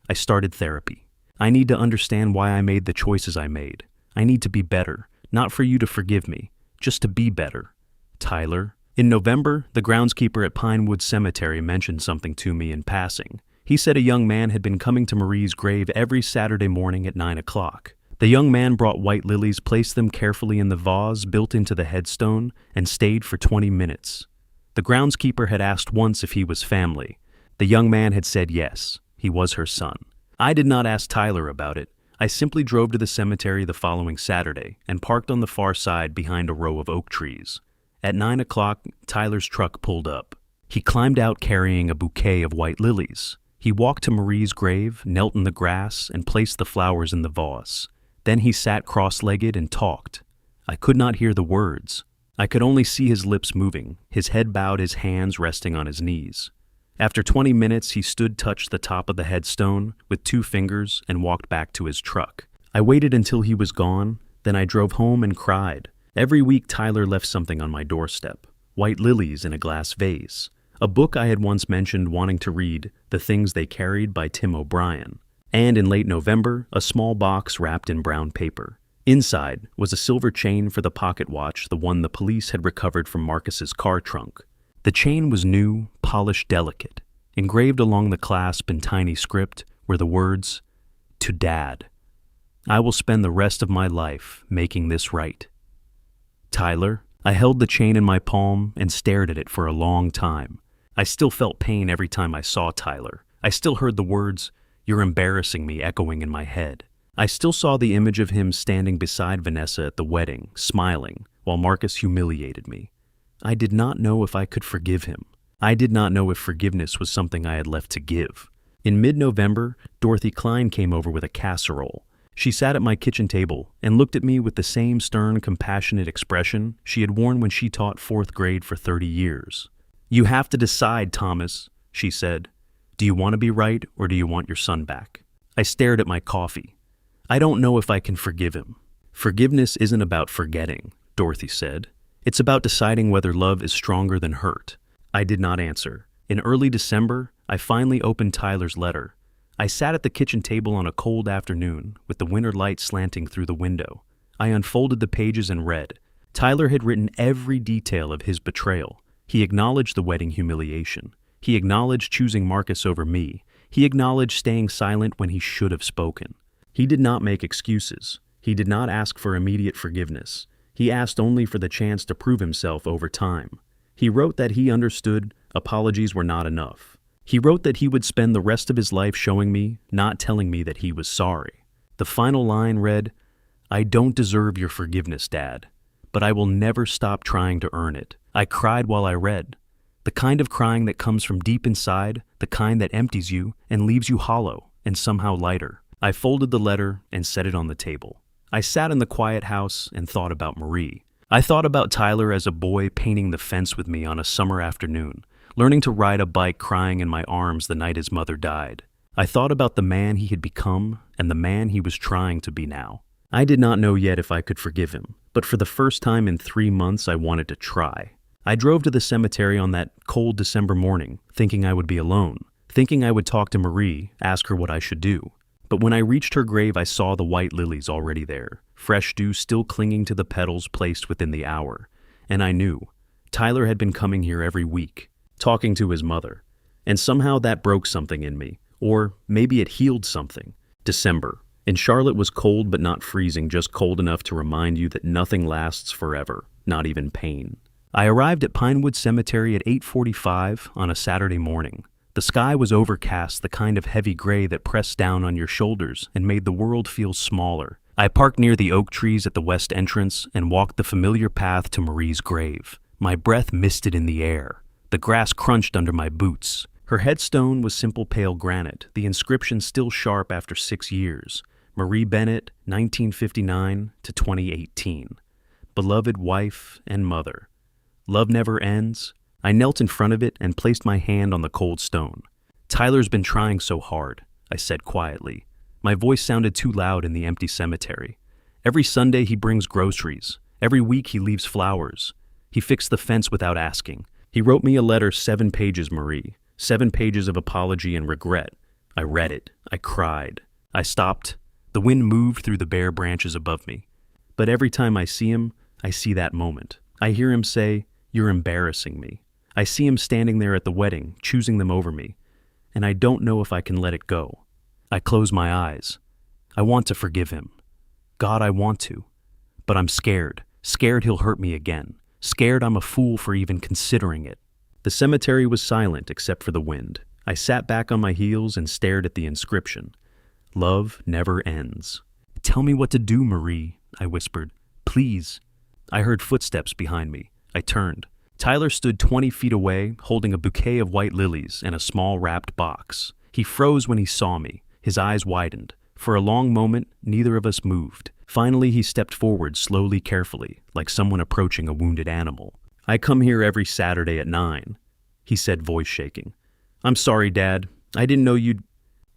I started therapy. I need to understand why I made the choices I made. I need to be better, not for you to forgive me, just to be better. Tyler." In November, the groundskeeper at Pinewood Cemetery mentioned something to me in passing. He said a young man had been coming to Marie's grave every Saturday morning at 9 o'clock. The young man brought white lilies, placed them carefully in the vase built into the headstone, and stayed for 20 minutes. The groundskeeper had asked once if he was family. The young man had said yes, he was her son. I did not ask Tyler about it. I simply drove to the cemetery the following Saturday and parked on the far side behind a row of oak trees. At 9 o'clock, Tyler's truck pulled up. He climbed out carrying a bouquet of white lilies. He walked to Marie's grave, knelt in the grass, and placed the flowers in the vase. Then he sat cross-legged and talked. I could not hear the words. I could only see his lips moving, his head bowed, his hands resting on his knees. After 20 minutes, he touched the top of the headstone with 2 fingers and walked back to his truck. I waited until he was gone, then I drove home and cried. Every week Tyler left something on my doorstep. White lilies in a glass vase. A book I had once mentioned wanting to read, The Things They Carried by Tim O'Brien. And in late November, a small box wrapped in brown paper. Inside was a silver chain for the pocket watch, the one the police had recovered from Marcus's car trunk. The chain was new, polished, delicate. Engraved along the clasp in tiny script were the words, "To Dad. I will spend the rest of my life making this right." Tyler. I held the chain in my palm and stared at it for a long time. I still felt pain every time I saw Tyler. I still heard the words, "You're embarrassing me," echoing in my head. I still saw the image of him standing beside Vanessa at the wedding, smiling, while Marcus humiliated me. I did not know if I could forgive him. I did not know if forgiveness was something I had left to give. In mid-November, Dorothy Klein came over with a casserole. She sat at my kitchen table and looked at me with the same stern, compassionate expression she had worn when she taught 4th grade for 30 years. "You have to decide, Thomas," she said. "Do you want to be right or do you want your son back?" I stared at my coffee. "I don't know if I can forgive him." "Forgiveness isn't about forgetting," Dorothy said. "It's about deciding whether love is stronger than hurt." I did not answer. In early December, I finally opened Tyler's letter. I sat at the kitchen table on a cold afternoon, with the winter light slanting through the window. I unfolded the pages and read. Tyler had written every detail of his betrayal. He acknowledged the wedding humiliation. He acknowledged choosing Marcus over me. He acknowledged staying silent when he should have spoken. He did not make excuses. He did not ask for immediate forgiveness. He asked only for the chance to prove himself over time. He wrote that he understood apologies were not enough. He wrote that he would spend the rest of his life showing me, not telling me that he was sorry. The final line read, "I don't deserve your forgiveness, Dad, but I will never stop trying to earn it." I cried while I read. The kind of crying that comes from deep inside, the kind that empties you and leaves you hollow and somehow lighter. I folded the letter and set it on the table. I sat in the quiet house and thought about Marie. I thought about Tyler as a boy painting the fence with me on a summer afternoon, learning to ride a bike, crying in my arms the night his mother died. I thought about the man he had become and the man he was trying to be now. I did not know yet if I could forgive him, but for the first time in 3 months I wanted to try. I drove to the cemetery on that cold December morning, thinking I would be alone, thinking I would talk to Marie, ask her what I should do. But when I reached her grave, I saw the white lilies already there, fresh dew still clinging to the petals placed within the hour. And I knew Tyler had been coming here every week, talking to his mother. And somehow that broke something in me, or maybe it healed something. December. In Charlotte was cold but not freezing, just cold enough to remind you that nothing lasts forever, not even pain. I arrived at Pinewood Cemetery at 8:45 on a Saturday morning. The sky was overcast, the kind of heavy gray that pressed down on your shoulders and made the world feel smaller. I parked near the oak trees at the west entrance and walked the familiar path to Marie's grave. My breath misted in the air. The grass crunched under my boots. Her headstone was simple pale granite, the inscription still sharp after 6 years. Marie Bennett, 1959 to 2018. Beloved wife and mother. Love never ends. I knelt in front of it and placed my hand on the cold stone. "Tyler's been trying so hard," I said quietly. My voice sounded too loud in the empty cemetery. "Every Sunday he brings groceries. Every week he leaves flowers. He fixed the fence without asking. He wrote me a letter, 7 pages, Marie. 7 pages of apology and regret. I read it. I cried. I stopped. The wind moved through the bare branches above me. But every time I see him, I see that moment. I hear him say, 'You're embarrassing me.' I see him standing there at the wedding, choosing them over me. And I don't know if I can let it go. I close my eyes. I want to forgive him. God, I want to. But I'm scared. Scared he'll hurt me again. Scared I'm a fool for even considering it." The cemetery was silent except for the wind. I sat back on my heels and stared at the inscription. "Love never ends." "Tell me what to do, Marie," I whispered. "Please." I heard footsteps behind me. I turned. Tyler stood 20 feet away, holding a bouquet of white lilies and a small wrapped box. He froze when he saw me. His eyes widened. For a long moment, neither of us moved. Finally, he stepped forward slowly, carefully, like someone approaching a wounded animal. "I come here every Saturday at 9, he said, voice shaking. "I'm sorry, Dad. I didn't know you'd—"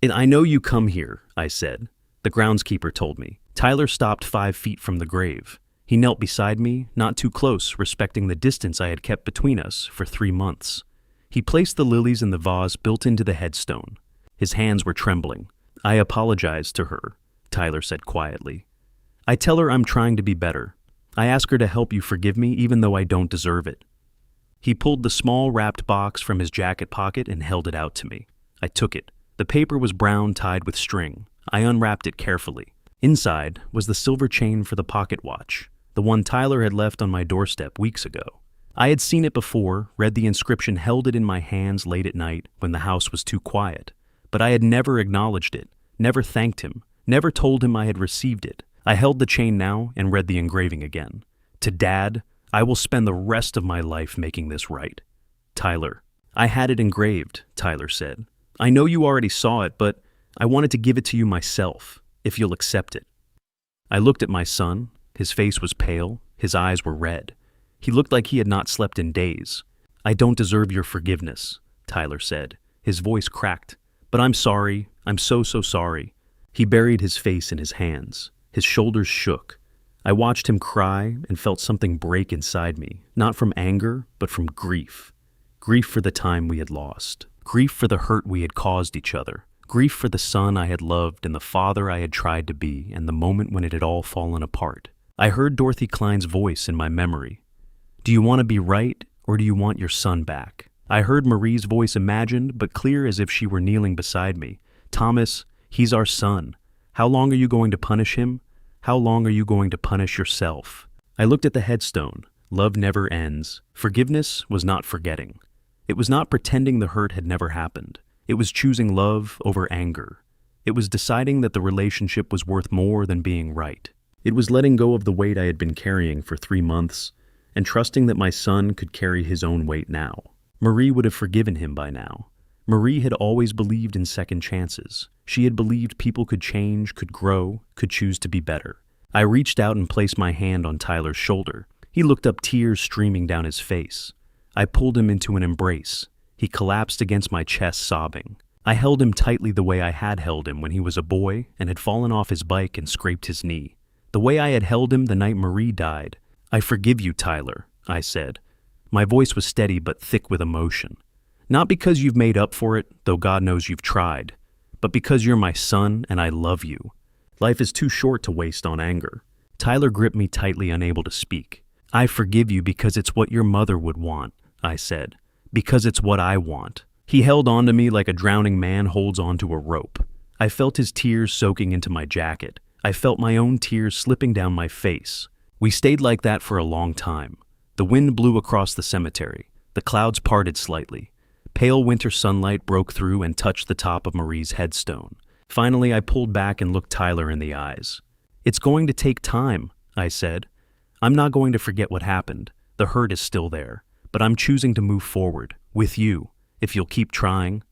"I know you come here," I said. "The groundskeeper told me." Tyler stopped 5 feet from the grave. He knelt beside me, not too close, respecting the distance I had kept between us for 3 months. He placed the lilies in the vase built into the headstone. His hands were trembling. "I apologize to her," Tyler said quietly. "I tell her I'm trying to be better. I ask her to help you forgive me even though I don't deserve it." He pulled the small wrapped box from his jacket pocket and held it out to me. I took it. The paper was brown, tied with string. I unwrapped it carefully. Inside was the silver chain for the pocket watch, the one Tyler had left on my doorstep weeks ago. I had seen it before, read the inscription, held it in my hands late at night when the house was too quiet, but I had never acknowledged it, never thanked him, never told him I had received it. I held the chain now and read the engraving again. "To Dad, I will spend the rest of my life making this right. Tyler." "I had it engraved," Tyler said. "I know you already saw it, but I wanted to give it to you myself, if you'll accept it." I looked at my son. His face was pale. His eyes were red. He looked like he had not slept in days. "I don't deserve your forgiveness," Tyler said. His voice cracked. "But I'm sorry. I'm so sorry." He buried his face in his hands. His shoulders shook. I watched him cry and felt something break inside me, not from anger, but from grief. Grief for the time we had lost. Grief for the hurt we had caused each other. Grief for the son I had loved and the father I had tried to be, and the moment when it had all fallen apart. I heard Dorothy Klein's voice in my memory. "Do you want to be right, or do you want your son back?" I heard Marie's voice, imagined, but clear as if she were kneeling beside me. "Thomas, he's our son. How long are you going to punish him? How long are you going to punish yourself?" I looked at the headstone. Love never ends. Forgiveness was not forgetting. It was not pretending the hurt had never happened. It was choosing love over anger. It was deciding that the relationship was worth more than being right. It was letting go of the weight I had been carrying for 3 months and trusting that my son could carry his own weight now. Marie would have forgiven him by now. Marie had always believed in second chances. She had believed people could change, could grow, could choose to be better. I reached out and placed my hand on Tyler's shoulder. He looked up, tears streaming down his face. I pulled him into an embrace. He collapsed against my chest, sobbing. I held him tightly the way I had held him when he was a boy and had fallen off his bike and scraped his knee. The way I had held him the night Marie died. "I forgive you, Tyler," I said. My voice was steady but thick with emotion. "Not because you've made up for it, though God knows you've tried, but because you're my son and I love you. Life is too short to waste on anger." Tyler gripped me tightly, unable to speak. "I forgive you because it's what your mother would want," I said. "Because it's what I want." He held on to me like a drowning man holds onto a rope. I felt his tears soaking into my jacket. I felt my own tears slipping down my face. We stayed like that for a long time. The wind blew across the cemetery. The clouds parted slightly. Pale winter sunlight broke through and touched the top of Marie's headstone. Finally, I pulled back and looked Tyler in the eyes. "It's going to take time," I said. "I'm not going to forget what happened. The hurt is still there. But I'm choosing to move forward, with you, if you'll keep trying."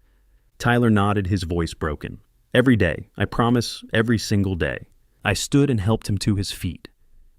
Tyler nodded, his voice broken. "Every day, I promise, every single day." I stood and helped him to his feet.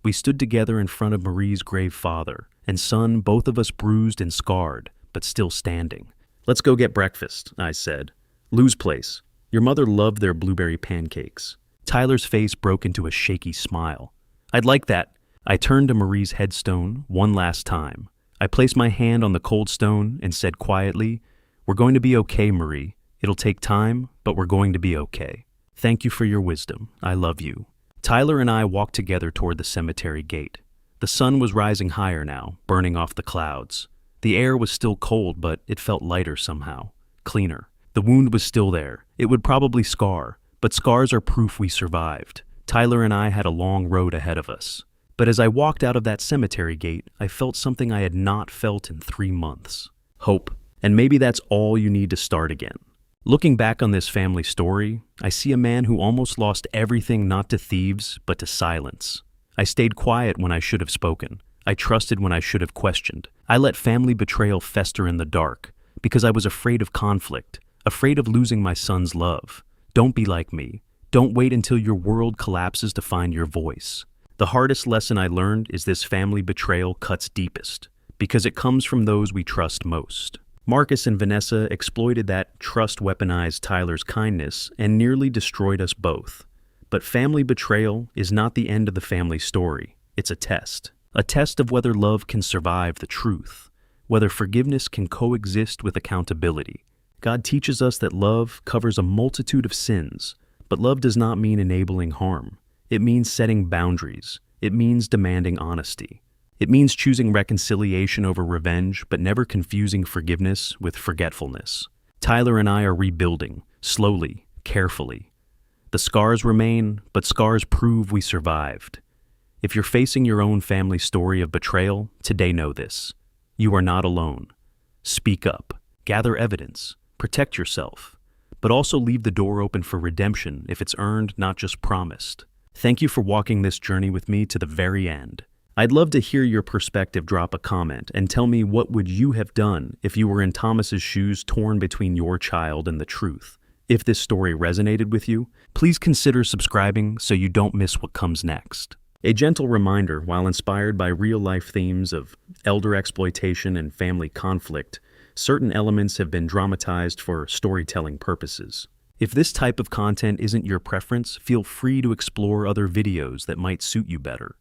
We stood together in front of Marie's grave, father and son, both of us bruised and scarred, but still standing. "Let's go get breakfast," I said. "Lou's place. Your mother loved their blueberry pancakes." Tyler's face broke into a shaky smile. "I'd like that." I turned to Marie's headstone one last time. I placed my hand on the cold stone and said quietly, "We're going to be okay, Marie. It'll take time, but we're going to be okay. Thank you for your wisdom. I love you." Tyler and I walked together toward the cemetery gate. The sun was rising higher now, burning off the clouds. The air was still cold, but it felt lighter somehow, cleaner. The wound was still there. It would probably scar, but scars are proof we survived. Tyler and I had a long road ahead of us. But as I walked out of that cemetery gate, I felt something I had not felt in 3 months. Hope. And maybe that's all you need to start again. Looking back on this family story, I see a man who almost lost everything, not to thieves, but to silence. I stayed quiet when I should have spoken. I trusted when I should have questioned. I let family betrayal fester in the dark because I was afraid of conflict, afraid of losing my son's love. Don't be like me. Don't wait until your world collapses to find your voice. The hardest lesson I learned is this: family betrayal cuts deepest, because it comes from those we trust most. Marcus and Vanessa exploited that trust, weaponized Tyler's kindness, and nearly destroyed us both. But family betrayal is not the end of the family story. It's a test of whether love can survive the truth, whether forgiveness can coexist with accountability. God teaches us that love covers a multitude of sins, but love does not mean enabling harm. It means setting boundaries. It means demanding honesty. It means choosing reconciliation over revenge, but never confusing forgiveness with forgetfulness. Tyler and I are rebuilding, slowly, carefully. The scars remain, but scars prove we survived. If you're facing your own family story of betrayal, today know this: you are not alone. Speak up, gather evidence, protect yourself, but also leave the door open for redemption if it's earned, not just promised. Thank you for walking this journey with me to the very end. I'd love to hear your perspective. Drop a comment and tell me, what would you have done if you were in Thomas's shoes, torn between your child and the truth? If this story resonated with you, please consider subscribing so you don't miss what comes next. A gentle reminder: while inspired by real-life themes of elder exploitation and family conflict, certain elements have been dramatized for storytelling purposes. If this type of content isn't your preference, feel free to explore other videos that might suit you better.